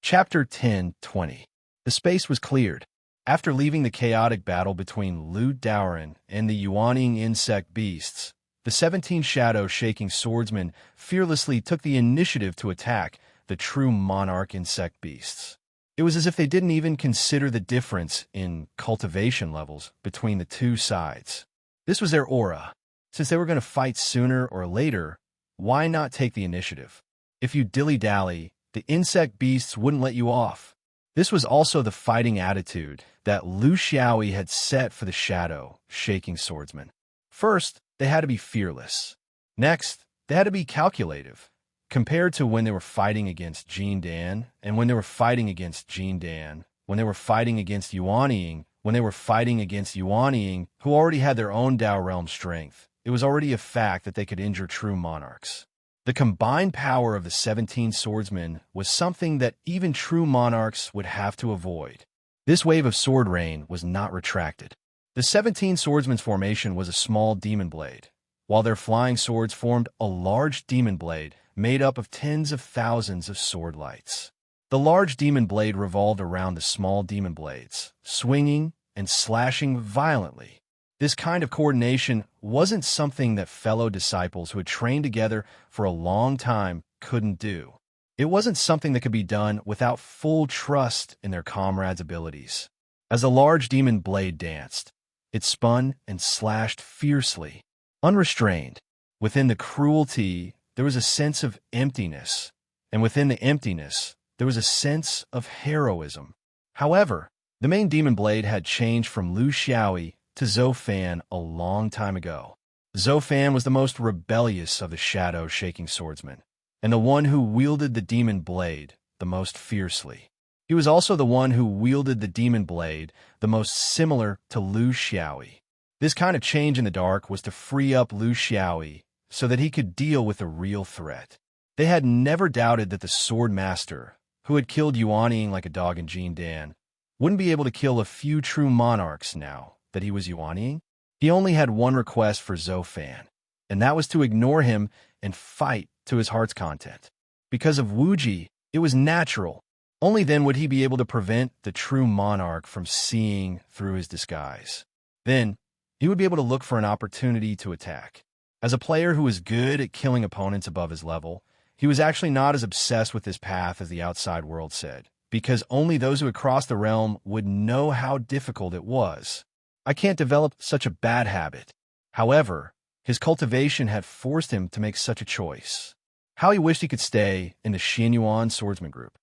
Chapter 10:20. The space was cleared. After leaving the chaotic battle between Lu Daoran and the Yuaning insect beasts, the 17 shadow-shaking swordsmen fearlessly took the initiative to attack the true monarch insect beasts. It was as if they didn't even consider the difference in cultivation levels between the two sides. This was their aura. Since they were going to fight sooner or later, why not take the initiative? If you dilly-dally, the insect beasts wouldn't let you off. This was also the fighting attitude that Lu Xiaoi had set for the shadow-shaking swordsmen. First, they had to be fearless. Next, they had to be calculative. Compared to when they were fighting against Jin Dan, and when they were fighting against Jin Dan, when they were fighting against Yuaning, when they were fighting against Yuaning, who already had their own Dao realm strength, it was already a fact that they could injure true monarchs. The combined power of the 17 swordsmen was something that even true monarchs would have to avoid. This wave of sword rain was not retracted. The 17 swordsmen's formation was a small demon blade, while their flying swords formed a large demon blade made up of tens of thousands of sword lights. The large demon blade revolved around the small demon blades, swinging and slashing violently. This kind of coordination wasn't something that fellow disciples who had trained together for a long time couldn't do. It wasn't something that could be done without full trust in their comrades' abilities. As the large demon blade danced, it spun and slashed fiercely, unrestrained. Within the cruelty, there was a sense of emptiness, and within the emptiness, there was a sense of heroism. However, the main demon blade had changed from Lu Xiaoi to Zhou Fan a long time ago. Zhou Fan was the most rebellious of the shadow-shaking swordsmen, and the one who wielded the demon blade the most fiercely. He was also the one who wielded the demon blade the most similar to Lu Xiaoi. This kind of change in the dark was to free up Lu Xiaoi so that he could deal with a real threat. They had never doubted that the sword master, who had killed Yuaning like a dog in Jin Dan, wouldn't be able to kill a few true monarchs now, that he was yuaniing? He only had one request for Zofan, and that was to ignore him and fight to his heart's content. Because of Wuji, it was natural. Only then would he be able to prevent the true monarch from seeing through his disguise. Then, he would be able to look for an opportunity to attack. As a player who was good at killing opponents above his level, he was actually not as obsessed with this path as the outside world said, because only those who had crossed the realm would know how difficult it was. I can't develop such a bad habit. However, his cultivation had forced him to make such a choice. How he wished he could stay in the Xianyuan swordsman group.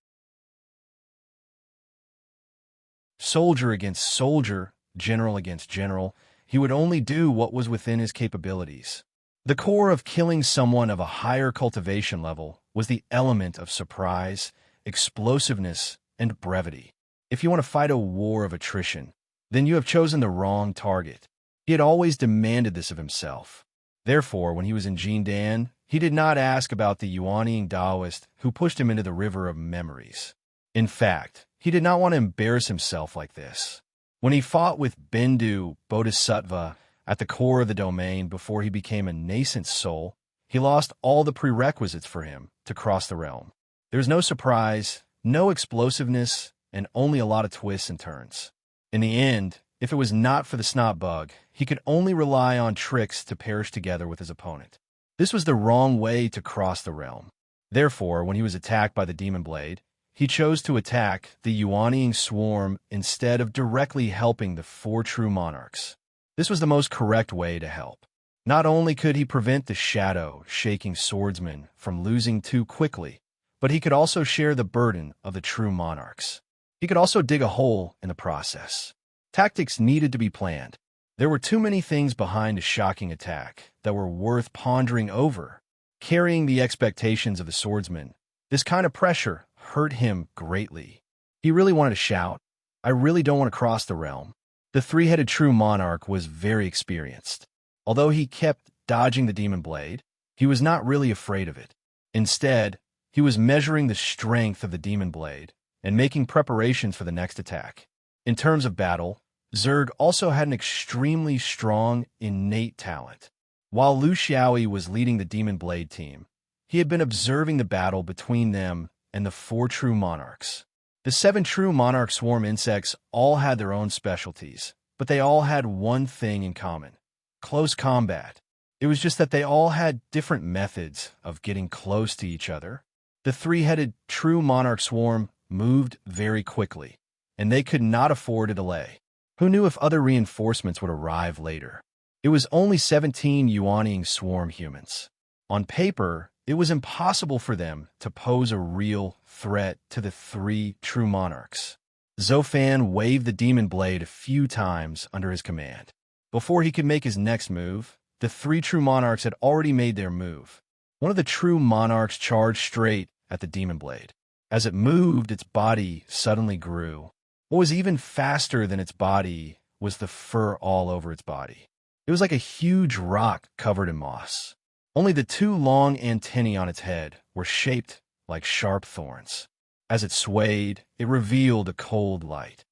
Soldier against soldier, general against general, he would only do what was within his capabilities. The core of killing someone of a higher cultivation level was the element of surprise, explosiveness, and brevity. If you want to fight a war of attrition, then you have chosen the wrong target. He had always demanded this of himself. Therefore, when he was in Jindan, he did not ask about the yuaniing Taoist who pushed him into the river of memories. In fact, he did not want to embarrass himself like this. When he fought with Bendu Bodhisattva at the core of the domain before he became a nascent soul, he lost all the prerequisites for him to cross the realm. There was no surprise, no explosiveness, and only a lot of twists and turns. In the end, if it was not for the snot bug, he could only rely on tricks to perish together with his opponent. This was the wrong way to cross the realm. Therefore, when he was attacked by the demon blade, he chose to attack the yuaniing swarm instead of directly helping the four true monarchs. This was the most correct way to help. Not only could he prevent the shadow-shaking swordsman from losing too quickly, but he could also share the burden of the true monarchs. He could also dig a hole in the process. Tactics needed to be planned. There were too many things behind a shocking attack that were worth pondering over. Carrying the expectations of the swordsman, this kind of pressure hurt him greatly. He really wanted to shout, "I really don't want to cross the realm." The three-headed true monarch was very experienced. Although he kept dodging the demon blade, he was not really afraid of it. Instead, he was measuring the strength of the demon blade and making preparations for the next attack. In terms of battle, Zerg also had an extremely strong, innate talent. While Lu Xiaoyi was leading the demon blade team, he had been observing the battle between them and the four true monarchs. The 7 true monarch swarm insects all had their own specialties, but they all had one thing in common: close combat. It was just that they all had different methods of getting close to each other. The 3-headed true monarch swarm moved very quickly, and they could not afford a delay. Who knew if other reinforcements would arrive later? It was only 17 yuaniing swarm humans. On paper, it was impossible for them to pose a real threat to the 3 true monarchs. Zofan waved the demon blade a few times under his command. Before he could make his next move, the 3 true monarchs had already made their move. One of the true monarchs charged straight at the demon blade. As it moved, its body suddenly grew. What was even faster than its body was the fur all over its body. It was like a huge rock covered in moss. Only the 2 long antennae on its head were shaped like sharp thorns. As it swayed, it revealed a cold light.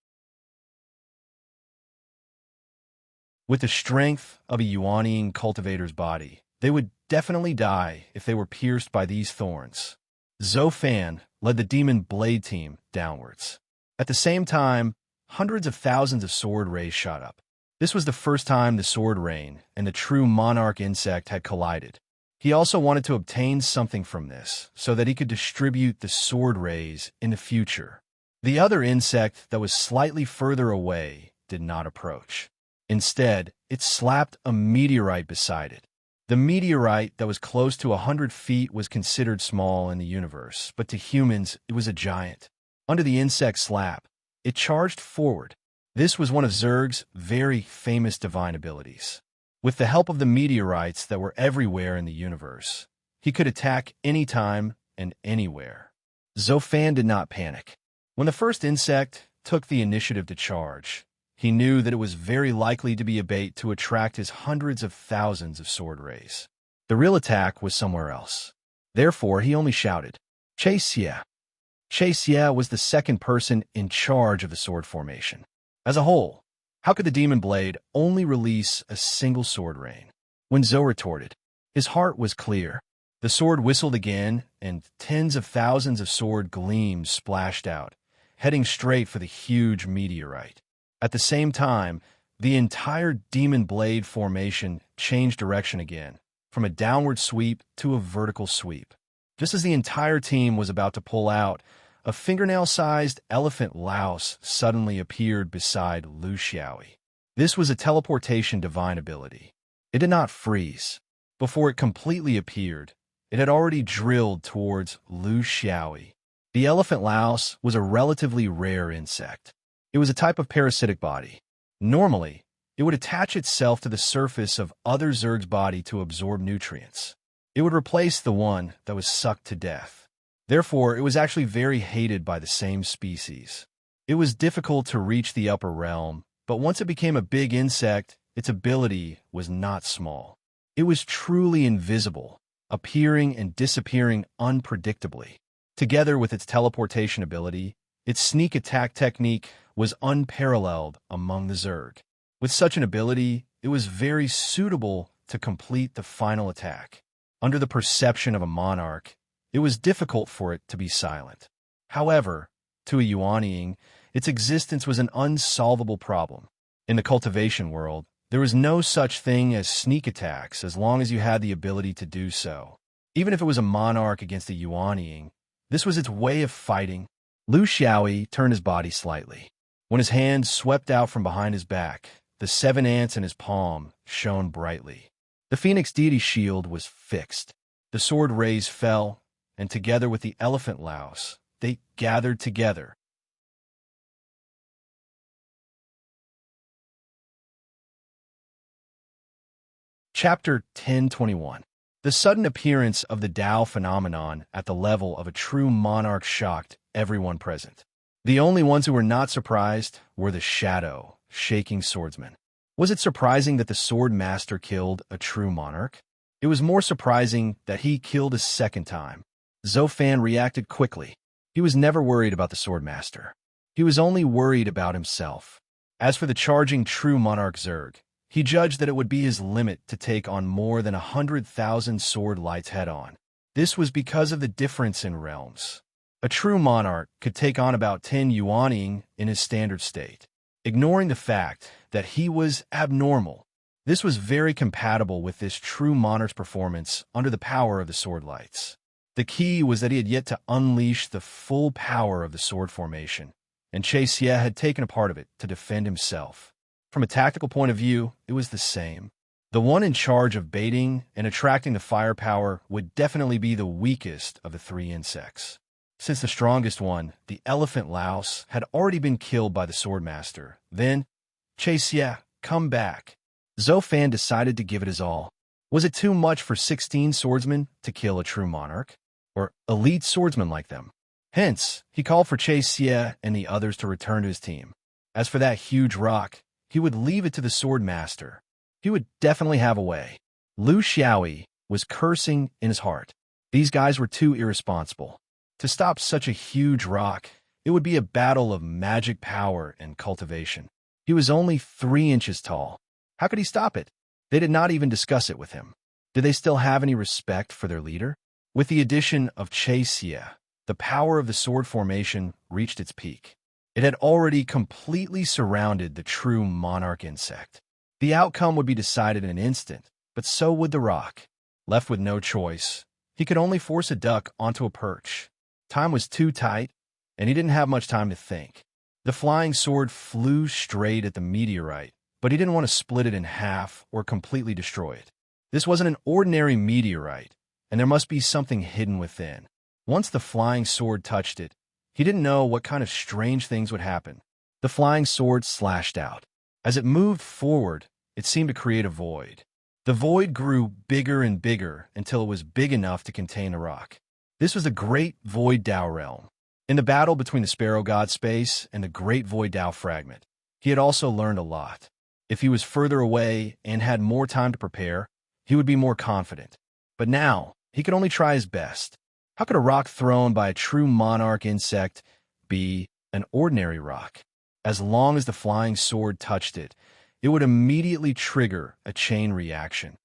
With the strength of a yuaniing cultivator's body, they would definitely die if they were pierced by these thorns. Zofan led the demon blade team downwards. At the same time, hundreds of thousands of sword rays shot up. This was the first time the sword rain and the true monarch insect had collided. He also wanted to obtain something from this so that he could distribute the sword rays in the future. The other insect that was slightly further away did not approach. Instead, it slapped a meteorite beside it. The meteorite that was close to 100 feet was considered small in the universe, but to humans, it was a giant. Under the insect's slap, it charged forward. This was one of Zerg's very famous divine abilities. With the help of the meteorites that were everywhere in the universe, he could attack anytime and anywhere. Zofan did not panic. When the first insect took the initiative to charge, he knew that it was very likely to be a bait to attract his hundreds of thousands of sword rays. The real attack was somewhere else. Therefore, he only shouted, "Chasia!" Chasia was the second person in charge of the sword formation. As a whole, How could the demon blade only release a single sword rain? When Zoe retorted, his heart was clear. The sword whistled again, and tens of thousands of sword gleams splashed out, heading straight for the huge meteorite. At the same time, the entire demon blade formation changed direction again, from a downward sweep to a vertical sweep. Just as the entire team was about to pull out, a fingernail-sized elephant louse suddenly appeared beside Lu Xiaoyi. This was a teleportation divine ability. It did not freeze. Before it completely appeared, it had already drilled towards Lu Xiaoyi. The elephant louse was a relatively rare insect. It was a type of parasitic body. Normally, it would attach itself to the surface of other Zerg's body to absorb nutrients. It would replace the one that was sucked to death. Therefore, it was actually very hated by the same species. It was difficult to reach the upper realm, but once it became a big insect, its ability was not small. It was truly invisible, appearing and disappearing unpredictably. Together with its teleportation ability, its sneak attack technique was unparalleled among the Zerg. With such an ability, it was very suitable to complete the final attack. Under the perception of a monarch, it was difficult for it to be silent. However, to a Yuanying, its existence was an unsolvable problem. In the cultivation world, there was no such thing as sneak attacks as long as you had the ability to do so. Even if it was a monarch against a Yuanying, this was its way of fighting. Lu Xiaoyi turned his body slightly. When his hand swept out from behind his back, the 7 ants in his palm shone brightly. The Phoenix deity shield was fixed. The sword rays fell, and together with the elephant louse, they gathered together. Chapter 1021. The sudden appearance of the Tao phenomenon at the level of a true monarch shocked everyone present. The only ones who were not surprised were the shadow, shaking swordsmen. Was it surprising that the sword master killed a true monarch? It was more surprising that he killed a second time. Zofan reacted quickly. He was never worried about the sword master. He was only worried about himself. As for the charging true monarch Zerg, he judged that it would be his limit to take on more than 100,000 sword lights head-on. This was because of the difference in realms. A true monarch could take on about 10 Yuanying in his standard state. Ignoring the fact that he was abnormal, this was very compatible with this true monarch's performance under the power of the sword lights. The key was that he had yet to unleash the full power of the sword formation, and Che Xie had taken a part of it to defend himself. From a tactical point of view, it was the same. The one in charge of baiting and attracting the firepower would definitely be the weakest of the 3 insects. Since the strongest one, the elephant louse, had already been killed by the swordmaster, then, Che Xie, come back. Zofan decided to give it his all. Was it too much for 16 swordsmen to kill a true monarch? Or elite swordsmen like them? Hence, he called for Che Xie and the others to return to his team. As for that huge rock, he would leave it to the swordmaster. He would definitely have a way. Lu Xiaoyi was cursing in his heart. These guys were too irresponsible. To stop such a huge rock, it would be a battle of magic power and cultivation. He was only 3 inches tall. How could he stop it? They did not even discuss it with him. Did they still have any respect for their leader? With the addition of Che Xie, the power of the sword formation reached its peak. It had already completely surrounded the true monarch insect. The outcome would be decided in an instant, but so would the rock. Left with no choice, he could only force a duck onto a perch. Time was too tight, and he didn't have much time to think. The flying sword flew straight at the meteorite, but he didn't want to split it in half or completely destroy it. This wasn't an ordinary meteorite, and there must be something hidden within. Once the flying sword touched it, he didn't know what kind of strange things would happen. The flying sword slashed out. As it moved forward, it seemed to create a void. The void grew bigger and bigger until it was big enough to contain the rock. This was the Great Void Tao realm. In the battle between the Sparrow God Space and the Great Void Tao fragment, he had also learned a lot. If he was further away and had more time to prepare, he would be more confident. But now, he could only try his best. How could a rock thrown by a true monarch insect be an ordinary rock? As long as the flying sword touched it, it would immediately trigger a chain reaction.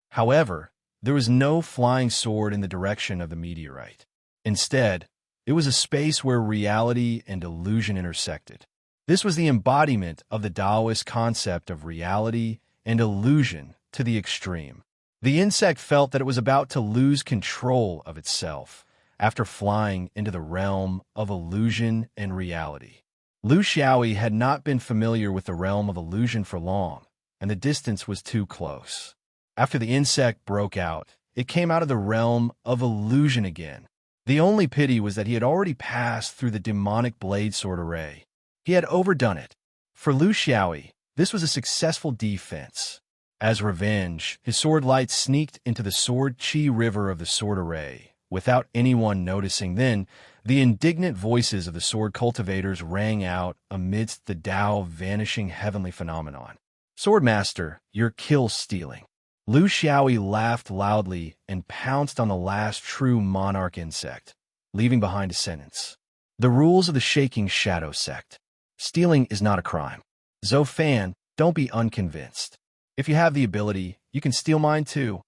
However, there was no flying sword in the direction of the meteorite. Instead, it was a space where reality and illusion intersected. This was the embodiment of the Taoist concept of reality and illusion to the extreme. The insect felt that it was about to lose control of itself after flying into the realm of illusion and reality. Lu Xiaoyi had not been familiar with the realm of illusion for long, and the distance was too close. After the insect broke out, it came out of the realm of illusion again. The only pity was that he had already passed through the demonic blade sword array. He had overdone it. For Lu Xiaoyi, this was a successful defense. As revenge, his sword light sneaked into the sword chi river of the sword array, without anyone noticing. Then, the indignant voices of the sword cultivators rang out amidst the Tao vanishing heavenly phenomenon. "Swordmaster, you're kill-stealing." Lu Xiaoyi laughed loudly and pounced on the last true monarch insect, leaving behind a sentence. "The rules of the Shaking Shadow sect. Stealing is not a crime. Zhou Fan, don't be unconvinced. If you have the ability, you can steal mine too."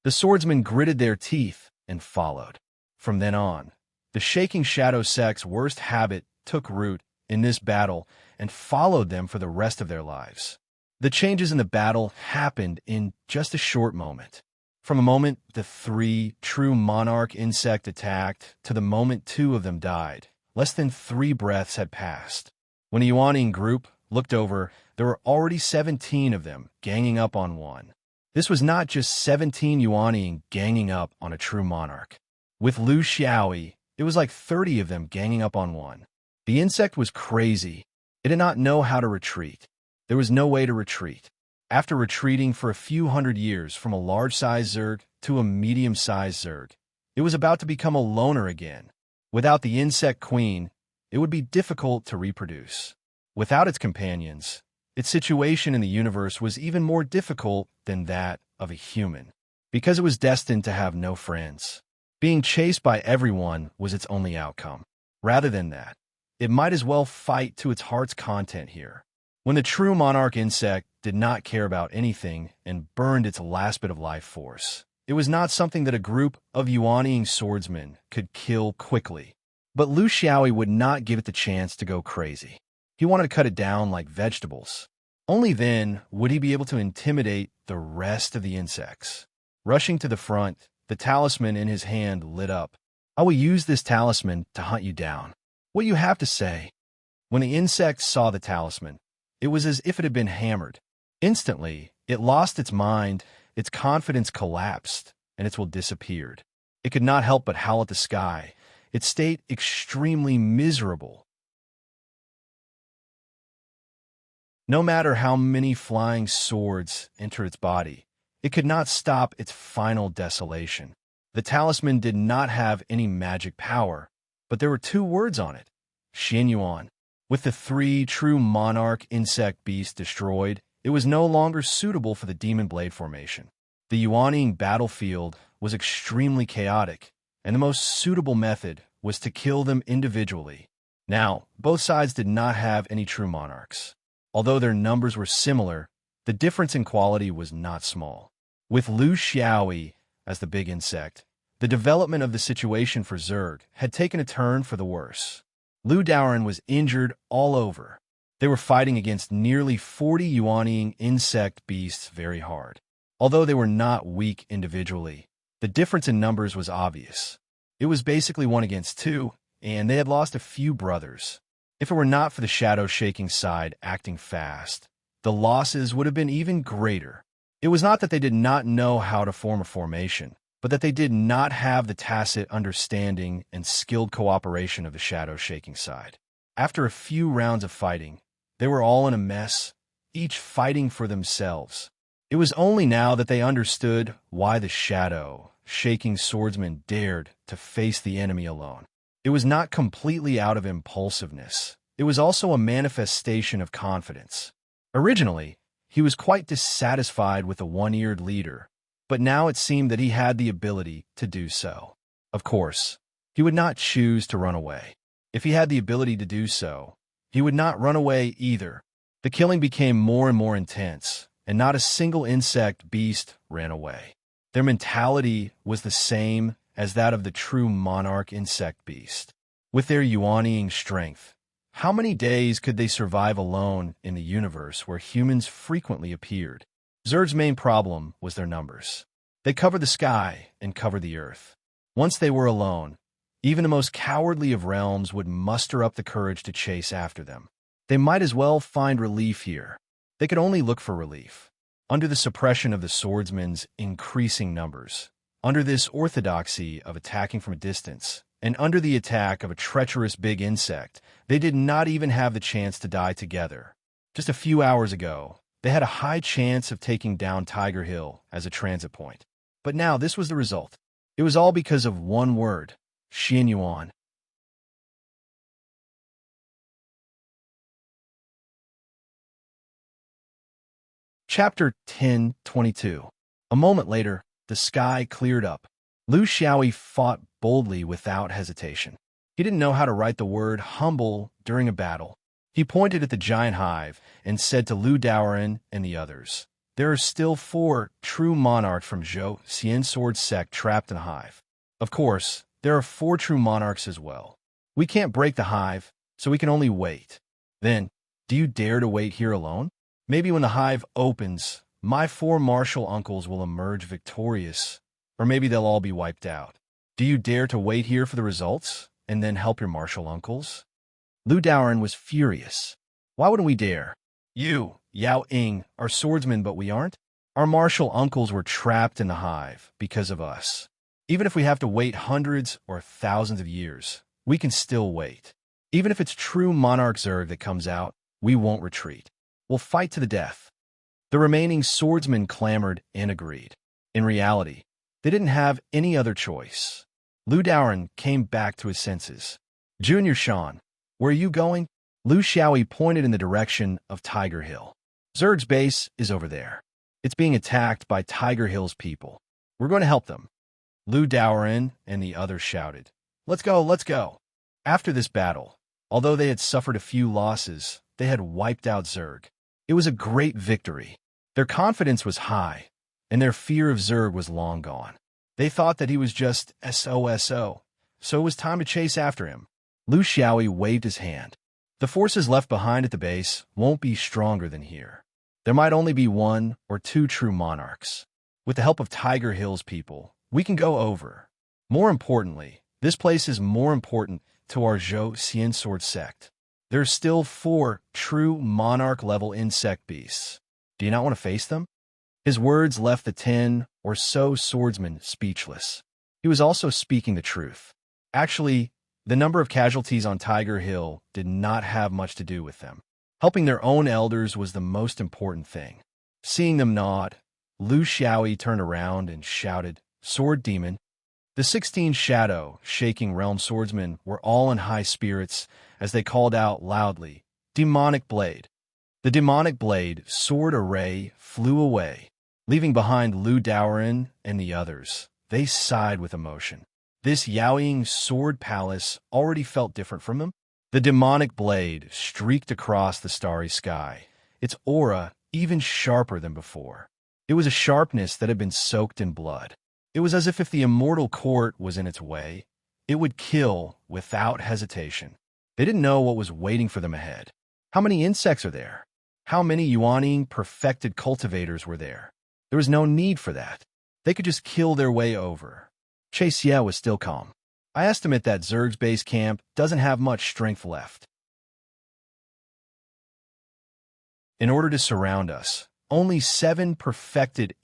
The swordsmen gritted their teeth and followed. From then on, the Shaking Shadow sect's worst habit took root in this battle and followed them for the rest of their lives. The changes in the battle happened in just a short moment. From the moment the three true monarch insect attacked to the moment two of them died, less than 3 breaths had passed. When the Yuaning group looked over, there were already 17 of them ganging up on one. This was not just 17 Yuaning ganging up on a true monarch. With Lu Xiaoyi, it was like 30 of them ganging up on one. The insect was crazy. It did not know how to retreat. There was no way to retreat. After retreating for a few hundred years from a large-sized Zerg to a medium-sized Zerg, it was about to become a loner again. Without the insect queen, it would be difficult to reproduce. Without its companions, its situation in the universe was even more difficult than that of a human, because it was destined to have no friends. Being chased by everyone was its only outcome. Rather than that, it might as well fight to its heart's content here. When the true monarch insect did not care about anything and burned its last bit of life force, it was not something that a group of Yuaning swordsmen could kill quickly. But Lu Xiaoyi would not give it the chance to go crazy. He wanted to cut it down like vegetables. Only then would he be able to intimidate the rest of the insects. Rushing to the front, the talisman in his hand lit up. "I will use this talisman to hunt you down. What you have to say?" When the insect saw the talisman, it was as if it had been hammered. Instantly, it lost its mind, its confidence collapsed, and its will disappeared. It could not help but howl at the sky, its state extremely miserable. No matter how many flying swords entered its body, it could not stop its final desolation. The talisman did not have any magic power, but there were 2 words on it: Xin Yuan. With the 3 true monarch insect beasts destroyed, it was no longer suitable for the demon blade formation. The Yuaning battlefield was extremely chaotic, and the most suitable method was to kill them individually. Now, both sides did not have any true monarchs. Although their numbers were similar, the difference in quality was not small. With Lu Xiaoyi as the big insect, the development of the situation for Zerg had taken a turn for the worse. Lu Daoran was injured all over. They were fighting against nearly 40 Yuaning insect beasts very hard. Although they were not weak individually, the difference in numbers was obvious. It was basically 1 against 2, and they had lost a few brothers. If it were not for the shadow shaking side acting fast, the losses would have been even greater. It was not that they did not know how to form a formation, but that they did not have the tacit understanding and skilled cooperation of the shadow shaking side. After a few rounds of fighting, they were all in a mess, each fighting for themselves. It was only now that they understood why the shadow shaking swordsman dared to face the enemy alone. It was not completely out of impulsiveness. It was also a manifestation of confidence. Originally, he was quite dissatisfied with the one-eared leader, but now it seemed that he had the ability to do so. Of course, he would not choose to run away. If he had the ability to do so, he would not run away either. The killing became more and more intense, and not a single insect beast ran away. Their mentality was the same as that of the true monarch insect beast. With their yuanying strength, how many days could they survive alone in the universe where humans frequently appeared? Zerg's main problem was their numbers. They covered the sky and covered the earth. Once they were alone, even the most cowardly of realms would muster up the courage to chase after them. They might as well find relief here. They could only look for relief. Under the suppression of the swordsmen's increasing numbers, under this orthodoxy of attacking from a distance, and under the attack of a treacherous big insect, they did not even have the chance to die together. Just a few hours ago, they had a high chance of taking down Tiger Hill as a transit point. But now this was the result. It was all because of one word, Xianyuan. Chapter 10:22. A moment later, the sky cleared up. Lu Xiaoyi fought boldly without hesitation. He didn't know how to write the word humble during a battle. He pointed at the giant hive and said to Lu Daoren and the others, "There are still 4 true monarchs from Zhou Xian Sword sect trapped in the hive. Of course, there are 4 true monarchs as well. We can't break the hive, so we can only wait. Then, do you dare to wait here alone? Maybe when the hive opens, my 4 martial uncles will emerge victorious, or maybe they'll all be wiped out. Do you dare to wait here for the results, and then help your martial uncles?" Lu Daoren was furious. "Why wouldn't we dare? You, Yao Ying, are swordsmen, but we aren't? Our martial uncles were trapped in the hive because of us. Even if we have to wait hundreds or thousands of years, we can still wait. Even if it's true Monarch Zerg that comes out, we won't retreat. We'll fight to the death." The remaining swordsmen clamored and agreed. In reality, they didn't have any other choice. Lu Daoren came back to his senses. "Junior Shan, where are you going?" Lu Xiaoyi pointed in the direction of Tiger Hill. "Zerg's base is over there. It's being attacked by Tiger Hill's people. We're going to help them." Lu Daoren and the others shouted, "Let's go, let's go." After this battle, although they had suffered a few losses, they had wiped out Zerg. It was a great victory. Their confidence was high, and their fear of Zerg was long gone. They thought that he was just SOSO, so it was time to chase after him. Lu Xiaoyi waved his hand. "The forces left behind at the base won't be stronger than here. There might only be 1 or 2 true monarchs. With the help of Tiger Hill's people, we can go over. More importantly, this place is more important to our Zhou Xian Sword sect. There are still 4 true monarch-level insect beasts. Do you not want to face them?" His words left the 10 or so swordsmen speechless. He was also speaking the truth. Actually, the number of casualties on Tiger Hill did not have much to do with them. Helping their own elders was the most important thing. Seeing them nod, Lu Xiaoyi turned around and shouted, "Sword Demon!" The 16 shadow-shaking realm swordsmen were all in high spirits as they called out loudly, "Demonic Blade!" The demonic blade sword array flew away, leaving behind Lu Daoren and the others. They sighed with emotion. This Yaoying sword palace already felt different from them. The demonic blade streaked across the starry sky, its aura even sharper than before. It was a sharpness that had been soaked in blood. It was as if the immortal court was in its way, it would kill without hesitation. They didn't know what was waiting for them ahead. How many insects are there? How many yuanying perfected cultivators were there? There was no need for that. They could just kill their way over. Chase Ye was still calm. "I estimate that Zerg's base camp doesn't have much strength left. In order to surround us, only 7 perfected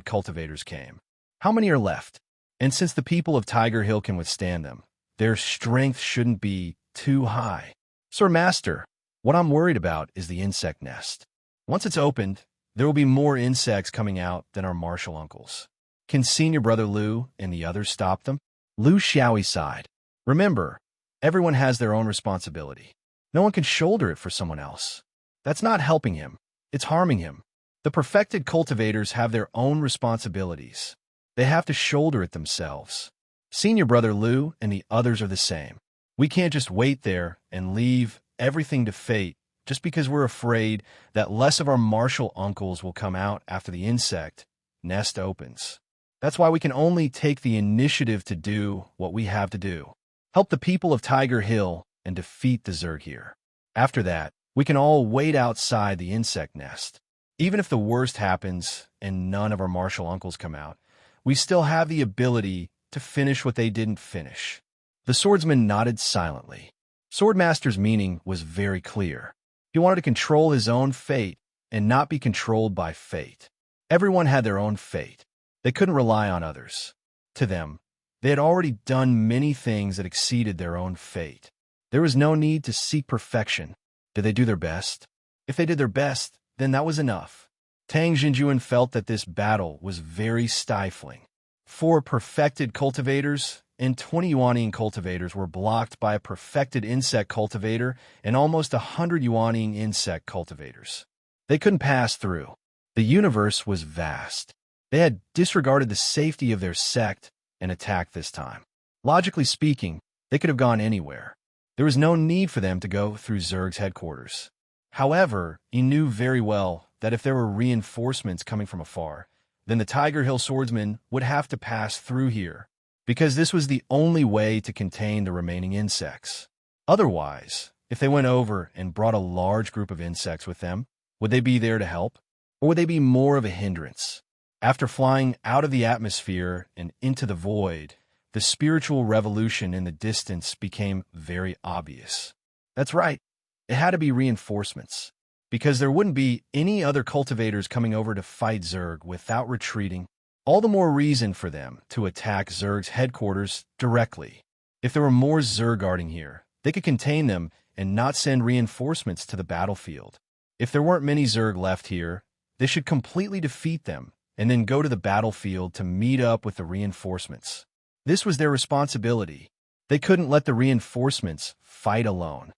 cultivators came. How many are left? And since the people of Tiger Hill can withstand them, their strength shouldn't be too high. Sir Master, what I'm worried about is the insect nest. Once it's opened, there will be more insects coming out than our martial uncles. Can Senior Brother Lu and the others stop them?" Lu Xiaoyi sighed. "Remember, everyone has their own responsibility. No one can shoulder it for someone else. That's not helping him. It's harming him. The perfected cultivators have their own responsibilities. They have to shoulder it themselves. Senior Brother Lu and the others are the same. We can't just wait there and leave everything to fate just because we're afraid that less of our martial uncles will come out after the insect nest opens. That's why we can only take the initiative to do what we have to do. Help the people of Tiger Hill and defeat the Zerg here. After that, we can all wait outside the insect nest. Even if the worst happens and none of our martial uncles come out, we still have the ability to finish what they didn't finish. The swordsman nodded silently. Swordmaster's meaning was very clear. He wanted to control his own fate and not be controlled by fate. Everyone had their own fate. They couldn't rely on others. To them, they had already done many things that exceeded their own fate. There was no need to seek perfection. Did they do their best? If they did their best, then that was enough. Tang Jinjuan felt that this battle was very stifling. 4 perfected cultivators and 20 Yuanian cultivators were blocked by a perfected insect cultivator and almost 100 Yuanian insect cultivators. They couldn't pass through. The universe was vast. They had disregarded the safety of their sect and attacked this time. Logically speaking, they could have gone anywhere. There was no need for them to go through Zerg's headquarters. However, he knew very well that if there were reinforcements coming from afar, then the Tiger Hill swordsmen would have to pass through here, because this was the only way to contain the remaining insects. Otherwise, if they went over and brought a large group of insects with them, would they be there to help? Or would they be more of a hindrance? After flying out of the atmosphere and into the void, the spiritual revolution in the distance became very obvious. That's right, it had to be reinforcements, because there wouldn't be any other cultivators coming over to fight Zerg without retreating. All the more reason for them to attack Zerg's headquarters directly. If there were more Zerg guarding here, they could contain them and not send reinforcements to the battlefield. If there weren't many Zerg left here, they should completely defeat them and then go to the battlefield to meet up with the reinforcements. This was their responsibility. They couldn't let the reinforcements fight alone.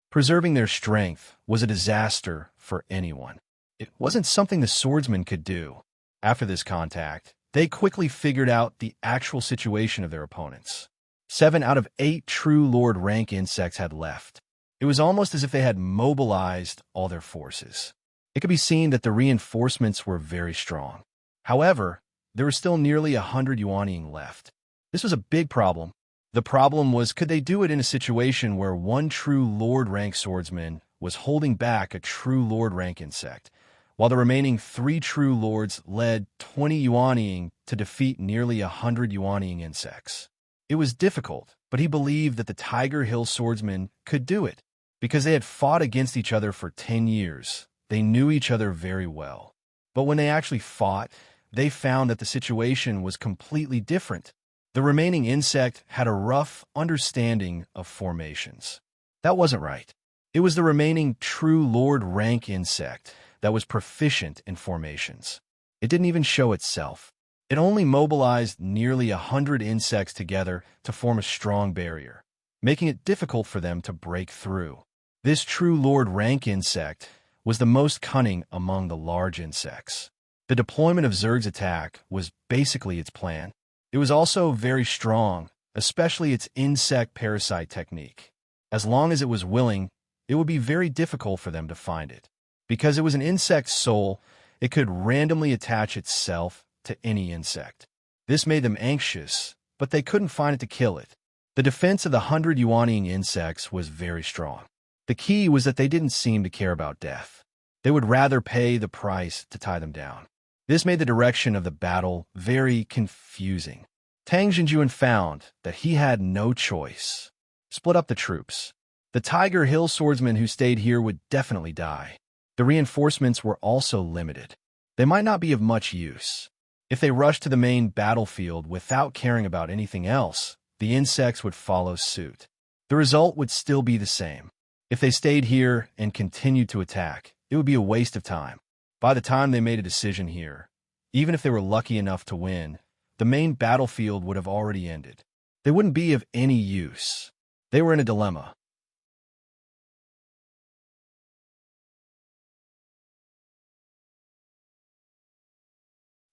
Preserving their strength was a disaster for anyone. It wasn't something the swordsmen could do. After this contact, they quickly figured out the actual situation of their opponents. 7 out of 8 true Lord rank insects had left. It was almost as if they had mobilized all their forces. It could be seen that the reinforcements were very strong. However, there were still nearly 100 Yuanian left. This was a big problem. The problem was, could they do it in a situation where one true Lord rank swordsman was holding back a true Lord rank insect, while the remaining 3 true Lords led 20 Yuanian to defeat nearly 100 Yuanian insects? It was difficult, but he believed that the Tiger Hill swordsmen could do it. Because they had fought against each other for 10 years, they knew each other very well. But when they actually fought, they found that the situation was completely different. The remaining insect had a rough understanding of formations. That wasn't right. It was the remaining true Lord rank insect that was proficient in formations. It didn't even show itself. It only mobilized nearly 100 insects together to form a strong barrier, making it difficult for them to break through. This true Lord rank insect was the most cunning among the large insects. The deployment of Zerg's attack was basically its plan. It was also very strong, especially its insect parasite technique. As long as it was willing, it would be very difficult for them to find it. Because it was an insect's soul, it could randomly attach itself to any insect. This made them anxious, but they couldn't find it to kill it. The defense of the 100 Yuanian insects was very strong. The key was that they didn't seem to care about death. They would rather pay the price to tie them down. This made the direction of the battle very confusing. Tang Jinjuan found that he had no choice. Split up the troops. The Tiger Hill swordsmen who stayed here would definitely die. The reinforcements were also limited. They might not be of much use. If they rushed to the main battlefield without caring about anything else, the insects would follow suit. The result would still be the same. If they stayed here and continued to attack, it would be a waste of time. By the time they made a decision here, even if they were lucky enough to win, the main battlefield would have already ended. They wouldn't be of any use. They were in a dilemma.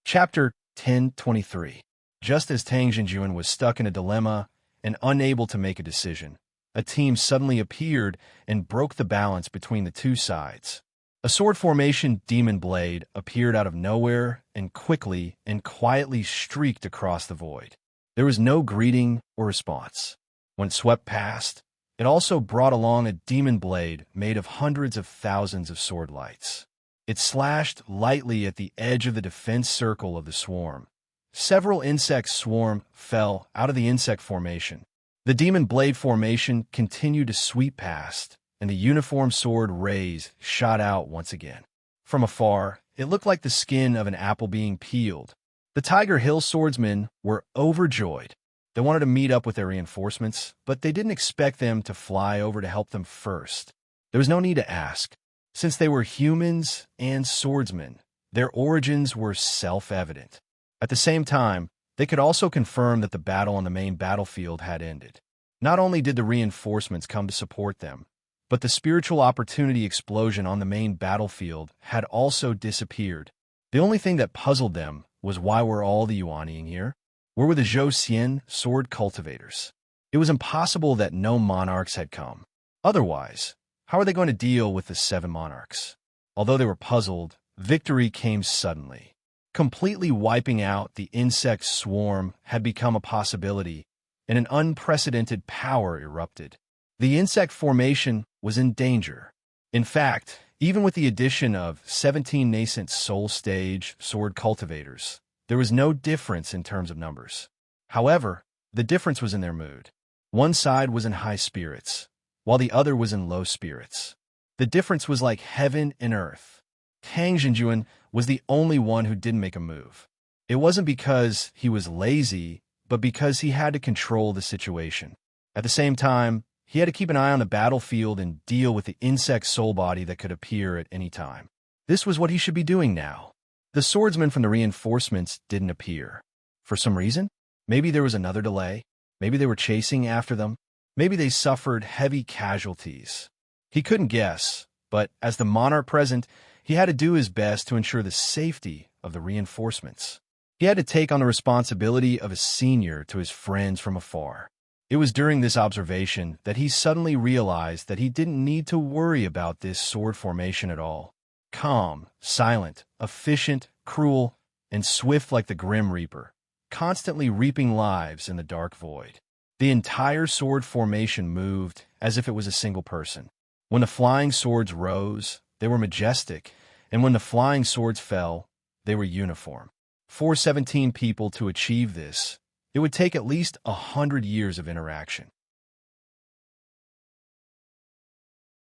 Chapter 10:23. Just as Tang Jinjuan was stuck in a dilemma and unable to make a decision, a team suddenly appeared and broke the balance between the two sides. A sword formation demon blade appeared out of nowhere and quickly and quietly streaked across the void. There was no greeting or response. When it swept past, it also brought along a demon blade made of hundreds of thousands of sword lights. It slashed lightly at the edge of the defense circle of the swarm. Several insect swarm fell out of the insect formation. The demon blade formation continued to sweep past, and the uniform sword rays shot out once again. From afar, it looked like the skin of an apple being peeled. The Tiger Hill swordsmen were overjoyed. They wanted to meet up with their reinforcements, but they didn't expect them to fly over to help them first. There was no need to ask. Since they were humans and swordsmen, their origins were self-evident. At the same time, they could also confirm that the battle on the main battlefield had ended. Not only did the reinforcements come to support them, but the spiritual opportunity explosion on the main battlefield had also disappeared. The only thing that puzzled them was why were all the Yuanying here? Where were the Zhou Xian sword cultivators? It was impossible that no monarchs had come. Otherwise, how were they going to deal with the 7 monarchs? Although they were puzzled, victory came suddenly. Completely wiping out the insect swarm had become a possibility, and an unprecedented power erupted. The insect formation was in danger. In fact, even with the addition of 17 nascent soul stage sword cultivators, there was no difference in terms of numbers. However, the difference was in their mood. One side was in high spirits, while the other was in low spirits. The difference was like heaven and earth. Tang Jinjuan was the only one who didn't make a move. It wasn't because he was lazy, but because he had to control the situation. At the same time, he had to keep an eye on the battlefield and deal with the insect soul body that could appear at any time. This was what he should be doing now. The swordsmen from the reinforcements didn't appear. For some reason? Maybe there was another delay. Maybe they were chasing after them. Maybe they suffered heavy casualties. He couldn't guess, but as the monarch present, he had to do his best to ensure the safety of the reinforcements. He had to take on the responsibility of a senior to his friends from afar. It was during this observation that he suddenly realized that he didn't need to worry about this sword formation at all. Calm, silent, efficient, cruel, and swift like the Grim Reaper, constantly reaping lives in the dark void. The entire sword formation moved as if it was a single person. When the flying swords rose, they were majestic, and when the flying swords fell, they were uniform. For 17 people to achieve this, it would take at least 100 years of interaction.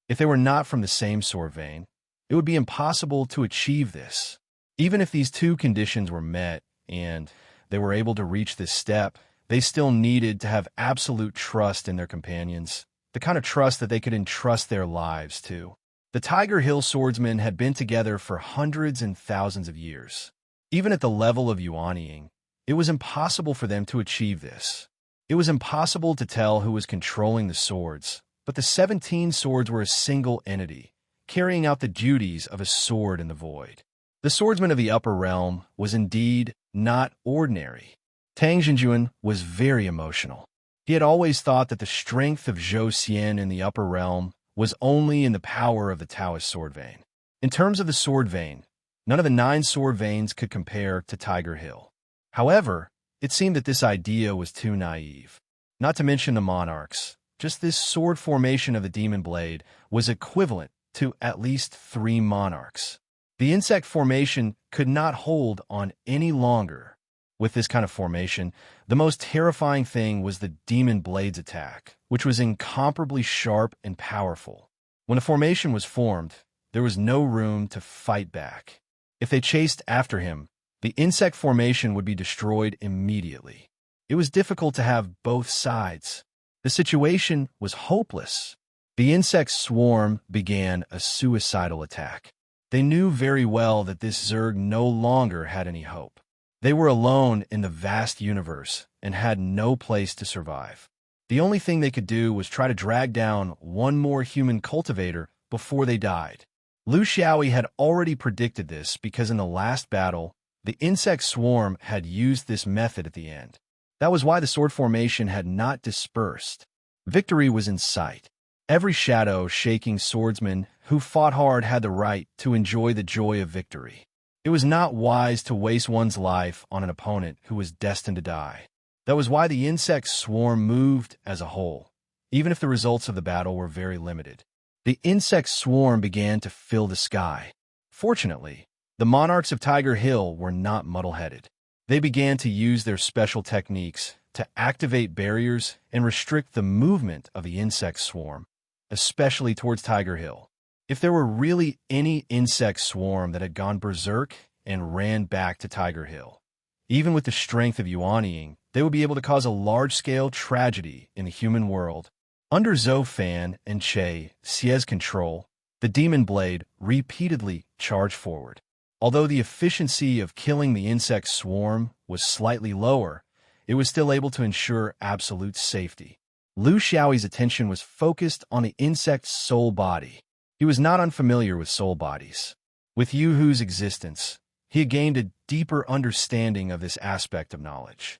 If they were not from the same sword vein, it would be impossible to achieve this. Even if these two conditions were met and they were able to reach this step, they still needed to have absolute trust in their companions, the kind of trust that they could entrust their lives to. The Tiger Hill swordsmen had been together for hundreds and thousands of years. Even at the level of Yuanying, it was impossible for them to achieve this. It was impossible to tell who was controlling the swords, but the 17 swords were a single entity, carrying out the duties of a sword in the void. The swordsman of the upper realm was indeed not ordinary. Tang Jinjuan was very emotional. He had always thought that the strength of Zhou Xian in the upper realm was only in the power of the Taoist sword vein. In terms of the sword vein, none of the 9 sword veins could compare to Tiger Hill. However, it seemed that this idea was too naive. Not to mention the monarchs, just this sword formation of the demon blade was equivalent to at least 3 monarchs. The insect formation could not hold on any longer. With this kind of formation, the most terrifying thing was the demon blade's attack, which was incomparably sharp and powerful. When a formation was formed, there was no room to fight back. If they chased after him, the insect formation would be destroyed immediately. It was difficult to have both sides. The situation was hopeless. The insect swarm began a suicidal attack. They knew very well that this Zerg no longer had any hope. They were alone in the vast universe and had no place to survive. The only thing they could do was try to drag down one more human cultivator before they died. Lu Xiaoyi had already predicted this because in the last battle, The insect swarm had used this method at the end. That was why the sword formation had not dispersed. Victory was in sight. Every shadow-shaking swordsman who fought hard had the right to enjoy the joy of victory. It was not wise to waste one's life on an opponent who was destined to die. That was why the insect swarm moved as a whole, even if the results of the battle were very limited. The insect swarm began to fill the sky. Fortunately, the monarchs of Tiger Hill were not muddle-headed. They began to use their special techniques to activate barriers and restrict the movement of the insect swarm, especially towards Tiger Hill. If there were really any insect swarm that had gone berserk and ran back to Tiger Hill, even with the strength of Yuanying, they would be able to cause a large-scale tragedy in the human world. Under Zhou Fan and Che Xie's control, the Demon Blade repeatedly charged forward. Although the efficiency of killing the insect swarm was slightly lower, it was still able to ensure absolute safety. Lu Xiaoyi's attention was focused on the insect's soul body. He was not unfamiliar with soul bodies. With Yu Hu's existence, he had gained a deeper understanding of this aspect of knowledge.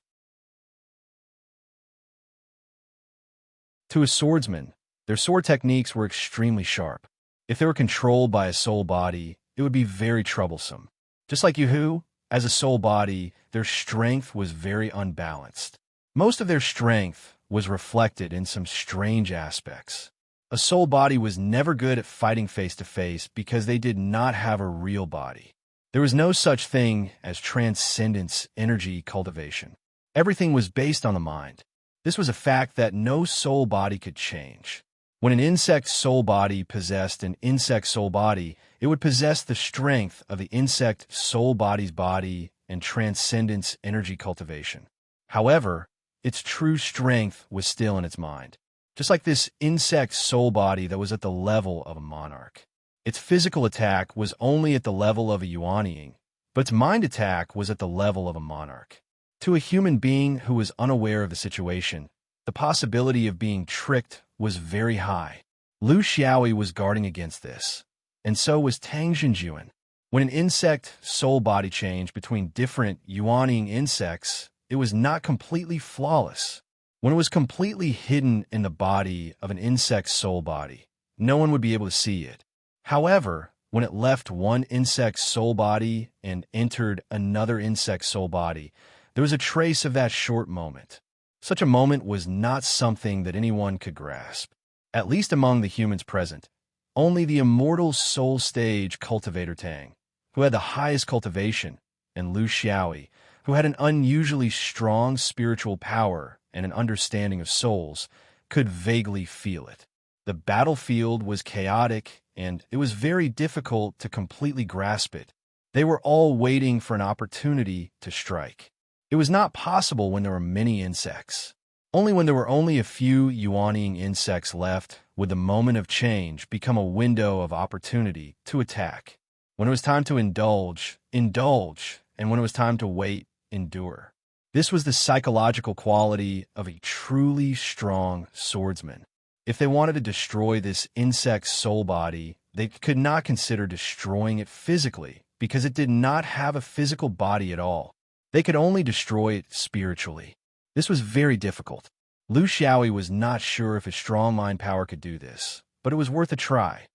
To a swordsman, their sword techniques were extremely sharp. If they were controlled by a soul body, it would be very troublesome. Just like Yu Hu, as a soul body, their strength was very unbalanced. Most of their strength was reflected in some strange aspects. A soul body was never good at fighting face-to-face because they did not have a real body. There was no such thing as transcendence energy cultivation. Everything was based on the mind. This was a fact that no soul body could change. When an insect soul body possessed an insect soul body, it would possess the strength of the insect soul body's body and transcendence energy cultivation. However, its true strength was still in its mind. Just like this insect soul body that was at the level of a monarch. Its physical attack was only at the level of a Yuanying, but its mind attack was at the level of a monarch. To a human being who was unaware of the situation, the possibility of being tricked was very high. Lu Xiaoyi was guarding against this, and so was Tang Xinjuan. When an insect soul body changed between different Yuanying insects, it was not completely flawless. When it was completely hidden in the body of an insect's soul body, no one would be able to see it. However, when it left one insect's soul body and entered another insect's soul body, there was a trace of that short moment. Such a moment was not something that anyone could grasp. At least among the humans present, only the immortal soul stage cultivator Tang, who had the highest cultivation, and Lu Xiaoyi, who had an unusually strong spiritual power and an understanding of souls, could vaguely feel it. The battlefield was chaotic, and it was very difficult to completely grasp it. They were all waiting for an opportunity to strike. It was not possible when there were many insects. Only when there were only a few Yuanying insects left would the moment of change become a window of opportunity to attack. When it was time to indulge, and when it was time to wait, endure. This was the psychological quality of a truly strong swordsman. If they wanted to destroy this insect's soul body, they could not consider destroying it physically because it did not have a physical body at all. They could only destroy it spiritually. This was very difficult. Lu Xiaoyi was not sure if his strong mind power could do this, but it was worth a try.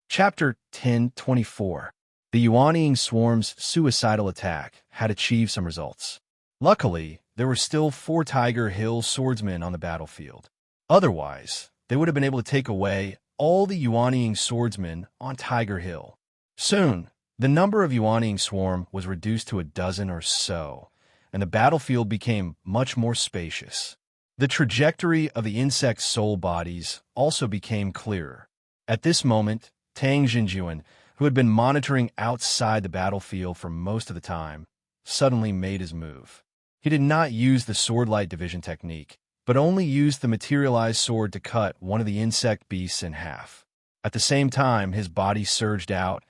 Chapter 10:24. The Yuanying swarm's suicidal attack had achieved some results. Luckily, there were still 4 Tiger Hill swordsmen on the battlefield. Otherwise, they would have been able to take away all the Yuanying swordsmen on Tiger Hill. Soon, the number of Yuanying swarm was reduced to a dozen or so, and the battlefield became much more spacious. The trajectory of the insect soul bodies also became clearer. At this moment, Tang Xinjuan, who had been monitoring outside the battlefield for most of the time, suddenly made his move. He did not use the sword-light division technique, but only used the materialized sword to cut one of the insect beasts in half. At the same time, his body surged out,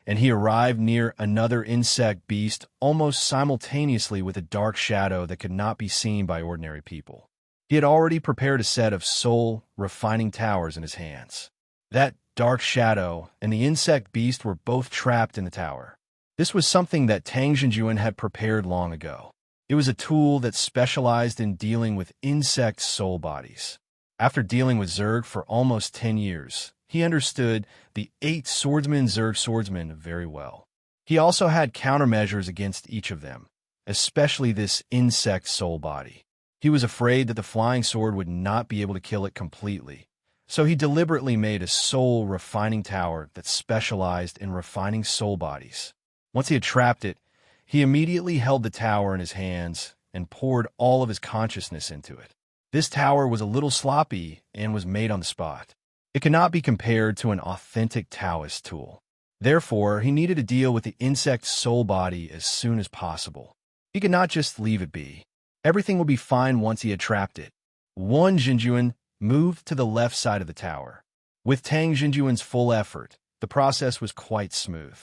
and he arrived near another insect beast almost simultaneously with a dark shadow that could not be seen by ordinary people. He had already prepared a set of soul-refining towers in his hands. That dark shadow and the insect beast were both trapped in the tower. This was something that Tang Jinjuan had prepared long ago. It was a tool that specialized in dealing with insect soul bodies. After dealing with Zerg for almost 10 years, he understood the 8 Zerg swordsmen very well. He also had countermeasures against each of them, especially this insect soul body. He was afraid that the flying sword would not be able to kill it completely, so he deliberately made a soul-refining tower that specialized in refining soul bodies. Once he had trapped it, he immediately held the tower in his hands and poured all of his consciousness into it. This tower was a little sloppy and was made on the spot. It cannot be compared to an authentic Taoist tool. Therefore, he needed to deal with the insect soul body as soon as possible. He could not just leave it be. Everything would be fine once he had trapped it. Jinjuan moved to the left side of the tower. With Tang Jinjuan's full effort, the process was quite smooth.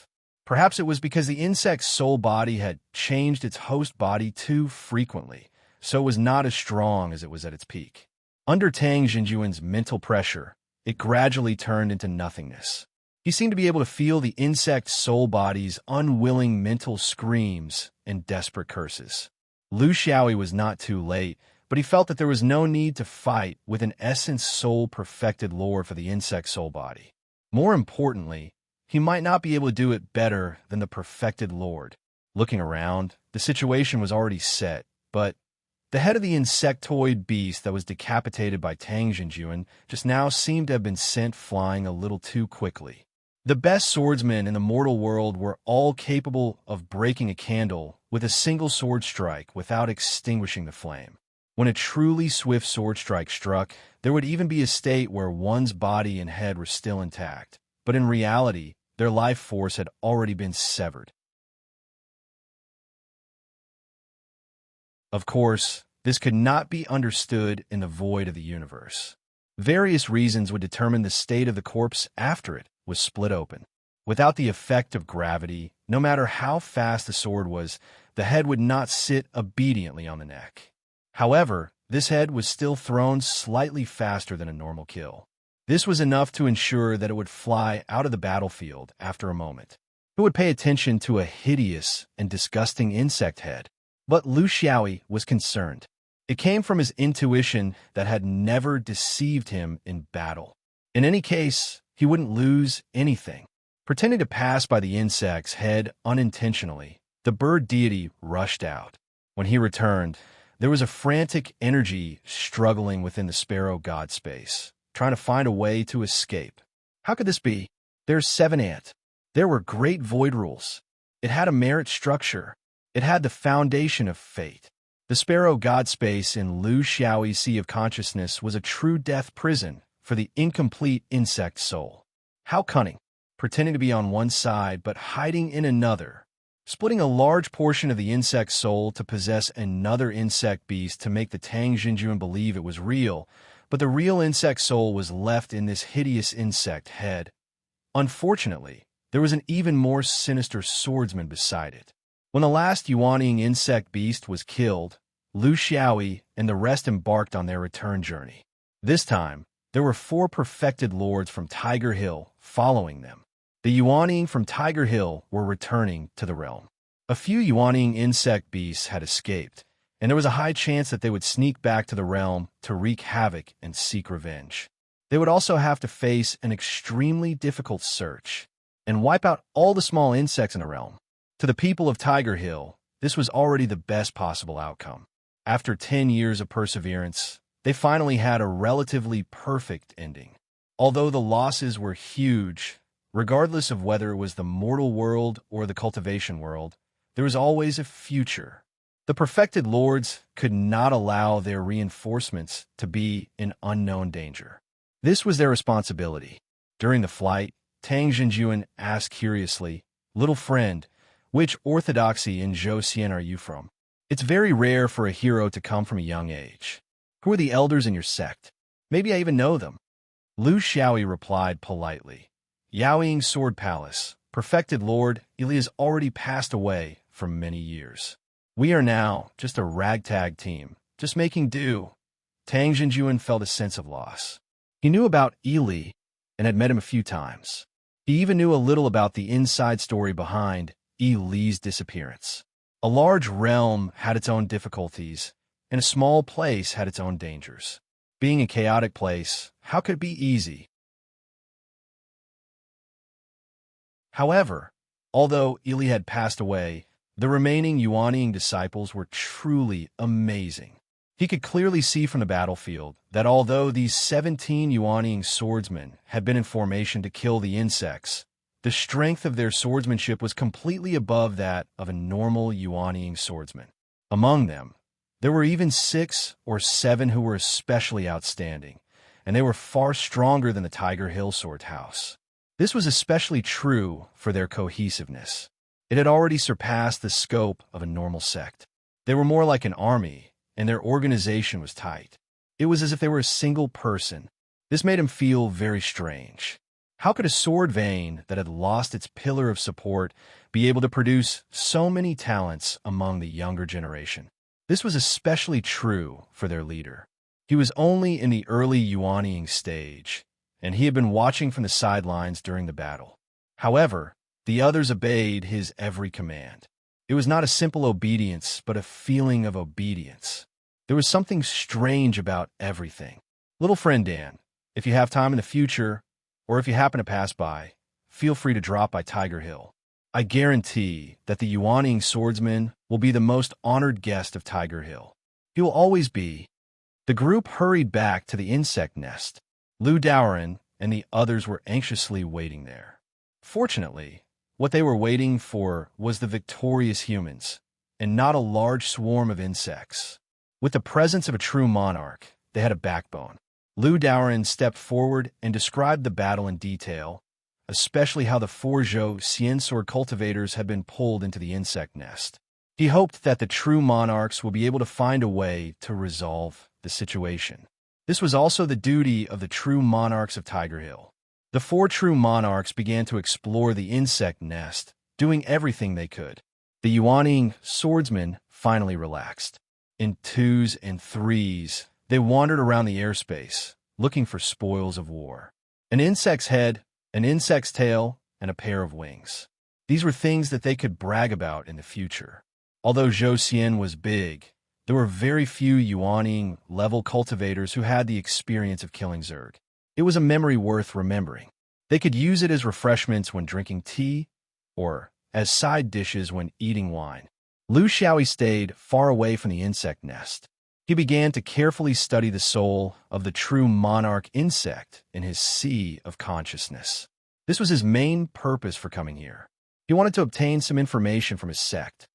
Perhaps it was because the insect's soul body had changed its host body too frequently, so it was not as strong as it was at its peak. Under Tang Jinjuan's mental pressure, it gradually turned into nothingness. He seemed to be able to feel the insect's soul body's unwilling mental screams and desperate curses. Lu Xiaoyi was not too late, but he felt that there was no need to fight with an essence soul-perfected lord for the insect soul body. More importantly, he might not be able to do it better than the perfected lord. Looking around, the situation was already set, but the head of the insectoid beast that was decapitated by Tang Jinjuan just now seemed to have been sent flying a little too quickly. The best swordsmen in the mortal world were all capable of breaking a candle with a single sword strike without extinguishing the flame. When a truly swift sword strike struck, there would even be a state where one's body and head were still intact, but in reality, their life force had already been severed. Of course, this could not be understood in the void of the universe. Various reasons would determine the state of the corpse after it was split open. Without the effect of gravity, no matter how fast the sword was, the head would not sit obediently on the neck. However, this head was still thrown slightly faster than a normal kill. This was enough to ensure that it would fly out of the battlefield after a moment. Who would pay attention to a hideous and disgusting insect head? But Lu Xiaoyi was concerned. It came from his intuition that had never deceived him in battle. In any case, he wouldn't lose anything. Pretending to pass by the insect's head unintentionally, the bird deity rushed out. When he returned, there was a frantic energy struggling within the sparrow god space, trying to find a way to escape. How could this be? There's 7 ant. There were great void rules. It had a merit structure. It had the foundation of fate. The sparrow god space in Lu Xiaoyi's sea of consciousness was a true death prison for the incomplete insect soul. How cunning, pretending to be on one side but hiding in another, splitting a large portion of the insect soul to possess another insect beast to make the Tang Jinjuan believe it was real, but the real insect soul was left in this hideous insect head. Unfortunately, there was an even more sinister swordsman beside it. When the last Yuanying insect beast was killed, Lu Xiaoyi and the rest embarked on their return journey. This time, there were 4 perfected lords from Tiger Hill following them. The Yuanying from Tiger Hill were returning to the realm. A few Yuanying insect beasts had escaped, and there was a high chance that they would sneak back to the realm to wreak havoc and seek revenge. They would also have to face an extremely difficult search and wipe out all the small insects in the realm. To the people of Tiger Hill, this was already the best possible outcome. After 10 years of perseverance, they finally had a relatively perfect ending. Although the losses were huge, regardless of whether it was the mortal world or the cultivation world, there was always a future. The perfected lords could not allow their reinforcements to be in unknown danger. This was their responsibility. During the flight, Tang Jinjuan asked curiously, "Little friend, which orthodoxy in Zhou are you from? It's very rare for a hero to come from a young age. Who are the elders in your sect? Maybe I even know them." Lu Xiaoyi replied politely, "Yaoying Sword Palace, perfected lord, Ili has already passed away for many years. We are now just a ragtag team, just making do." Tang Jinjuan felt a sense of loss. He knew about Li and had met him a few times. He even knew a little about the inside story behind Li's disappearance. A large realm had its own difficulties, and a small place had its own dangers. Being a chaotic place, how could it be easy? However, although Li had passed away, the remaining Yuanying disciples were truly amazing. He could clearly see from the battlefield that although these 17 Yuanying swordsmen had been in formation to kill the insects, the strength of their swordsmanship was completely above that of a normal Yuanying swordsman. Among them, there were even 6 or 7 who were especially outstanding, and they were far stronger than the Tiger Hill Sword House. This was especially true for their cohesiveness. It had already surpassed the scope of a normal sect. They were more like an army, and their organization was tight. It was as if they were a single person. This made him feel very strange. How could a sword vein that had lost its pillar of support be able to produce so many talents among the younger generation? This was especially true for their leader. He was only in the early Yuanying stage, and he had been watching from the sidelines during the battle. However, the others obeyed his every command. It was not a simple obedience, but a feeling of obedience. There was something strange about everything. Little friend Dan, if you have time in the future, or if you happen to pass by, feel free to drop by Tiger Hill. I guarantee that the Yuanying swordsman will be the most honored guest of Tiger Hill. He will always be. The group hurried back to the insect nest. Lu Daoren and the others were anxiously waiting there. Fortunately, what they were waiting for was the victorious humans, and not a large swarm of insects. With the presence of a true monarch, they had a backbone. Lu Daoren stepped forward and described the battle in detail, especially how the 4 Zhou Xian sword cultivators had been pulled into the insect nest. He hoped that the true monarchs would be able to find a way to resolve the situation. This was also the duty of the true monarchs of Tiger Hill. The 4 true monarchs began to explore the insect nest, doing everything they could. The Yuanying swordsmen finally relaxed. In 2s and 3s, they wandered around the airspace, looking for spoils of war. An insect's head, an insect's tail, and a pair of wings. These were things that they could brag about in the future. Although Zhou Xian was big, there were very few Yuanying-level cultivators who had the experience of killing Zerg. It was a memory worth remembering. They could use it as refreshments when drinking tea, or as side dishes when eating wine. Lu Xiaoyi stayed far away from the insect nest. He began to carefully study the soul of the true monarch insect in his sea of consciousness. This was his main purpose for coming here. He wanted to obtain some information from his sect.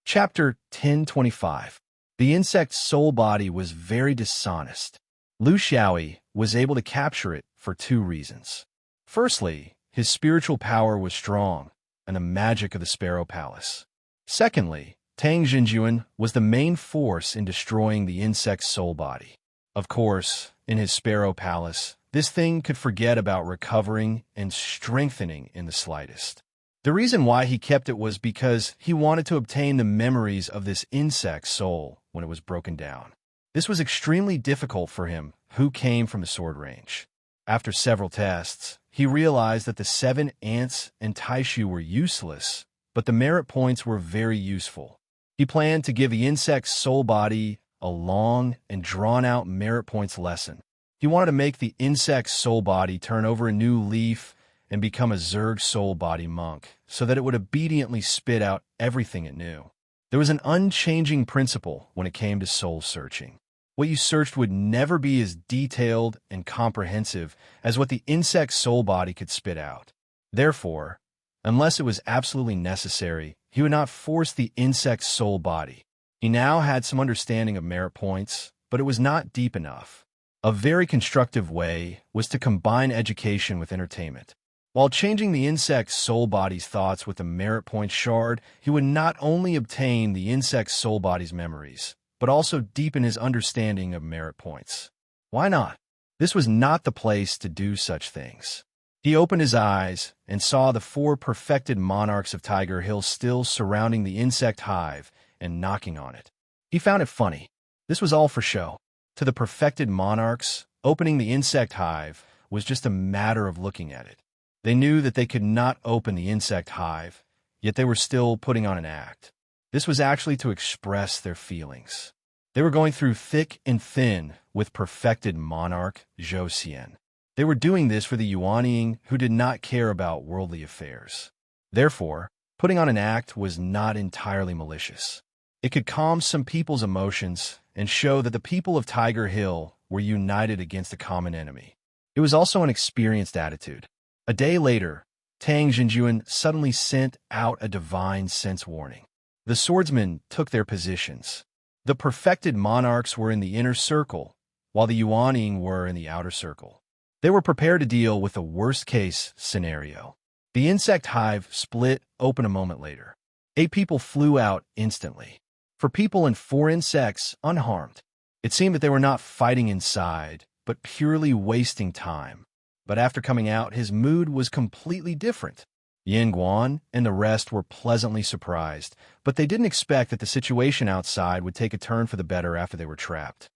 Chapter 1025. The insect's soul body was very dishonest. Lu Xiaoyi was able to capture it for 2 reasons. Firstly, his spiritual power was strong, and the magic of the Sparrow Palace. Secondly, Tang Jinjuan was the main force in destroying the insect's soul body. Of course, in his Sparrow Palace, this thing could forget about recovering and strengthening in the slightest. The reason why he kept it was because he wanted to obtain the memories of this insect's soul when it was broken down. This was extremely difficult for him, who came from the sword range. After several tests, he realized that the 7 ants and Taishu were useless, but the merit points were very useful. He planned to give the insect's soul body a long and drawn-out merit points lesson. He wanted to make the insect's soul body turn over a new leaf and become a Zerg soul body monk, so that it would obediently spit out everything it knew. There was an unchanging principle when it came to soul searching. What you searched would never be as detailed and comprehensive as what the insect's soul body could spit out. Therefore, unless it was absolutely necessary, he would not force the insect's soul body. He now had some understanding of merit points, but it was not deep enough. A very constructive way was to combine education with entertainment. While changing the insect's soul body's thoughts with the merit point shard, he would not only obtain the insect's soul body's memories, but also deepen his understanding of merit points. Why not? This was not the place to do such things. He opened his eyes and saw the 4 perfected monarchs of Tiger Hill still surrounding the insect hive and knocking on it. He found it funny. This was all for show. To the perfected monarchs, opening the insect hive was just a matter of looking at it. They knew that they could not open the insect hive, yet they were still putting on an act. This was actually to express their feelings. They were going through thick and thin with perfected monarch Zhou Xian. They were doing this for the Yuanying who did not care about worldly affairs. Therefore, putting on an act was not entirely malicious. It could calm some people's emotions and show that the people of Tiger Hill were united against a common enemy. It was also an experienced attitude. A day later, Tang Jinjuan suddenly sent out a divine sense warning. The swordsmen took their positions. The perfected monarchs were in the inner circle, while the Yuanying were in the outer circle. They were prepared to deal with the worst-case scenario. The insect hive split open a moment later. 8 people flew out instantly. For people and 4 insects unharmed. It seemed that they were not fighting inside, but purely wasting time. But after coming out, his mood was completely different. Yin Guan and the rest were pleasantly surprised, but they didn't expect that the situation outside would take a turn for the better after they were trapped.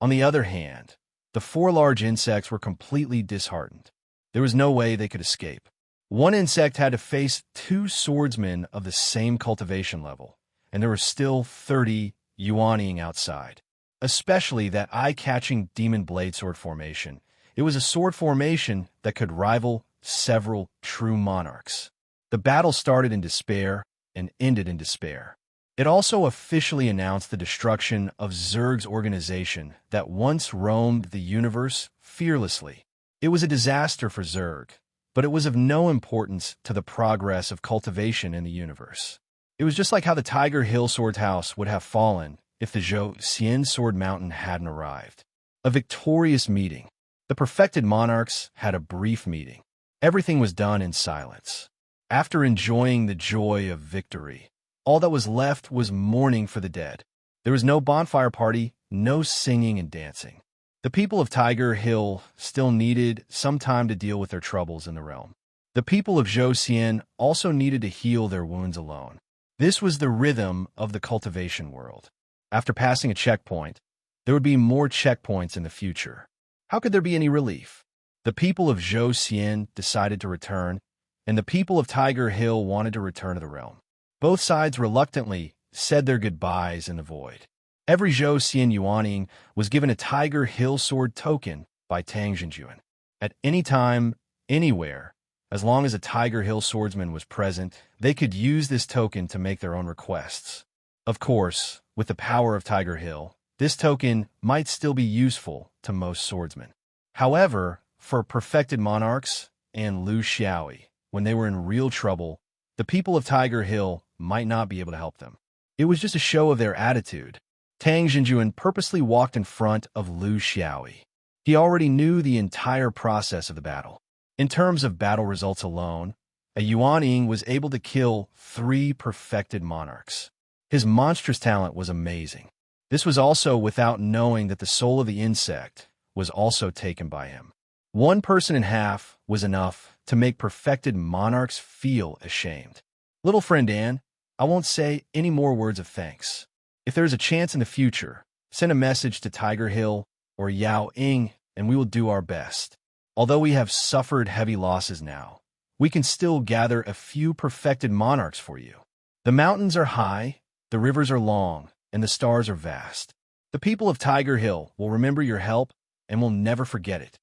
On the other hand, the 4 large insects were completely disheartened. There was no way they could escape. One insect had to face 2 swordsmen of the same cultivation level, and there were still 30 Yuanying outside. Especially that eye-catching demon blade sword formation. It was a sword formation that could rival several true monarchs. The battle started in despair and ended in despair. It also officially announced the destruction of Zerg's organization that once roamed the universe fearlessly. It was a disaster for Zerg, but it was of no importance to the progress of cultivation in the universe. It was just like how the Tiger Hill Sword House would have fallen if the Zhou Xian Sword Mountain hadn't arrived. A victorious meeting. The perfected monarchs had a brief meeting. Everything was done in silence. After enjoying the joy of victory, all that was left was mourning for the dead. There was no bonfire party, no singing and dancing. The people of Tiger Hill still needed some time to deal with their troubles in the realm. The people of Zhou Xian also needed to heal their wounds alone. This was the rhythm of the cultivation world. After passing a checkpoint, there would be more checkpoints in the future. How could there be any relief? The people of Zhou Xian decided to return, and the people of Tiger Hill wanted to return to the realm. Both sides reluctantly said their goodbyes in the void. Every Zhou Xian Yuanying was given a Tiger Hill Sword token by Tang Jinjuan. At any time, anywhere, as long as a Tiger Hill swordsman was present, they could use this token to make their own requests. Of course, with the power of Tiger Hill, this token might still be useful to most swordsmen. However, for perfected monarchs and Lu Xiaoyi, when they were in real trouble, the people of Tiger Hill might not be able to help them. It was just a show of their attitude. Tang Jinjuan purposely walked in front of Lu Xiaoyi. He already knew the entire process of the battle. In terms of battle results alone, a Yuanying was able to kill 3 perfected monarchs. His monstrous talent was amazing. This was also without knowing that the soul of the insect was also taken by him. 1 person and a half was enough to make perfected monarchs feel ashamed. Little friend Anne, I won't say any more words of thanks. If there is a chance in the future, send a message to Tiger Hill or Yao Ying, and we will do our best. Although we have suffered heavy losses now, we can still gather a few perfected monarchs for you. The mountains are high, the rivers are long, and the stars are vast. The people of Tiger Hill will remember your help and will never forget it.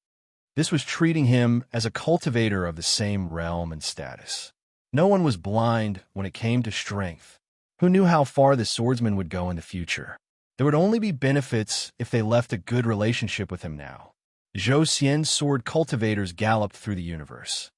This was treating him as a cultivator of the same realm and status. No one was blind when it came to strength. Who knew how far the swordsman would go in the future? There would only be benefits if they left a good relationship with him now. Zhou Xian's sword cultivators galloped through the universe.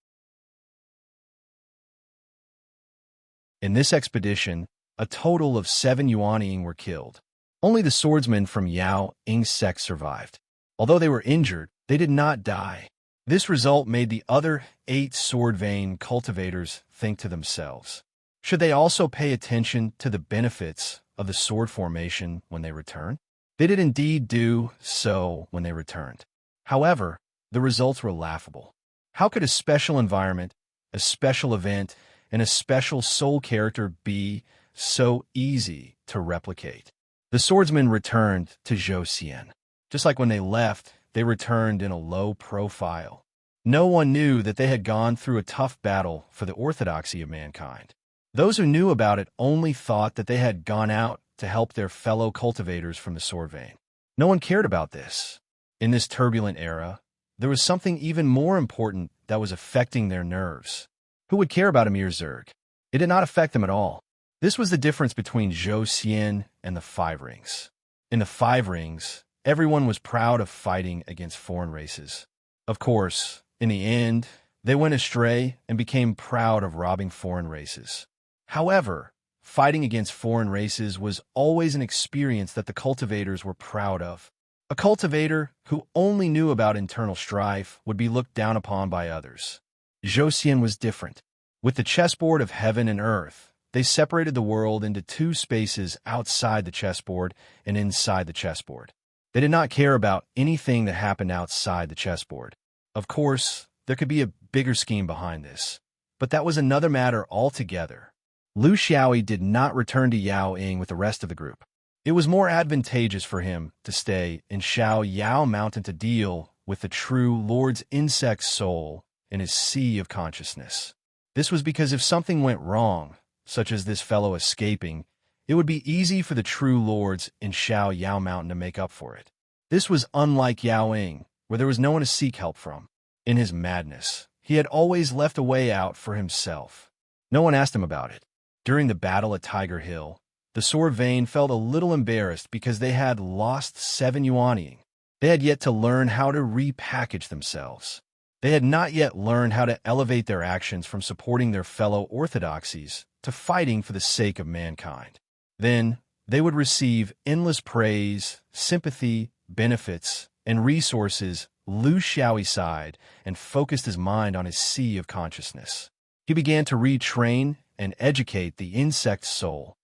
In this expedition, a total of 7 Yuanying were killed. Only the swordsmen from Yao Ying's sect survived. Although they were injured, they did not die. This result made the other 8 sword vein cultivators think to themselves, should they also pay attention to the benefits of the sword formation when they return? They did indeed do so when they returned. However, the results were laughable. How could a special environment, a special event, and a special soul character be so easy to replicate? The swordsmen returned to Zhou. Just like when they left, they returned in a low profile. No one knew that they had gone through a tough battle for the orthodoxy of mankind. Those who knew about it only thought that they had gone out to help their fellow cultivators from the sword vein. No one cared about this. In this turbulent era, there was something even more important that was affecting their nerves. Who would care about Emir Zerg? It did not affect them at all. This was the difference between Zhou and the Five Rings. In the Five Rings, everyone was proud of fighting against foreign races. Of course, in the end, they went astray and became proud of robbing foreign races. However, fighting against foreign races was always an experience that the cultivators were proud of. A cultivator who only knew about internal strife would be looked down upon by others. Zhou was different. With the chessboard of heaven and earth, they separated the world into two spaces outside the chessboard and inside the chessboard. They did not care about anything that happened outside the chessboard. Of course, there could be a bigger scheme behind this, but that was another matter altogether. Lu Xiaoyi did not return to Yao Ying with the rest of the group. It was more advantageous for him to stay in Shao Yao Mountain to deal with the true Lord's insect soul in his sea of consciousness. This was because if something went wrong, such as this fellow escaping, it would be easy for the true lords in Shao Yao Mountain to make up for it. This was unlike Yao Ying, where there was no one to seek help from. In his madness, he had always left a way out for himself. No one asked him about it. During the battle at Tiger Hill, the Sword Vein felt a little embarrassed because they had lost 7 Yuanying. They had yet to learn how to repackage themselves. They had not yet learned how to elevate their actions from supporting their fellow orthodoxies to fighting for the sake of mankind. Then, they would receive endless praise, sympathy, benefits, and resources. Lu Xiaoyi sighed and focused his mind on his sea of consciousness. He began to retrain and educate the insect soul.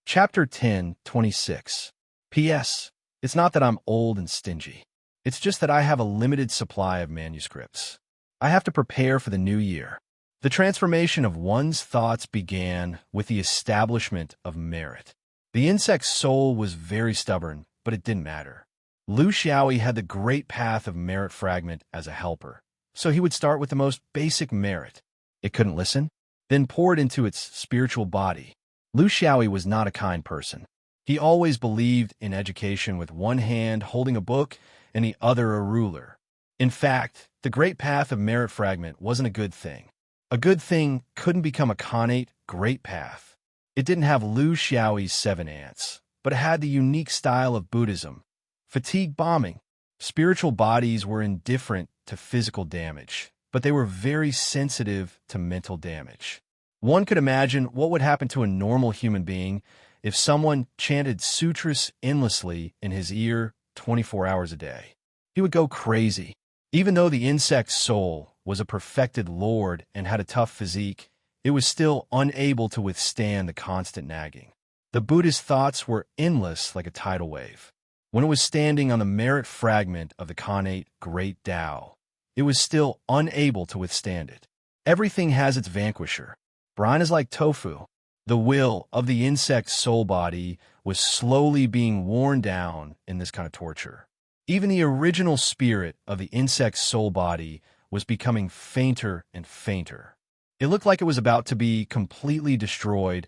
Chapter 10:26. P.S. It's not that I'm old and stingy. It's just that I have a limited supply of manuscripts. I have to prepare for the new year. The transformation of one's thoughts began with the establishment of merit. The insect's soul was very stubborn, but it didn't matter. Lu Xiaoyi had the great path of merit fragment as a helper, so he would start with the most basic merit. It couldn't listen, then pour it into its spiritual body. Lu Xiaoyi was not a kind person. He always believed in education with one hand holding a book and the other a ruler. In fact, the great path of merit fragment wasn't a good thing. A good thing couldn't become a connate great path. It didn't have Lu Xiaoyi's 7 ants, but it had the unique style of Buddhism. Fatigue bombing. Spiritual bodies were indifferent to physical damage, but they were very sensitive to mental damage. One could imagine what would happen to a normal human being if someone chanted sutras endlessly in his ear 24 hours a day. He would go crazy. Even though the insect's soul was a perfected lord and had a tough physique, it was still unable to withstand the constant nagging. The Buddhist thoughts were endless like a tidal wave. When it was standing on the merit fragment of the connate Great Tao, it was still unable to withstand it. Everything has its vanquisher. Brine is like tofu. The will of the insect's soul body was slowly being worn down in this kind of torture. Even the original spirit of the insect's soul body was becoming fainter and fainter. It looked like it was about to be completely destroyed,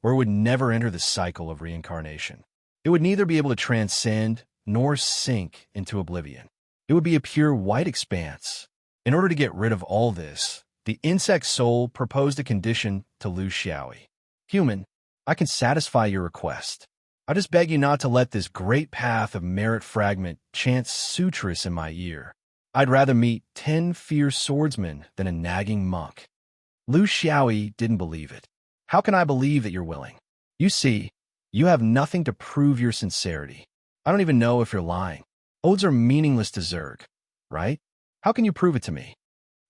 or it would never enter the cycle of reincarnation. It would neither be able to transcend nor sink into oblivion. It would be a pure white expanse. In order to get rid of all this, the insect soul proposed a condition to Lu Xiaoyi. Human, I can satisfy your request. I just beg you not to let this great path of merit fragment chant sutras in my ear. I'd rather meet 10 fierce swordsmen than a nagging monk. Lu Xiaoyi didn't believe it. How can I believe that you're willing? You see, you have nothing to prove your sincerity. I don't even know if you're lying. Oaths are meaningless to Zerg, right? How can you prove it to me?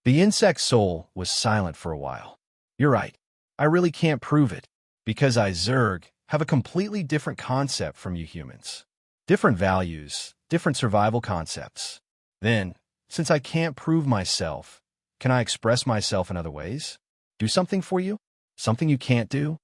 The insect soul was silent for a while. You're right. I really can't prove it, because I, Zerg, have a completely different concept from you humans. Different values, different survival concepts. Then, since I can't prove myself, can I express myself in other ways? Do something for you? Something you can't do?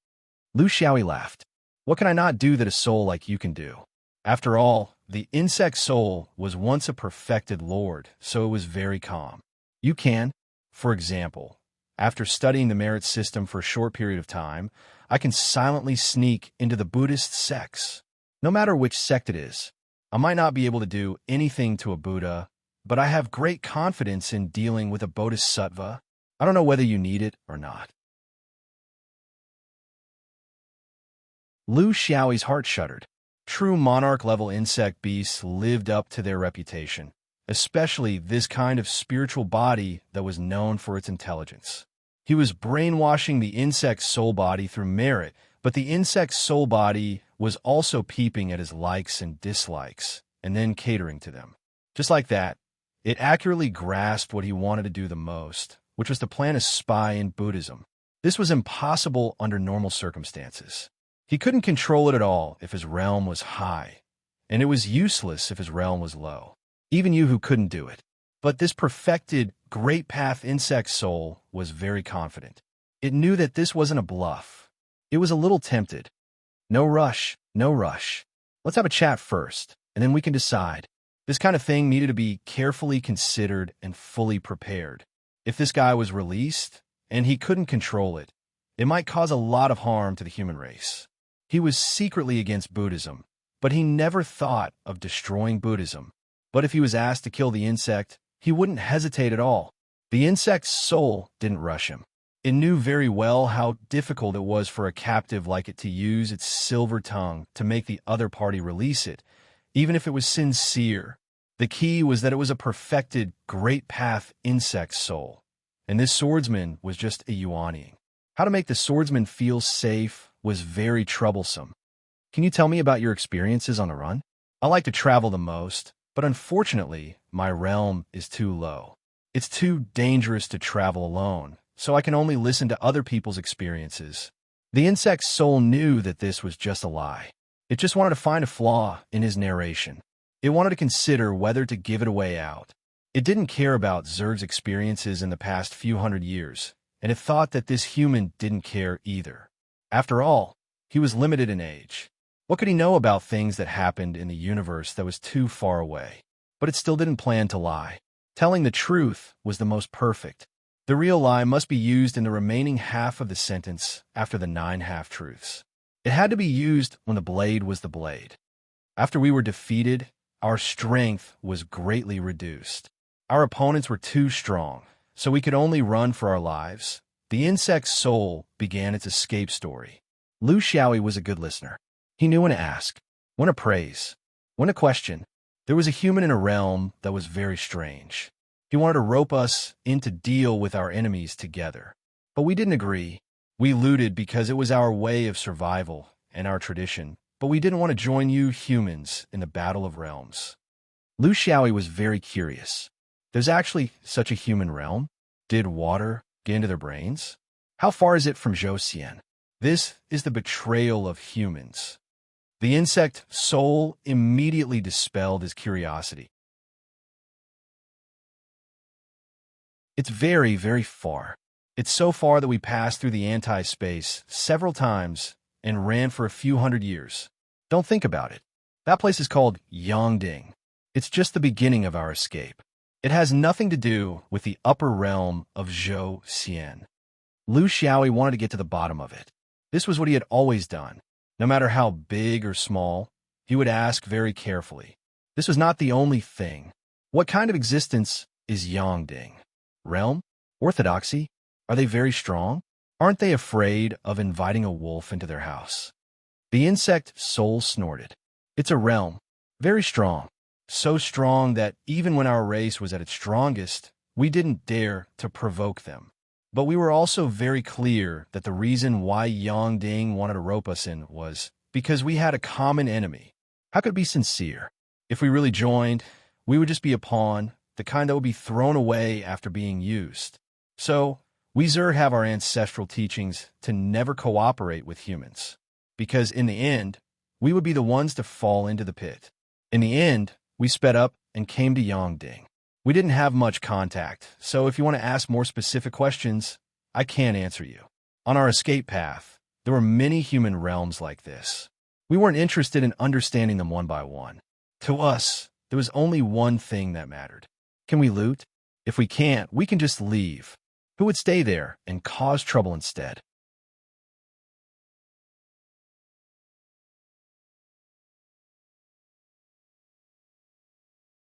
Lu Xiaoyi laughed. What can I not do that a soul like you can do? After all, the insect soul was once a perfected lord, so it was very calm. You can, for example, after studying the merit system for a short period of time, I can silently sneak into the Buddhist sects. No matter which sect it is, I might not be able to do anything to a Buddha, but I have great confidence in dealing with a bodhisattva. I don't know whether you need it or not. Lu Xiaoyi's heart shuddered. True monarch-level insect beasts lived up to their reputation, especially this kind of spiritual body that was known for its intelligence. He was brainwashing the insect's soul body through merit, but the insect's soul body was also peeping at his likes and dislikes, and then catering to them. Just like that, it accurately grasped what he wanted to do the most, which was to plant a spy in Buddhism. This was impossible under normal circumstances. He couldn't control it at all if his realm was high, and it was useless if his realm was low. Even you who couldn't do it. But this perfected, great path insect soul was very confident. It knew that this wasn't a bluff. It was a little tempted. No rush, no rush. Let's have a chat first, and then we can decide. This kind of thing needed to be carefully considered and fully prepared. If this guy was released, and he couldn't control it, it might cause a lot of harm to the human race. He was secretly against Buddhism, but he never thought of destroying Buddhism. But if he was asked to kill the insect, he wouldn't hesitate at all. The insect's soul didn't rush him. It knew very well how difficult it was for a captive like it to use its silver tongue to make the other party release it, even if it was sincere. The key was that it was a perfected, great path insect soul, and this swordsman was just a Yuaniing. How to make the swordsman feel safe was very troublesome. Can you tell me about your experiences on the run? I like to travel the most, but unfortunately, my realm is too low. It's too dangerous to travel alone, so I can only listen to other people's experiences. The insect's soul knew that this was just a lie. It just wanted to find a flaw in his narration. It wanted to consider whether to give it a way out. It didn't care about Zerg's experiences in the past few hundred years, and it thought that this human didn't care either. After all, he was limited in age. What could he know about things that happened in the universe that was too far away? But it still didn't plan to lie. Telling the truth was the most perfect. The real lie must be used in the remaining half of the sentence after the 9 half-truths. It had to be used when the blade was the blade. After we were defeated, our strength was greatly reduced. Our opponents were too strong, so we could only run for our lives. The insect's soul began its escape story. Lu Xiaoyi was a good listener. He knew when to ask, when to praise, when to question. There was a human in a realm that was very strange. He wanted to rope us in to deal with our enemies together. But we didn't agree. We looted because it was our way of survival and our tradition, but we didn't want to join you humans in the battle of realms. Lu Xiaoyi was very curious. There's actually such a human realm? Did water get into their brains? How far is it from Zhou Xian? This is the betrayal of humans. The insect soul immediately dispelled his curiosity. It's very, very far. It's so far that we passed through the anti-space several times and ran for a few hundred years. Don't think about it. That place is called Yangding. It's just the beginning of our escape. It has nothing to do with the upper realm of Zhou Xian. Lu Xiaoyi wanted to get to the bottom of it. This was what he had always done. No matter how big or small, he would ask very carefully. This was not the only thing. What kind of existence is Yangding? Realm? Orthodoxy? Are they very strong? Aren't they afraid of inviting a wolf into their house? The insect soul snorted. It's a realm. Very strong. So strong that even when our race was at its strongest, we didn't dare to provoke them. But we were also very clear that the reason why Yangding wanted to rope us in was because we had a common enemy. How could it be sincere? If we really joined, we would just be a pawn, the kind that would be thrown away after being used. So, We Zerg have our ancestral teachings to never cooperate with humans, because in the end, we would be the ones to fall into the pit. In the end, we sped up and came to Yongding. We didn't have much contact, so if you want to ask more specific questions, I can't answer you. On our escape path, there were many human realms like this. We weren't interested in understanding them one by one. To us, there was only one thing that mattered. Can we loot? If we can't, we can just leave. Who would stay there and cause trouble instead?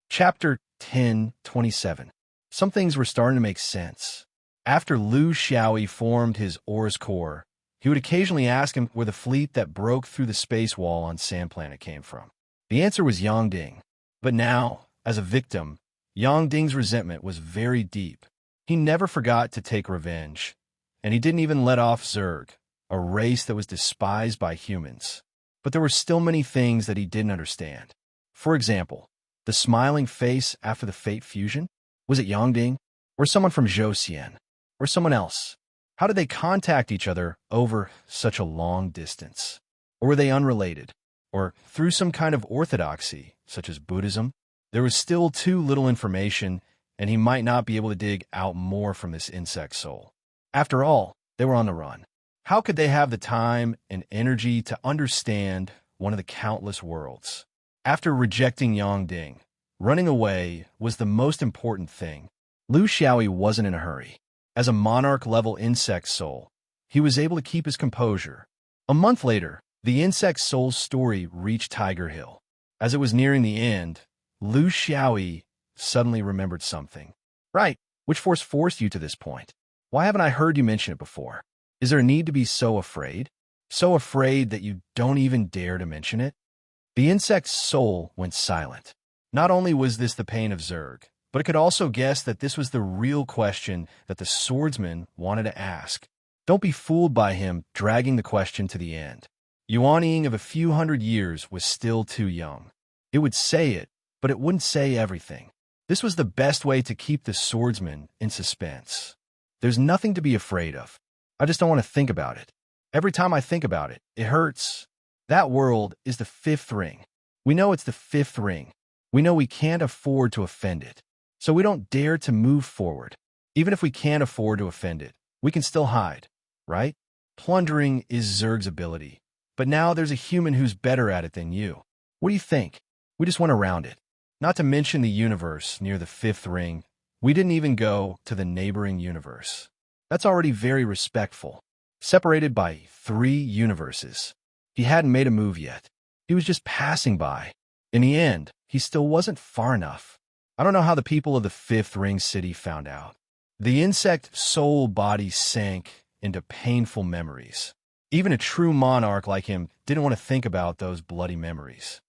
Chapter 10:27. Some things were starting to make sense. After Lu Xiaoyi formed his Aura's core, he would occasionally ask him where the fleet that broke through the space wall on Sand Planet came from. The answer was Yongding. But now, as a victim, Yongding's resentment was very deep. He never forgot to take revenge, and he didn't even let off Zerg, a race that was despised by humans. But there were still many things that he didn't understand. For example, the smiling face after the Fate fusion? Was it Yongding? Or someone from Zhouxian? Or someone else? How did they contact each other over such a long distance? Or were they unrelated? Or through some kind of orthodoxy, such as Buddhism? There was still too little information, and he might not be able to dig out more from this insect soul. After all, they were on the run. How could they have the time and energy to understand one of the countless worlds? After rejecting Yongding, running away was the most important thing. Lu Xiaoyi wasn't in a hurry. As a monarch-level insect soul, he was able to keep his composure. A month later, the insect soul's story reached Tiger Hill. As it was nearing the end, Lu Xiaoyi suddenly remembered something. Right, which force forced you to this point? Why haven't I heard you mention it before? Is there a need to be so afraid? So afraid that you don't even dare to mention it? The insect's soul went silent. Not only was this the pain of Zerg, but it could also guess that this was the real question that the swordsman wanted to ask. Don't be fooled by him dragging the question to the end. Yuanying of a few hundred years was still too young. It would say it, but it wouldn't say everything. This was the best way to keep the swordsman in suspense. There's nothing to be afraid of. I just don't want to think about it. Every time I think about it, it hurts. That world is the fifth ring. We know it's the fifth ring. We know we can't afford to offend it. So we don't dare to move forward. Even if we can't afford to offend it, we can still hide, right? Plundering is Zerg's ability. But now there's a human who's better at it than you. What do you think? We just went around it. Not to mention the universe near the fifth ring. We didn't even go to the neighboring universe. That's already very respectful. Separated by 3 universes. He hadn't made a move yet. He was just passing by. In the end, he still wasn't far enough. I don't know how the people of the fifth ring city found out. The insect soul body sank into painful memories. Even a true monarch like him didn't want to think about those bloody memories.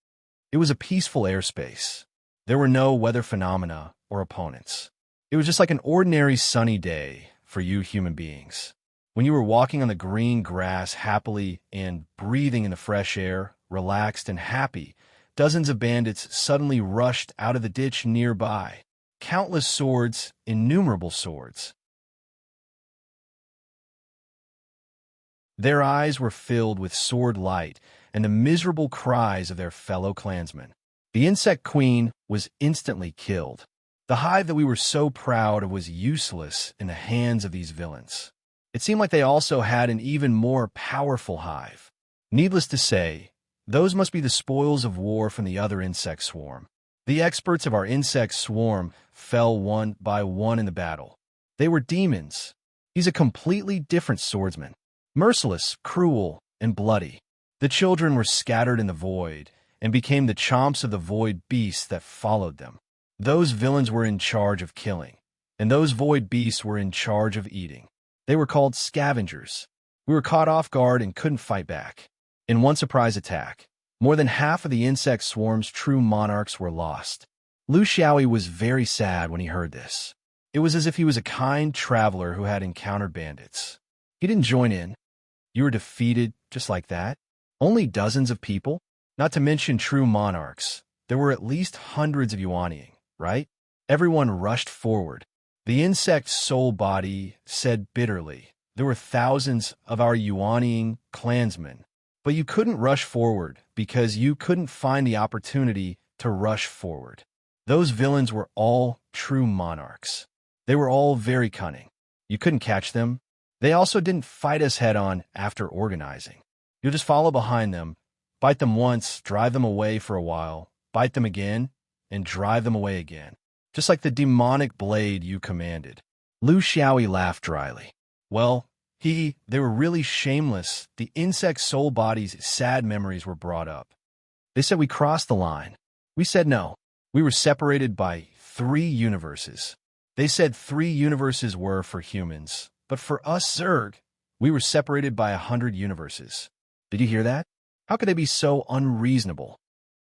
It was a peaceful airspace. There were no weather phenomena or opponents. It was just like an ordinary sunny day for you human beings. When you were walking on the green grass happily and breathing in the fresh air, relaxed and happy, dozens of bandits suddenly rushed out of the ditch nearby. Countless swords, innumerable swords. Their eyes were filled with sword light and the miserable cries of their fellow clansmen. The insect queen was instantly killed. The hive that we were so proud of was useless in the hands of these villains. It seemed like they also had an even more powerful hive. Needless to say, those must be the spoils of war from the other insect swarm. The experts of our insect swarm fell one by one in the battle. They were demons. He's a completely different swordsman. Merciless, cruel, and bloody. The children were scattered in the void and became the chomps of the void beasts that followed them. Those villains were in charge of killing, and those void beasts were in charge of eating. They were called scavengers. We were caught off guard and couldn't fight back. In one surprise attack, more than half of the insect swarm's true monarchs were lost. Lu Xiaoyi was very sad when he heard this. It was as if he was a kind traveler who had encountered bandits. He didn't join in. You were defeated just like that? Only dozens of people? Not to mention true monarchs. There were at least hundreds of Yuanying, right? Everyone rushed forward. The insect's soul body said bitterly, "There were thousands of our Yuaniing clansmen, but you couldn't rush forward because you couldn't find the opportunity to rush forward. Those villains were all true monarchs. They were all very cunning. You couldn't catch them. They also didn't fight us head-on after organizing. You'll just follow behind them, bite them once, drive them away for a while, bite them again, and drive them away again. Just like the demonic blade you commanded." Lu Xiaoyi laughed dryly. "Well, they were really shameless." The insect soul body's sad memories were brought up. "They said we crossed the line. We said no. We were separated by 3 universes. They said 3 universes were for humans, but for us Zerg, we were separated by 100 universes. Did you hear that? How could they be so unreasonable?"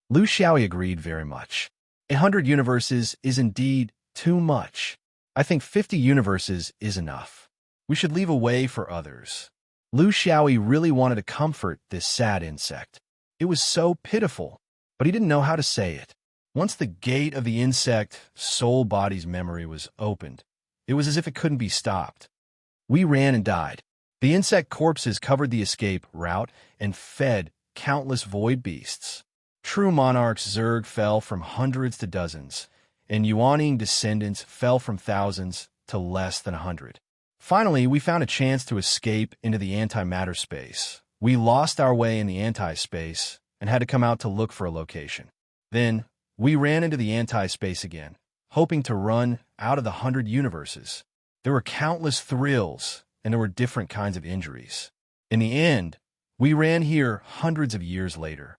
Lu Xiaoyi agreed very much. 100 universes is indeed too much. I think 50 universes is enough. We should leave a way for others. Lu Xiaoyi really wanted to comfort this sad insect. It was so pitiful, but he didn't know how to say it. Once the gate of the insect soul body's memory was opened, it was as if it couldn't be stopped. We ran and died. The insect corpses covered the escape route and fed countless void beasts. True monarchs Zerg fell from hundreds to dozens, and Yuaniing descendants fell from thousands to less than 100. Finally, we found a chance to escape into the antimatter space. We lost our way in the anti-space and had to come out to look for a location. Then, we ran into the anti-space again, hoping to run out of the 100 universes. There were countless thrills, and there were different kinds of injuries. In the end, we ran here hundreds of years later.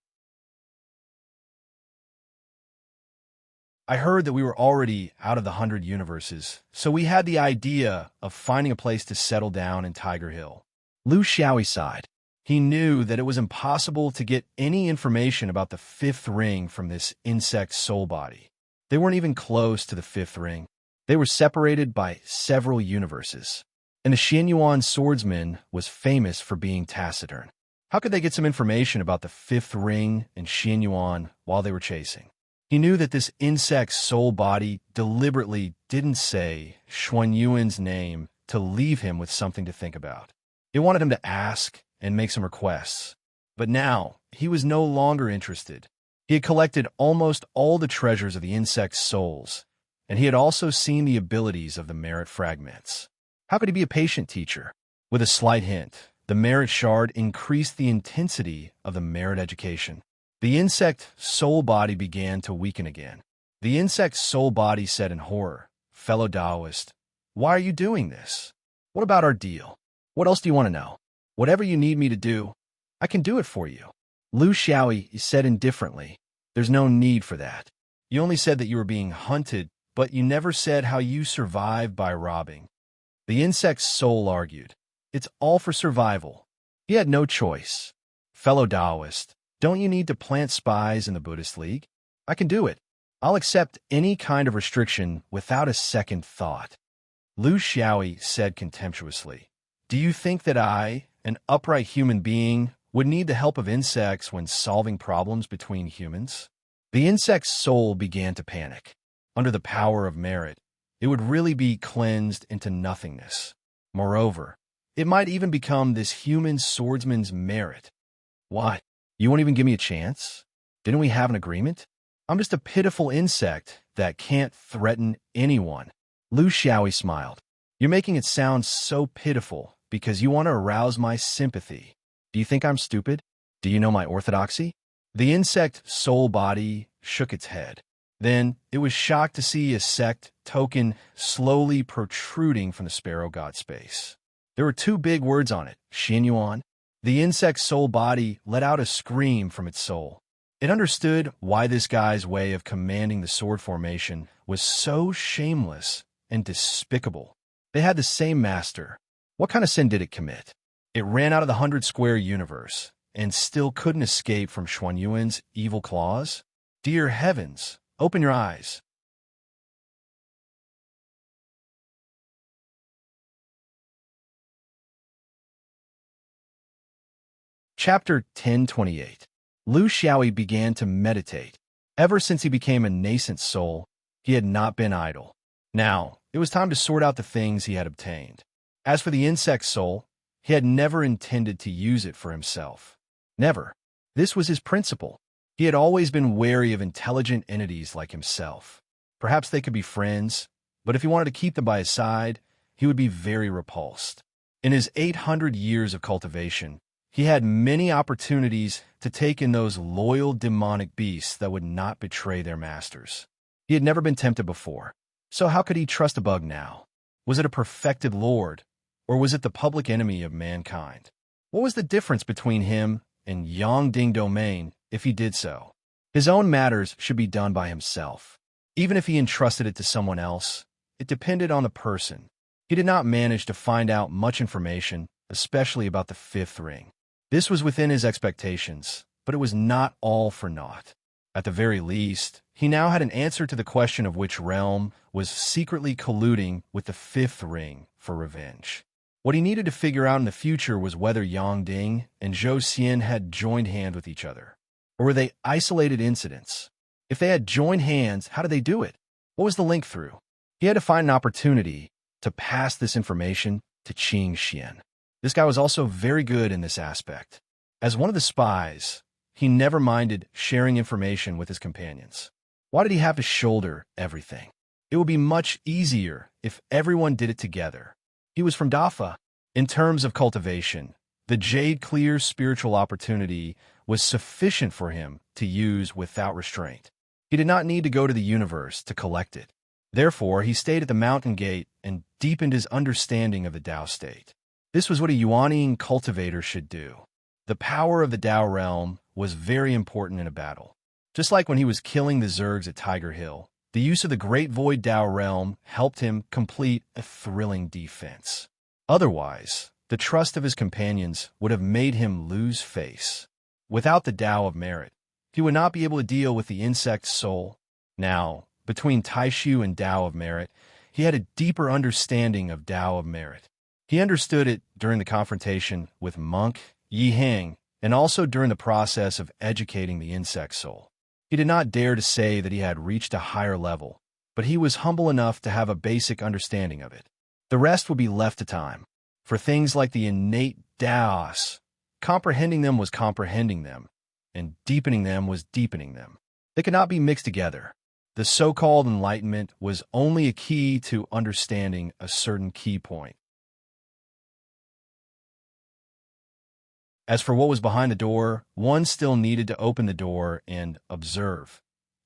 I heard that we were already out of the 100 universes, so we had the idea of finding a place to settle down in Tiger Hill. Lu Xiaoyi sighed. He knew that it was impossible to get any information about the 5th ring from this insect soul body. They weren't even close to the 5th ring. They were separated by several universes. And the Xianyuan swordsman was famous for being taciturn. How could they get some information about the 5th ring and Xianyuan while they were chasing? He knew that this insect's soul body deliberately didn't say Xuanyuan's name to leave him with something to think about. It wanted him to ask and make some requests. But now, he was no longer interested. He had collected almost all the treasures of the insect's souls, and he had also seen the abilities of the merit fragments. How could he be a patient teacher? With a slight hint, the merit shard increased the intensity of the merit education. The insect soul body began to weaken again. The insect soul body said in horror, "Fellow Taoist, why are you doing this? What about our deal? What else do you want to know? Whatever you need me to do, I can do it for you." Lu Xiaoyi said indifferently, "There's no need for that. You only said that you were being hunted, but you never said how you survived by robbing." The insect's soul argued, "It's all for survival." He had no choice. "Fellow Taoist, don't you need to plant spies in the Buddhist League? I can do it. I'll accept any kind of restriction without a second thought." Lu Xiaoyi said contemptuously, "Do you think that I, an upright human being, would need the help of insects when solving problems between humans?" The insect's soul began to panic. Under the power of merit, it would really be cleansed into nothingness. Moreover, it might even become this human swordsman's merit. "What? You won't even give me a chance? Didn't we have an agreement? I'm just a pitiful insect that can't threaten anyone." Lu Xiaoyi smiled. "You're making it sound so pitiful because you want to arouse my sympathy. Do you think I'm stupid? Do you know my orthodoxy?" The insect soul body shook its head. Then it was shocked to see a sect token slowly protruding from the sparrow god space. There were 2 big words on it, Xianyuan. The insect's soul body let out a scream from its soul. It understood why this guy's way of commanding the sword formation was so shameless and despicable. They had the same master. What kind of sin did it commit? It ran out of the 100-square universe and still couldn't escape from Xuanyuan's evil claws? Dear heavens, open your eyes. Chapter 1028. Lu Xiaoyi began to meditate. Ever since he became a nascent soul, he had not been idle. Now, it was time to sort out the things he had obtained. As for the insect soul, he had never intended to use it for himself. Never. This was his principle. He had always been wary of intelligent entities like himself. Perhaps they could be friends, but if he wanted to keep them by his side, he would be very repulsed. In his 800 years of cultivation, he had many opportunities to take in those loyal demonic beasts that would not betray their masters. He had never been tempted before, so how could he trust a bug now? Was it a perfected lord, or was it the public enemy of mankind? What was the difference between him and Yongding Domain if he did so? His own matters should be done by himself. Even if he entrusted it to someone else, it depended on the person. He did not manage to find out much information, especially about the fifth ring. This was within his expectations, but it was not all for naught. At the very least, he now had an answer to the question of which realm was secretly colluding with the fifth ring for revenge. What he needed to figure out in the future was whether Yongding and Zhou Xian had joined hands with each other, or were they isolated incidents? If they had joined hands, how did they do it? What was the link through? He had to find an opportunity to pass this information to Qing Xian. This guy was also very good in this aspect. As one of the spies, he never minded sharing information with his companions. Why did he have to shoulder everything? It would be much easier if everyone did it together. He was from Dafa. In terms of cultivation, the Jade Clear spiritual opportunity was sufficient for him to use without restraint. He did not need to go to the universe to collect it. Therefore, he stayed at the mountain gate and deepened his understanding of the Tao state. This was what a Yuaniing cultivator should do. The power of the Tao realm was very important in a battle. Just like when he was killing the Zergs at Tiger Hill, the use of the Great Void Tao realm helped him complete a thrilling defense. Otherwise, the trust of his companions would have made him lose face. Without the Tao of merit, he would not be able to deal with the insect soul. Now, between Taishu and Tao of merit, he had a deeper understanding of Tao of merit. He understood it during the confrontation with monk Yi Heng, and also during the process of educating the insect soul. He did not dare to say that he had reached a higher level, but he was humble enough to have a basic understanding of it. The rest would be left to time. For things like the innate Taos, comprehending them was comprehending them, and deepening them was deepening them. They could not be mixed together. The so-called enlightenment was only a key to understanding a certain key point. As for what was behind the door, one still needed to open the door and observe.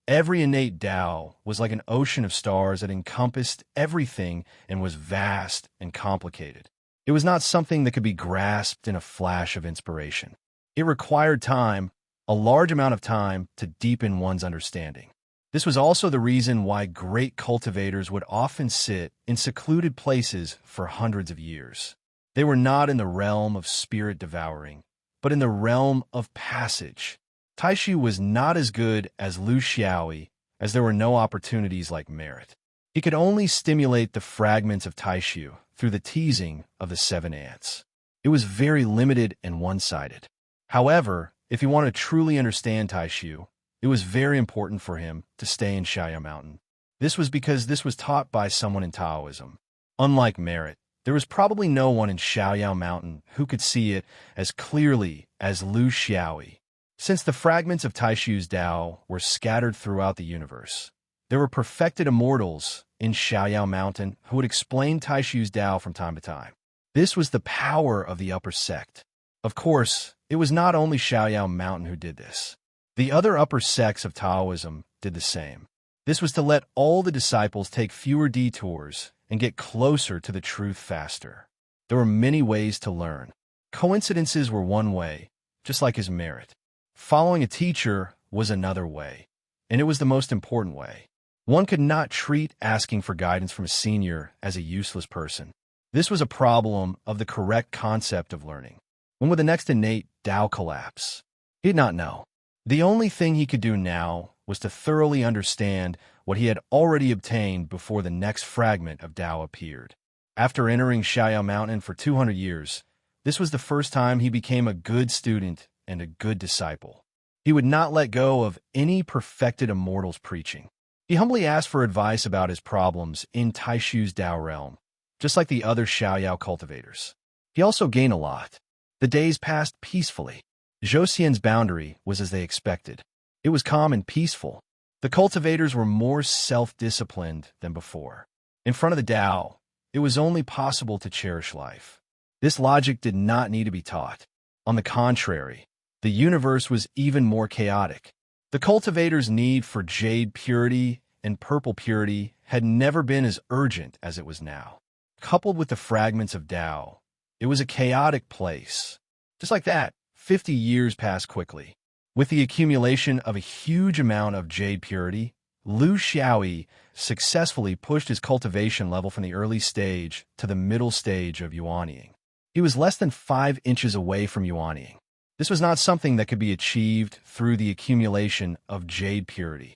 Every innate Tao was like an ocean of stars that encompassed everything and was vast and complicated. It was not something that could be grasped in a flash of inspiration. It required time, a large amount of time, to deepen one's understanding. This was also the reason why great cultivators would often sit in secluded places for hundreds of years. They were not in the realm of spirit devouring, but in the realm of passage. Taishu was not as good as Lu Xiaoi, as there were no opportunities like merit. He could only stimulate the fragments of Taishu through the teasing of the seven ants. It was very limited and one-sided. However, if he wanted to truly understand Taishu, it was very important for him to stay in Xiaoyao Mountain. This was because this was taught by someone in Taoism. Unlike merit, there was probably no one in Xiaoyao Mountain who could see it as clearly as Lu Xiaoi. Since the fragments of Taishu's Tao were scattered throughout the universe, there were perfected immortals in Xiaoyao Mountain who would explain Taishu's Tao from time to time. This was the power of the upper sect. Of course, it was not only Xiaoyao Mountain who did this. The other upper sects of Taoism did the same. This was to let all the disciples take fewer detours and get closer to the truth faster. There were many ways to learn. Coincidences were one way, just like his merit. Following a teacher was another way, and it was the most important way. One could not treat asking for guidance from a senior as a useless person. This was a problem of the correct concept of learning. When would the next innate Tao collapse? He did not know. The only thing he could do now was to thoroughly understand what he had already obtained before the next fragment of Tao appeared. After entering Xiaoyao Mountain for 200 years, this was the first time he became a good student and a good disciple. He would not let go of any perfected immortal's preaching. He humbly asked for advice about his problems in Taishu's Dao realm, just like the other Xiaoyao cultivators. He also gained a lot. The days passed peacefully. Zhou boundary was as they expected. It was calm and peaceful. The cultivators were more self-disciplined than before. In front of the Tao, it was only possible to cherish life. This logic did not need to be taught. On the contrary, the universe was even more chaotic. The cultivators' need for jade purity and purple purity had never been as urgent as it was now. Coupled with the fragments of Tao, it was a chaotic place. Just like that, 50 years passed quickly. With the accumulation of a huge amount of jade purity, Lu Xiaoyi successfully pushed his cultivation level from the early stage to the middle stage of yuanying. He was less than 5 inches away from yuanying. This was not something that could be achieved through the accumulation of jade purity.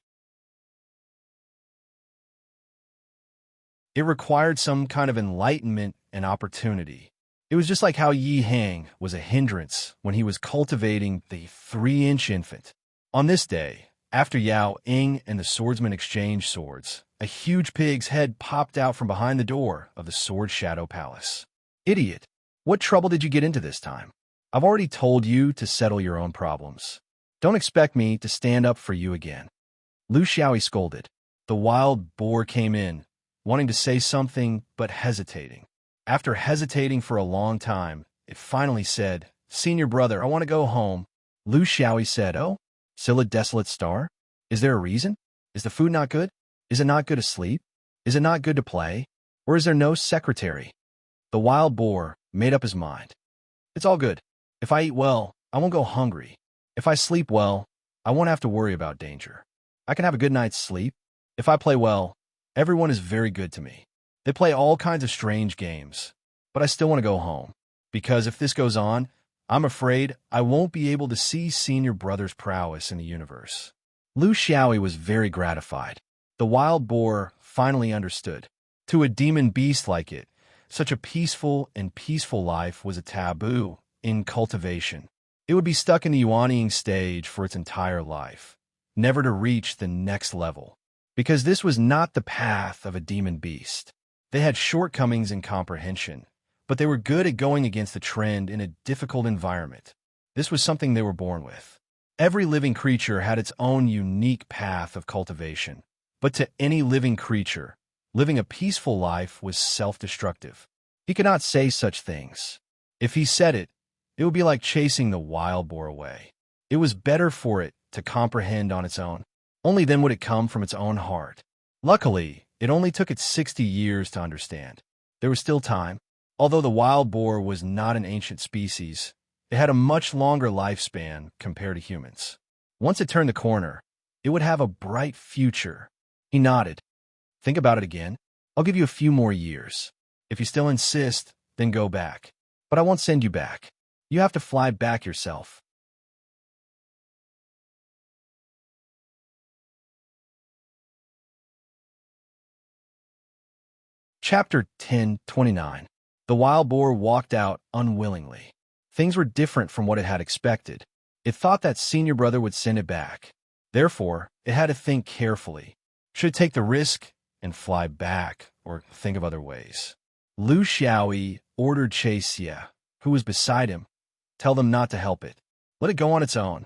It required some kind of enlightenment and opportunity. It was just like how Yi Hang was a hindrance when he was cultivating the 3-inch infant. On this day, after Yao Ying and the swordsman exchanged swords, a huge pig's head popped out from behind the door of the Sword Shadow Palace. Idiot! What trouble did you get into this time? I've already told you to settle your own problems. Don't expect me to stand up for you again. Lu Xiaoyi scolded. The wild boar came in, wanting to say something but hesitating. After hesitating for a long time, it finally said, "Senior brother, I want to go home." Lu Xiaoyi said, "Oh, still a desolate star? Is there a reason? Is the food not good? Is it not good to sleep? Is it not good to play? Or is there no secretary?" The wild boar made up his mind. It's all good. If I eat well, I won't go hungry. If I sleep well, I won't have to worry about danger. I can have a good night's sleep. If I play well, everyone is very good to me. They play all kinds of strange games, but I still want to go home, because if this goes on, I'm afraid I won't be able to see senior brother's prowess in the universe. Lu Xiaoyi was very gratified. The wild boar finally understood. To a demon beast like it, such a peaceful life was a taboo in cultivation. It would be stuck in the yuanying stage for its entire life, never to reach the next level, because this was not the path of a demon beast. They had shortcomings in comprehension, but they were good at going against the trend in a difficult environment. This was something they were born with. Every living creature had its own unique path of cultivation, but to any living creature, living a peaceful life was self-destructive. He could not say such things. If he said it, it would be like chasing the wild boar away. It was better for it to comprehend on its own. Only then would it come from its own heart. Luckily, it only took it 60 years to understand. There was still time. Although the wild boar was not an ancient species, it had a much longer lifespan compared to humans. Once it turned the corner, it would have a bright future. He nodded. Think about it again. I'll give you a few more years. If you still insist, then go back. But I won't send you back. You have to fly back yourself. Chapter 10:29. The wild boar walked out unwillingly. Things were different from what it had expected. It thought that senior brother would send it back. Therefore, it had to think carefully. Should it take the risk and fly back, or think of other ways? Lu Xiaoyi ordered Xie, who was beside him, tell them not to help it. Let it go on its own.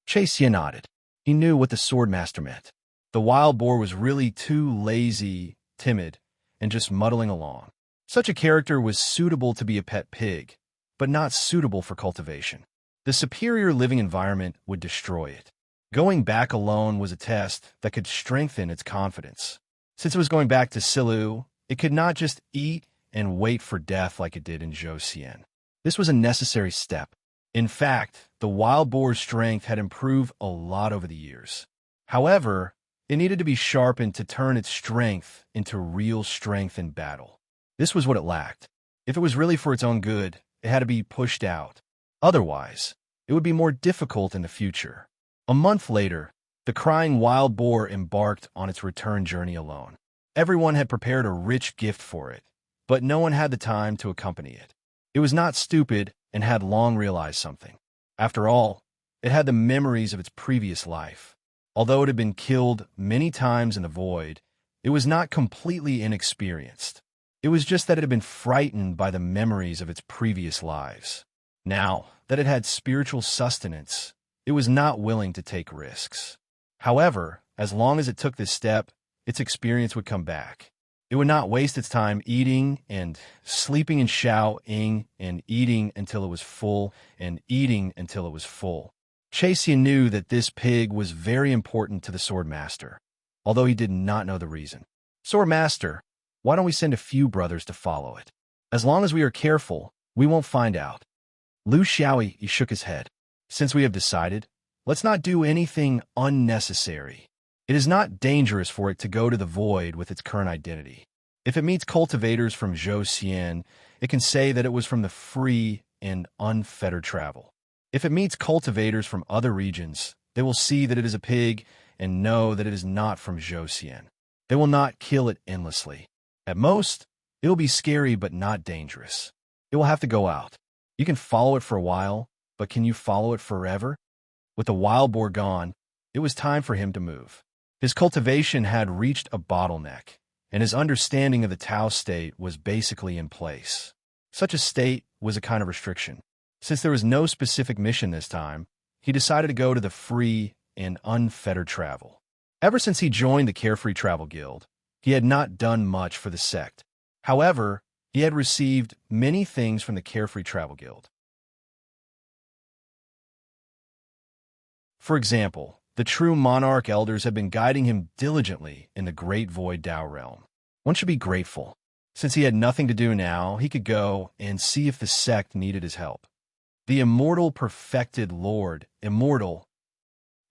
Xie nodded. He knew what the swordmaster meant. The wild boar was really too lazy, timid, and just muddling along. Such a character was suitable to be a pet pig, but not suitable for cultivation. The superior living environment would destroy it. Going back alone was a test that could strengthen its confidence. Since it was going back to Silu, it could not just eat and wait for death like it did in Zhou. This was a necessary step. In fact, the wild boar's strength had improved a lot over the years. However, it needed to be sharpened to turn its strength into real strength in battle. This was what it lacked. If it was really for its own good, it had to be pushed out. Otherwise, it would be more difficult in the future. A month later, the crying wild boar embarked on its return journey alone. Everyone had prepared a rich gift for it, but no one had the time to accompany it. It was not stupid and had long realized something. After all, it had the memories of its previous life. Although it had been killed many times in the void, it was not completely inexperienced. It was just that it had been frightened by the memories of its previous lives. Now that it had spiritual sustenance, it was not willing to take risks. However, as long as it took this step, its experience would come back. It would not waste its time eating and sleeping and shouting and eating until it was full and eating until it was full. Chasia knew that this pig was very important to the Sword Master, although he did not know the reason. Sword Master, why don't we send a few brothers to follow it? As long as we are careful, we won't find out. Lu Xiaoyi shook his head. Since we have decided, let's not do anything unnecessary. It is not dangerous for it to go to the void with its current identity. If it meets cultivators from Zhou Xian, it can say that it was from the free and unfettered travel. If it meets cultivators from other regions, they will see that it is a pig and know that it is not from Zhou Xian. They will not kill it endlessly. At most, it will be scary but not dangerous. It will have to go out. You can follow it for a while, but can you follow it forever? With the wild boar gone, it was time for him to move. His cultivation had reached a bottleneck, and his understanding of the Tao state was basically in place. Such a state was a kind of restriction. Since there was no specific mission this time, he decided to go to the free and unfettered travel. Ever since he joined the Carefree Travel Guild, he had not done much for the sect. However, he had received many things from the Carefree Travel Guild. For example, the true monarch elders had been guiding him diligently in the great void Tao realm. One should be grateful. Since he had nothing to do now, he could go and see if the sect needed his help. The immortal perfected Lord, immortal.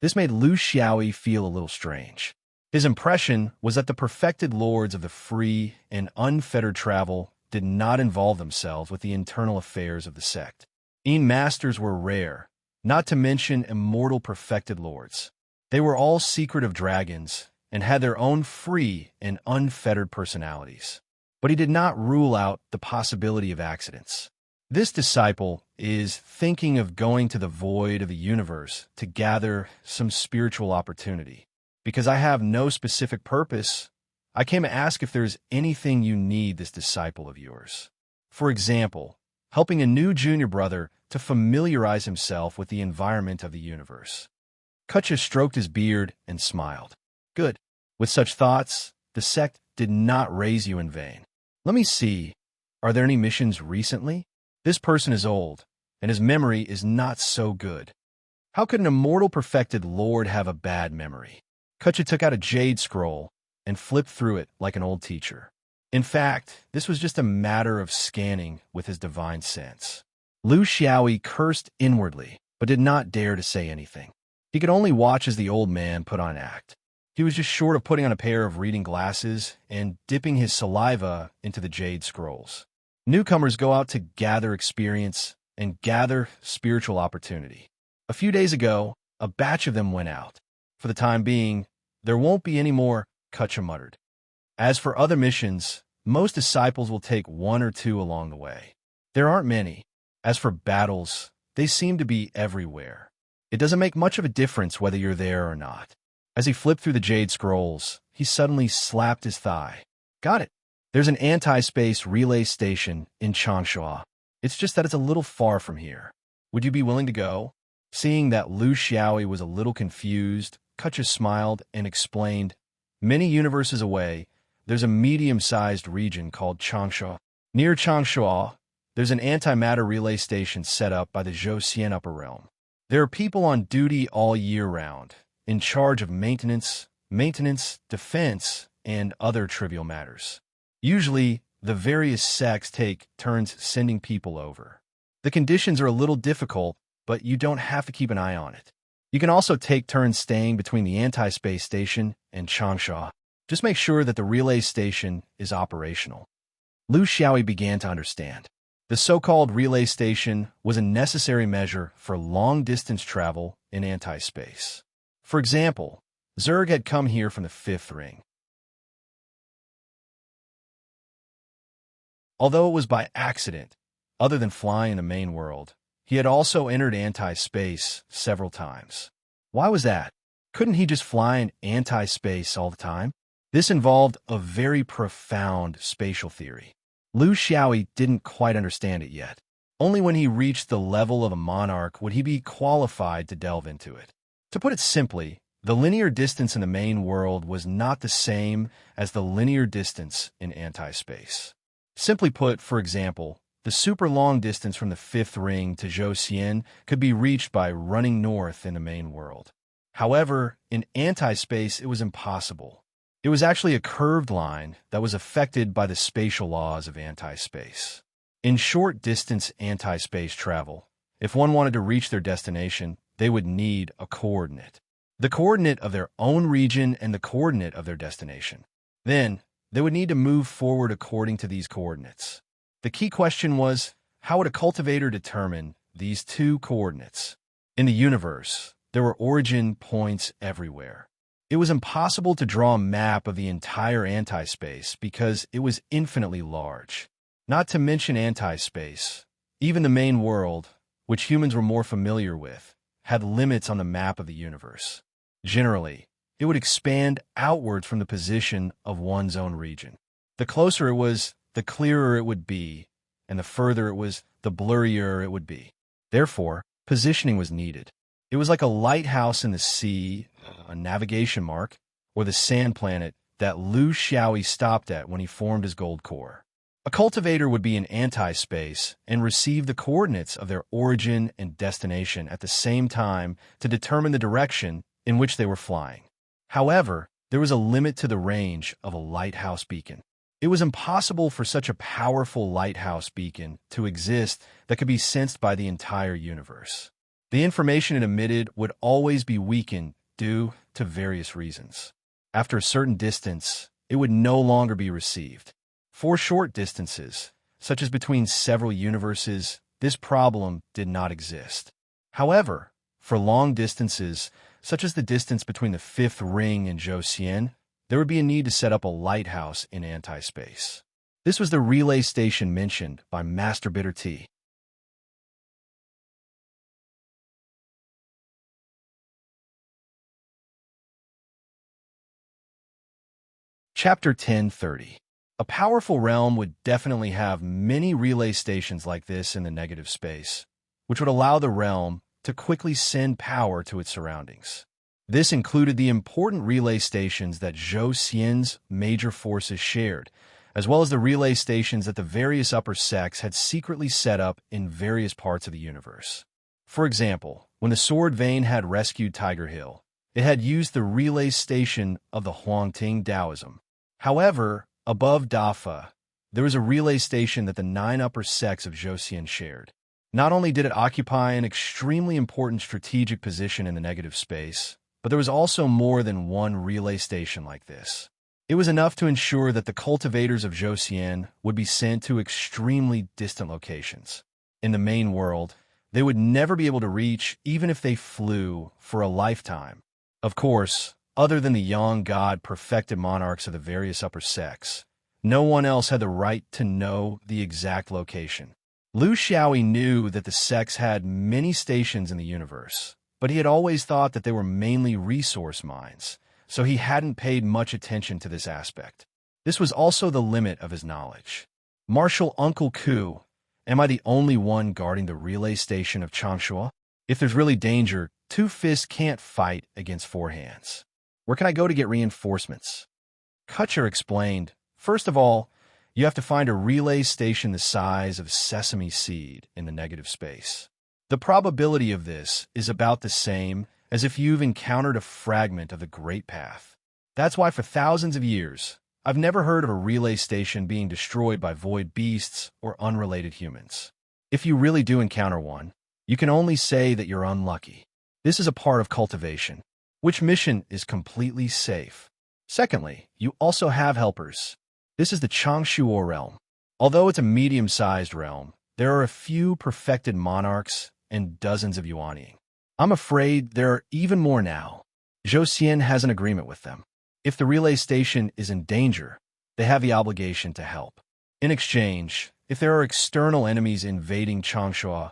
This made Lu Xiaoyi feel a little strange. His impression was that the perfected lords of the free and unfettered travel did not involve themselves with the internal affairs of the sect. Masters were rare, not to mention immortal perfected lords. They were all secretive dragons and had their own free and unfettered personalities. But he did not rule out the possibility of accidents. This disciple is thinking of going to the void of the universe to gather some spiritual opportunity. Because I have no specific purpose, I came to ask if there is anything you need this disciple of yours. For example, helping a new junior brother to familiarize himself with the environment of the universe. Kutcha stroked his beard and smiled. Good. With such thoughts, the sect did not raise you in vain. Let me see. Are there any missions recently? This person is old, and his memory is not so good. How could an immortal perfected lord have a bad memory? Kutcha took out a jade scroll and flipped through it like an old teacher. In fact, this was just a matter of scanning with his divine sense. Lu Xiaoyi cursed inwardly, but did not dare to say anything. He could only watch as the old man put on act. He was just short of putting on a pair of reading glasses and dipping his saliva into the jade scrolls. Newcomers go out to gather experience and gather spiritual opportunity. A few days ago, a batch of them went out. For the time being, there won't be any more, Kutcha muttered. As for other missions, most disciples will take one or two along the way. There aren't many. As for battles, they seem to be everywhere. It doesn't make much of a difference whether you're there or not. As he flipped through the jade scrolls, he suddenly slapped his thigh. Got it. There's an anti-space relay station in Changsha. It's just that it's a little far from here. Would you be willing to go? Seeing that Lu Xiaoyi was a little confused, Kutcha smiled and explained, many universes away, there's a medium-sized region called Changsha. Near Changsha, there's an antimatter relay station set up by the Zhou Xian Upper Realm. There are people on duty all year round, in charge of maintenance, defense, and other trivial matters. Usually, the various sects take turns sending people over. The conditions are a little difficult, but you don't have to keep an eye on it. You can also take turns staying between the anti-space station and Changsha. Just make sure that the relay station is operational. Lu Xiaoyi began to understand. The so-called relay station was a necessary measure for long-distance travel in anti-space. For example, Zerg had come here from the Fifth Ring. Although it was by accident, other than flying in the main world, he had also entered anti-space several times. Why was that? Couldn't he just fly in anti-space all the time? This involved a very profound spatial theory. Liu Xiaoyi didn't quite understand it yet. Only when he reached the level of a monarch would he be qualified to delve into it. To put it simply, the linear distance in the main world was not the same as the linear distance in anti-space. Simply put, for example, the super long distance from the fifth ring to Zhou could be reached by running north in the main world. However, in anti-space, it was impossible. It was actually a curved line that was affected by the spatial laws of anti-space. In short-distance anti-space travel, if one wanted to reach their destination, they would need a coordinate. The coordinate of their own region and the coordinate of their destination. Then, they would need to move forward according to these coordinates. The key question was, how would a cultivator determine these two coordinates? In the universe, there were origin points everywhere. It was impossible to draw a map of the entire anti-space because it was infinitely large. Not to mention anti-space, even the main world, which humans were more familiar with, had limits on the map of the universe. Generally, it would expand outwards from the position of one's own region. The closer it was, the clearer it would be, and the further it was, the blurrier it would be. Therefore, positioning was needed. It was like a lighthouse in the sea, a navigation mark, or the sand planet that Liu Xiaoyi stopped at when he formed his gold core. A cultivator would be in anti-space and receive the coordinates of their origin and destination at the same time to determine the direction in which they were flying. However, there was a limit to the range of a lighthouse beacon. It was impossible for such a powerful lighthouse beacon to exist that could be sensed by the entire universe. The information it emitted would always be weakened due to various reasons. After a certain distance, it would no longer be received. For short distances, such as between several universes, this problem did not exist. However, for long distances, such as the distance between the fifth ring and Zhou, there would be a need to set up a lighthouse in anti-space. This was the relay station mentioned by Master Bitter Tea. Chapter 10:30. A powerful realm would definitely have many relay stations like this in the negative space, which would allow the realm to quickly send power to its surroundings. This included the important relay stations that Zhou Xian's major forces shared, as well as the relay stations that the various upper sects had secretly set up in various parts of the universe. For example, when the Sword Vein had rescued Tiger Hill, it had used the relay station of the Huangting Taoism. However, above Dafa, there was a relay station that the 9 upper sects of Zhou shared. Not only did it occupy an extremely important strategic position in the negative space, but there was also more than one relay station like this. It was enough to ensure that the cultivators of Zhou would be sent to extremely distant locations. In the main world, they would never be able to reach even if they flew for a lifetime. Of course, other than the young god-perfected monarchs of the various upper sects, no one else had the right to know the exact location. Liu Xiaoyi knew that the sects had many stations in the universe, but he had always thought that they were mainly resource mines, so he hadn't paid much attention to this aspect. This was also the limit of his knowledge. Marshal Uncle Ku, am I the only one guarding the relay station of Changshuo? If there's really danger, 2 fists can't fight against 4 hands. Where can I go to get reinforcements? Kutcher explained, first of all, you have to find a relay station the size of sesame seed in the negative space. The probability of this is about the same as if you've encountered a fragment of the Great Path. That's why for thousands of years, I've never heard of a relay station being destroyed by void beasts or unrelated humans. If you really do encounter one, you can only say that you're unlucky. This is a part of cultivation, which mission is completely safe. Secondly, you also have helpers. This is the Changshuo realm. Although it's a medium-sized realm, there are a few perfected monarchs and dozens of Yuanying. I'm afraid there are even more now. Zhou has an agreement with them. If the relay station is in danger, they have the obligation to help. In exchange, if there are external enemies invading Changshuo,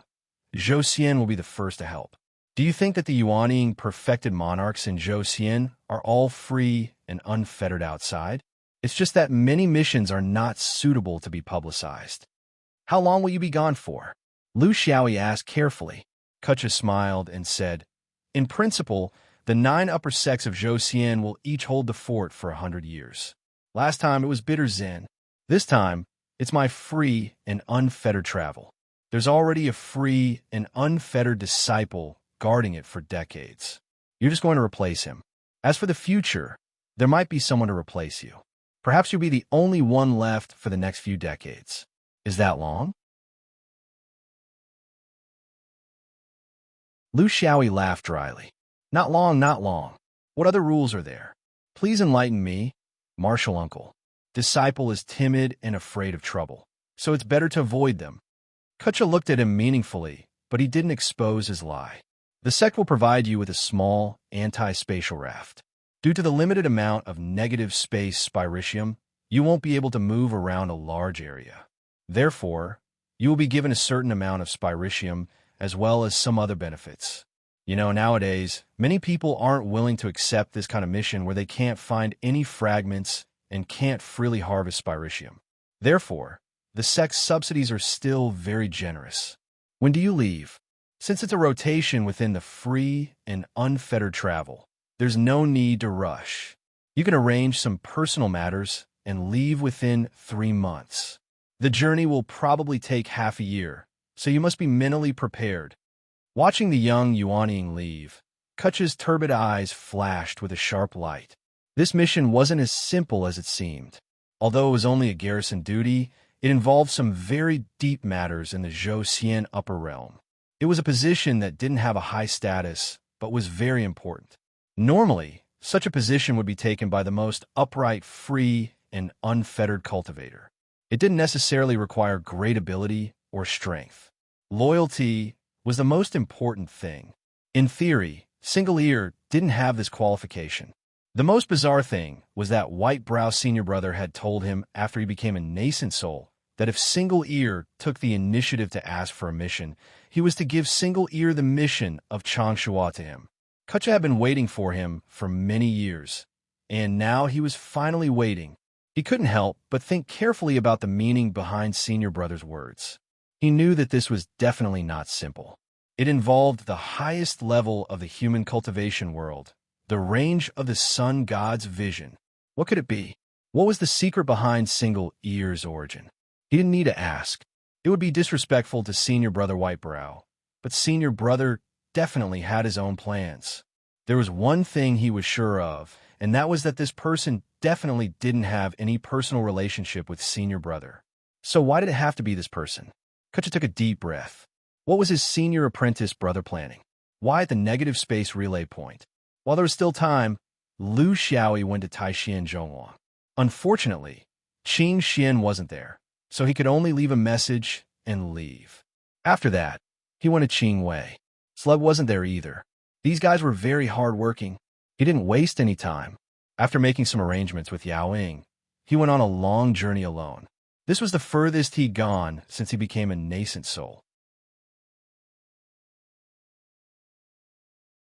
Zhou will be the first to help. Do you think that the Yuanning perfected monarchs in Zhou Xian are all free and unfettered outside? It's just that many missions are not suitable to be publicized. How long will you be gone for? Lu Xiaoyi asked carefully. Kecha smiled and said, in principle, the 9 upper sects of Zhou Xian will each hold the fort for 100 years. Last time it was bitter Zen. This time, it's my free and unfettered travel. There's already a free and unfettered disciple guarding it for decades. You're just going to replace him. As for the future, there might be someone to replace you. Perhaps you'll be the only one left for the next few decades. Is that long? Lu Xiaoyi laughed dryly. Not long, not long. What other rules are there? Please enlighten me, martial uncle. Disciple is timid and afraid of trouble, so it's better to avoid them. Kecha looked at him meaningfully, but he didn't expose his lie. The sect will provide you with a small, anti-spatial raft. Due to the limited amount of negative space spiritium, you won't be able to move around a large area. Therefore, you will be given a certain amount of spiritium as well as some other benefits. You know, nowadays, many people aren't willing to accept this kind of mission where they can't find any fragments and can't freely harvest spiritium. Therefore, the sect's subsidies are still very generous. When do you leave? Since it's a rotation within the free and unfettered travel, there's no need to rush. You can arrange some personal matters and leave within 3 months. The journey will probably take half a year, so you must be mentally prepared. Watching the young Yuanning leave, Kecha's turbid eyes flashed with a sharp light. This mission wasn't as simple as it seemed. Although it was only a garrison duty, it involved some very deep matters in the Zhou Xian upper realm. It was a position that didn't have a high status, but was very important. Normally, such a position would be taken by the most upright, free, and unfettered cultivator. It didn't necessarily require great ability or strength. Loyalty was the most important thing. In theory, Single Ear didn't have this qualification. The most bizarre thing was that White Brow Senior Brother had told him after he became a nascent soul that if Single Ear took the initiative to ask for a mission, he was to give Single Ear the mission of Changshua to him. Kecha had been waiting for him for many years, and now he was finally waiting. He couldn't help but think carefully about the meaning behind Senior Brother's words. He knew that this was definitely not simple. It involved the highest level of the human cultivation world, the range of the sun god's vision. What could it be? What was the secret behind Single Ear's origin? He didn't need to ask. It would be disrespectful to Senior Brother Whitebrow, but Senior Brother definitely had his own plans. There was one thing he was sure of, and that was that this person definitely didn't have any personal relationship with Senior Brother. So why did it have to be this person? Kecha took a deep breath. What was his senior apprentice brother planning? Why at the negative space relay point? While there was still time, Lu Xiaoyi went to Taishan Zhonghuang. Unfortunately, Qing Xian wasn't there, so he could only leave a message and leave. After that, he went to Qing Wei. Slug wasn't there either. These guys were very hard-working. He didn't waste any time. After making some arrangements with Yao Ying, he went on a long journey alone. This was the furthest he'd gone since he became a nascent soul.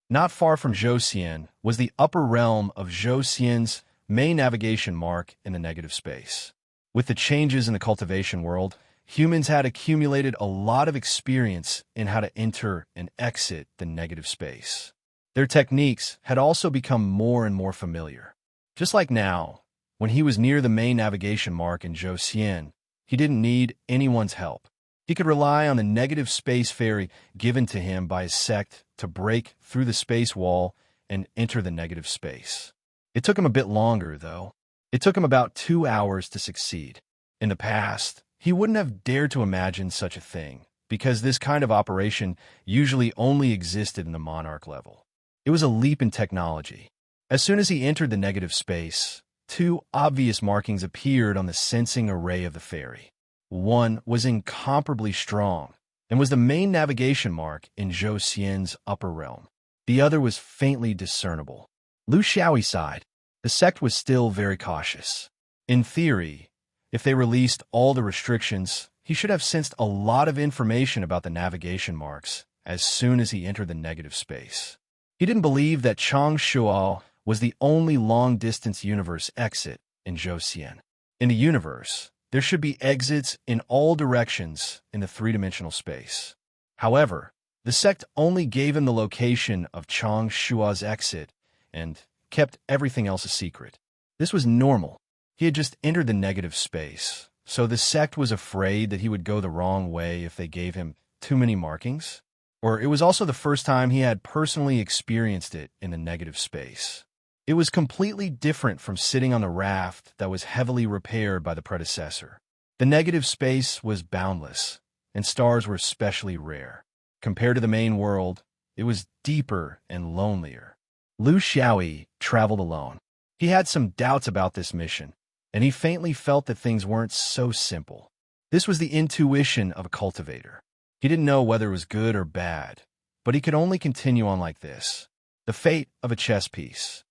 Not far from Zhou Xian was the upper realm of Zhou Xian's main navigation mark in the negative space. With the changes in the cultivation world, humans had accumulated a lot of experience in how to enter and exit the negative space. Their techniques had also become more and more familiar. Just like now, when he was near the main navigation mark in Zhou Xian, he didn't need anyone's help. He could rely on the negative space ferry given to him by his sect to break through the space wall and enter the negative space. It took him a bit longer, though. It took him about 2 hours to succeed. In the past, he wouldn't have dared to imagine such a thing, because this kind of operation usually only existed in the monarch level. It was a leap in technology. As soon as he entered the negative space, 2 obvious markings appeared on the sensing array of the ferry. One was incomparably strong, and was the main navigation mark in Zhou Xian's upper realm. The other was faintly discernible. Lu Xiaoyi sighed. The sect was still very cautious. In theory, if they released all the restrictions, he should have sensed a lot of information about the navigation marks as soon as he entered the negative space. He didn't believe that Changshuo was the only long-distance universe exit in Zhouxian. In the universe, there should be exits in all directions in the three-dimensional space. However, the sect only gave him the location of Changshuo's exit and kept everything else a secret. This was normal. He had just entered the negative space, so the sect was afraid that he would go the wrong way if they gave him too many markings. Or it was also the first time he had personally experienced it in the negative space. It was completely different from sitting on the raft that was heavily repaired by the predecessor. The negative space was boundless, and stars were especially rare. Compared to the main world, it was deeper and lonelier. Lu Xiaoyi traveled alone. He had some doubts about this mission, and he faintly felt that things weren't so simple. This was the intuition of a cultivator. He didn't know whether it was good or bad, but he could only continue on like this. The fate of a chess piece.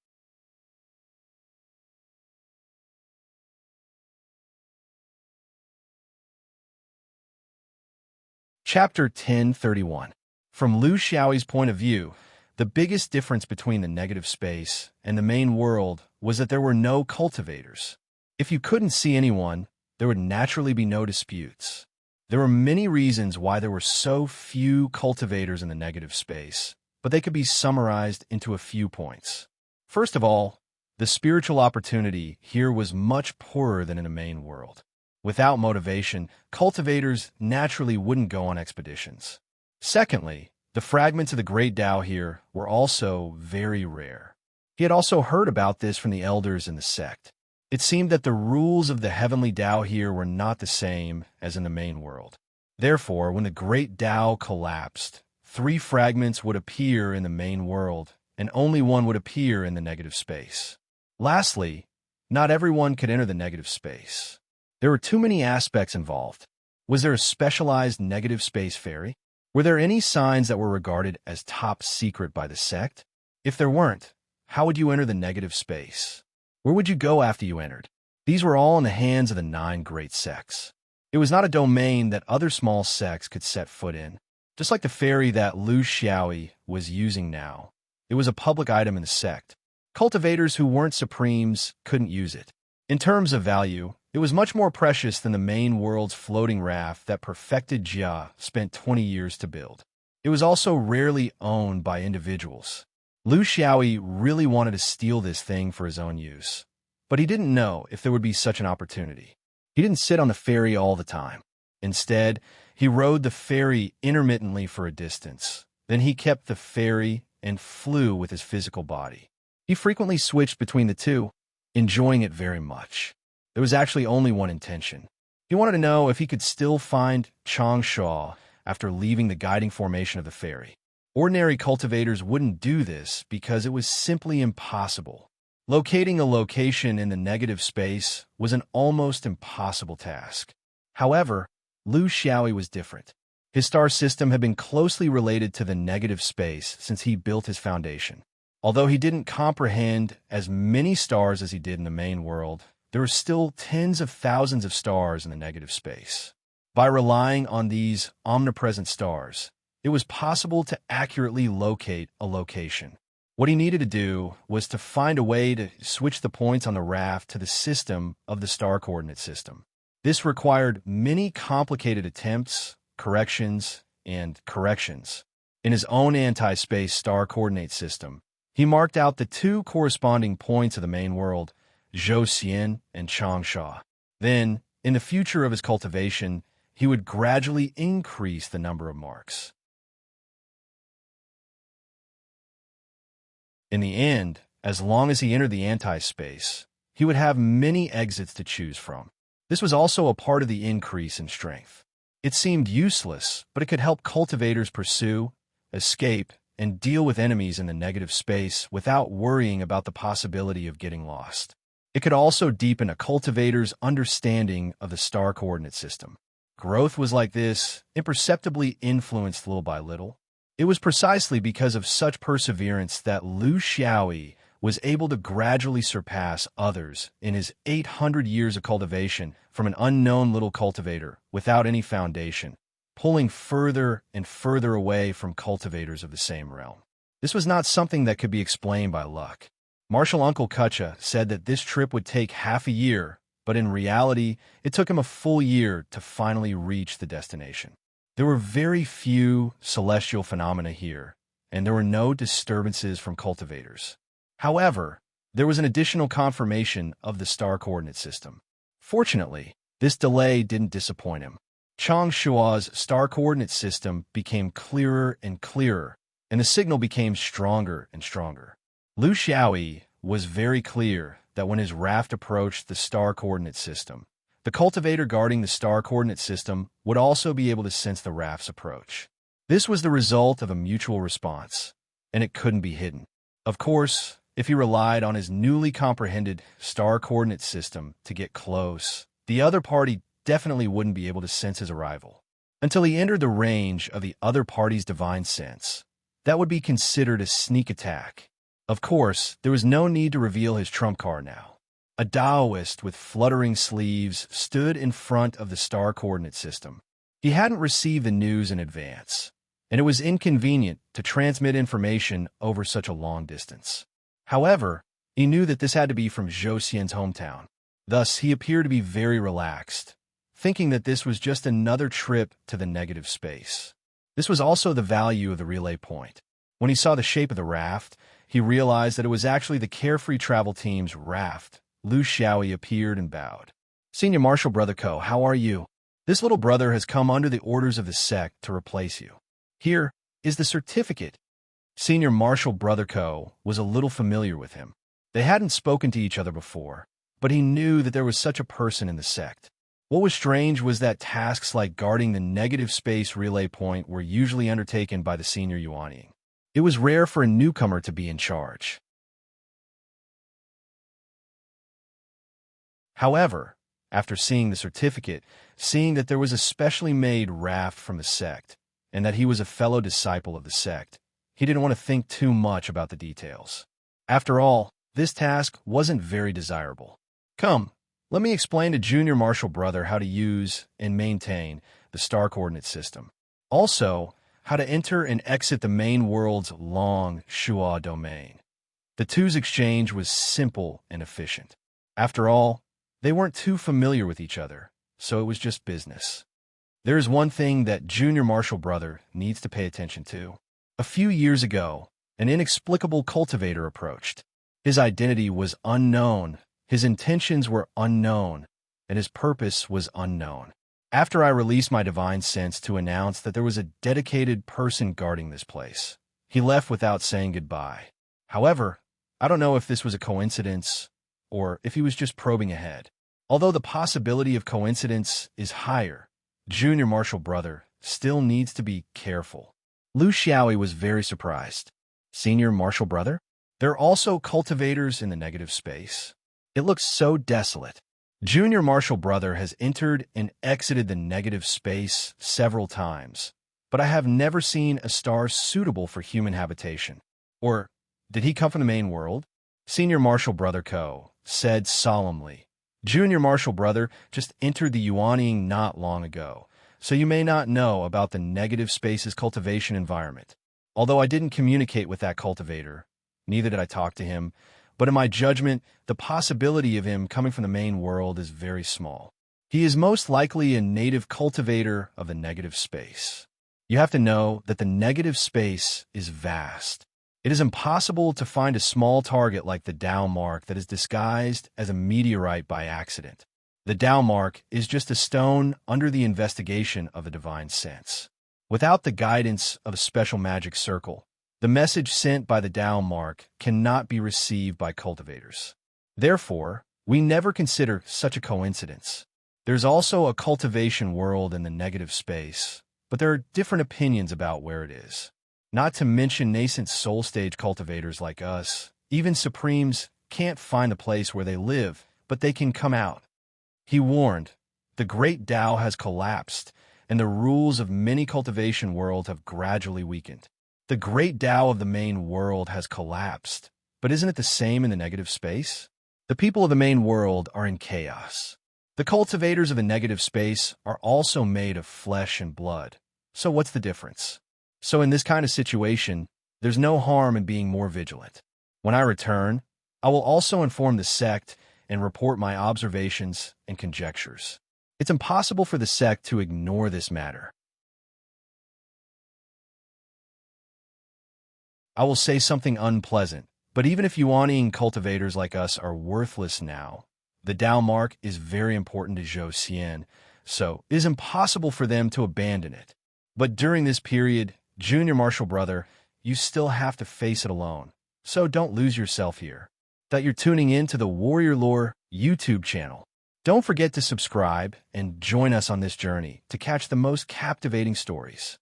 Chapter 1031. From Lu Xiaoyi's point of view, the biggest difference between the negative space and the main world was that there were no cultivators. If you couldn't see anyone, there would naturally be no disputes. There were many reasons why there were so few cultivators in the negative space, but they could be summarized into a few points. First of all, the spiritual opportunity here was much poorer than in the main world. Without motivation, cultivators naturally wouldn't go on expeditions. Secondly, the fragments of the Great Tao here were also very rare. He had also heard about this from the elders in the sect. It seemed that the rules of the heavenly Tao here were not the same as in the main world. Therefore, when the Great Tao collapsed, 3 fragments would appear in the main world, and only one would appear in the negative space. Lastly, not everyone could enter the negative space. There were too many aspects involved. Was there a specialized negative space fairy? Were there any signs that were regarded as top secret by the sect? If there weren't, how would you enter the negative space? Where would you go after you entered? These were all in the hands of the 9 great sects. It was not a domain that other small sects could set foot in. Just like the fairy that Lu Xiaoyi was using now, it was a public item in the sect. Cultivators who weren't supremes couldn't use it. In terms of value, it was much more precious than the main world's floating raft that perfected Jia spent 20 years to build. It was also rarely owned by individuals. Lu Xiaoyi really wanted to steal this thing for his own use, but he didn't know if there would be such an opportunity. He didn't sit on the ferry all the time. Instead, he rode the ferry intermittently for a distance. Then he kept the ferry and flew with his physical body. He frequently switched between the two, enjoying it very much. There was actually only one intention. He wanted to know if he could still find Changshuo after leaving the guiding formation of the ferry. Ordinary cultivators wouldn't do this because it was simply impossible. Locating a location in the negative space was an almost impossible task. However, Lu Xiaoyi was different. His star system had been closely related to the negative space since he built his foundation. Although he didn't comprehend as many stars as he did in the main world, there were still tens of thousands of stars in the negative space. By relying on these omnipresent stars, it was possible to accurately locate a location. What he needed to do was to find a way to switch the points on the raft to the system of the star coordinate system. This required many complicated attempts, corrections, and corrections. In his own anti-space star coordinate system, he marked out the 2 corresponding points of the main world, Zhouxian and Changsha. Then, in the future of his cultivation, he would gradually increase the number of marks. In the end, as long as he entered the anti-space, he would have many exits to choose from. This was also a part of the increase in strength. It seemed useless, but it could help cultivators pursue, escape, and deal with enemies in the negative space without worrying about the possibility of getting lost. It could also deepen a cultivator's understanding of the star coordinate system. Growth was like this, imperceptibly influenced little by little. It was precisely because of such perseverance that Lu Xiaoyi was able to gradually surpass others in his 800 years of cultivation from an unknown little cultivator without any foundation, pulling further and further away from cultivators of the same realm. This was not something that could be explained by luck. Marshal Uncle Kutcha said that this trip would take half a year, but in reality, it took him a full year to finally reach the destination. There were very few celestial phenomena here, and there were no disturbances from cultivators. However, there was an additional confirmation of the star coordinate system. Fortunately, this delay didn't disappoint him. Changshua's star coordinate system became clearer and clearer, and the signal became stronger and stronger. Lu Xiaoyi was very clear that when his raft approached the star coordinate system, the cultivator guarding the star coordinate system would also be able to sense the raft's approach. This was the result of a mutual response, and it couldn't be hidden. Of course, if he relied on his newly comprehended star coordinate system to get close, the other party definitely wouldn't be able to sense his arrival. Until he entered the range of the other party's divine sense, that would be considered a sneak attack. Of course, there was no need to reveal his trump card now. A Taoist with fluttering sleeves stood in front of the star coordinate system. He hadn't received the news in advance, and it was inconvenient to transmit information over such a long distance. However, he knew that this had to be from Zhou Xian's hometown. Thus, he appeared to be very relaxed, thinking that this was just another trip to the negative space. This was also the value of the relay point. When he saw the shape of the raft, he realized that it was actually the Carefree Travel Team's raft. Lu Xiaoyi appeared and bowed. "Senior Marshal Brother Ko, how are you? This little brother has come under the orders of the sect to replace you. Here is the certificate." Senior Marshal Brother Ko was a little familiar with him. They hadn't spoken to each other before, but he knew that there was such a person in the sect. What was strange was that tasks like guarding the negative space relay point were usually undertaken by the senior Yuanying. It was rare for a newcomer to be in charge. However, after seeing the certificate, seeing that there was a specially made raft from the sect, and that he was a fellow disciple of the sect, he didn't want to think too much about the details. After all, this task wasn't very desirable. "Come, let me explain to Junior Marshal Brother how to use and maintain the star coordinate system. Also, how to enter and exit the main world's long Shua domain." The two's exchange was simple and efficient. After all, they weren't too familiar with each other, so it was just business. There is one thing that Junior Marshal Brother needs to pay attention to. A few years ago, an inexplicable cultivator approached. His identity was unknown, his intentions were unknown, and his purpose was unknown. After I released my divine sense to announce that there was a dedicated person guarding this place, he left without saying goodbye. However, I don't know if this was a coincidence or if he was just probing ahead. Although the possibility of coincidence is higher, Junior Marshal Brother still needs to be careful. Lu Xiaoyi was very surprised. "Senior Marshal Brother? There are also cultivators in the negative space. It looks so desolate." Junior Marshal Brother has entered and exited the negative space several times, but I have never seen a star suitable for human habitation. Or, did he come from the main world? Senior Marshal Brother Ko said solemnly. "Junior Marshal Brother just entered the Yuanying not long ago, so you may not know about the negative space's cultivation environment. Although I didn't communicate with that cultivator, neither did I talk to him, but in my judgment, the possibility of him coming from the main world is very small. He is most likely a native cultivator of the negative space. You have to know that the negative space is vast. It is impossible to find a small target like the Tao mark that is disguised as a meteorite by accident. The Tao mark is just a stone under the investigation of a divine sense. Without the guidance of a special magic circle, the message sent by the Tao mark cannot be received by cultivators. Therefore, we never consider such a coincidence. There's also a cultivation world in the negative space, but there are different opinions about where it is. Not to mention nascent soul stage cultivators like us, even Supremes can't find the place where they live, but they can come out. He warned, the great Tao has collapsed, and the rules of many cultivation worlds have gradually weakened. The great Tao of the main world has collapsed, but isn't it the same in the negative space? The people of the main world are in chaos. The cultivators of the negative space are also made of flesh and blood, So what's the difference? So in this kind of situation, there's no harm in being more vigilant. When I return, I will also inform the sect and report my observations and conjectures. It's impossible for the sect to ignore this matter. I will say something unpleasant, but even if Yuanian cultivators like us are worthless now, the Tao mark is very important to Zhou Xian, so it is impossible for them to abandon it. But during this period, Junior Marshal Brother, you still have to face it alone, so don't lose yourself here. That you're tuning in to the Warrior Lore YouTube channel. Don't forget to subscribe and join us on this journey to catch the most captivating stories.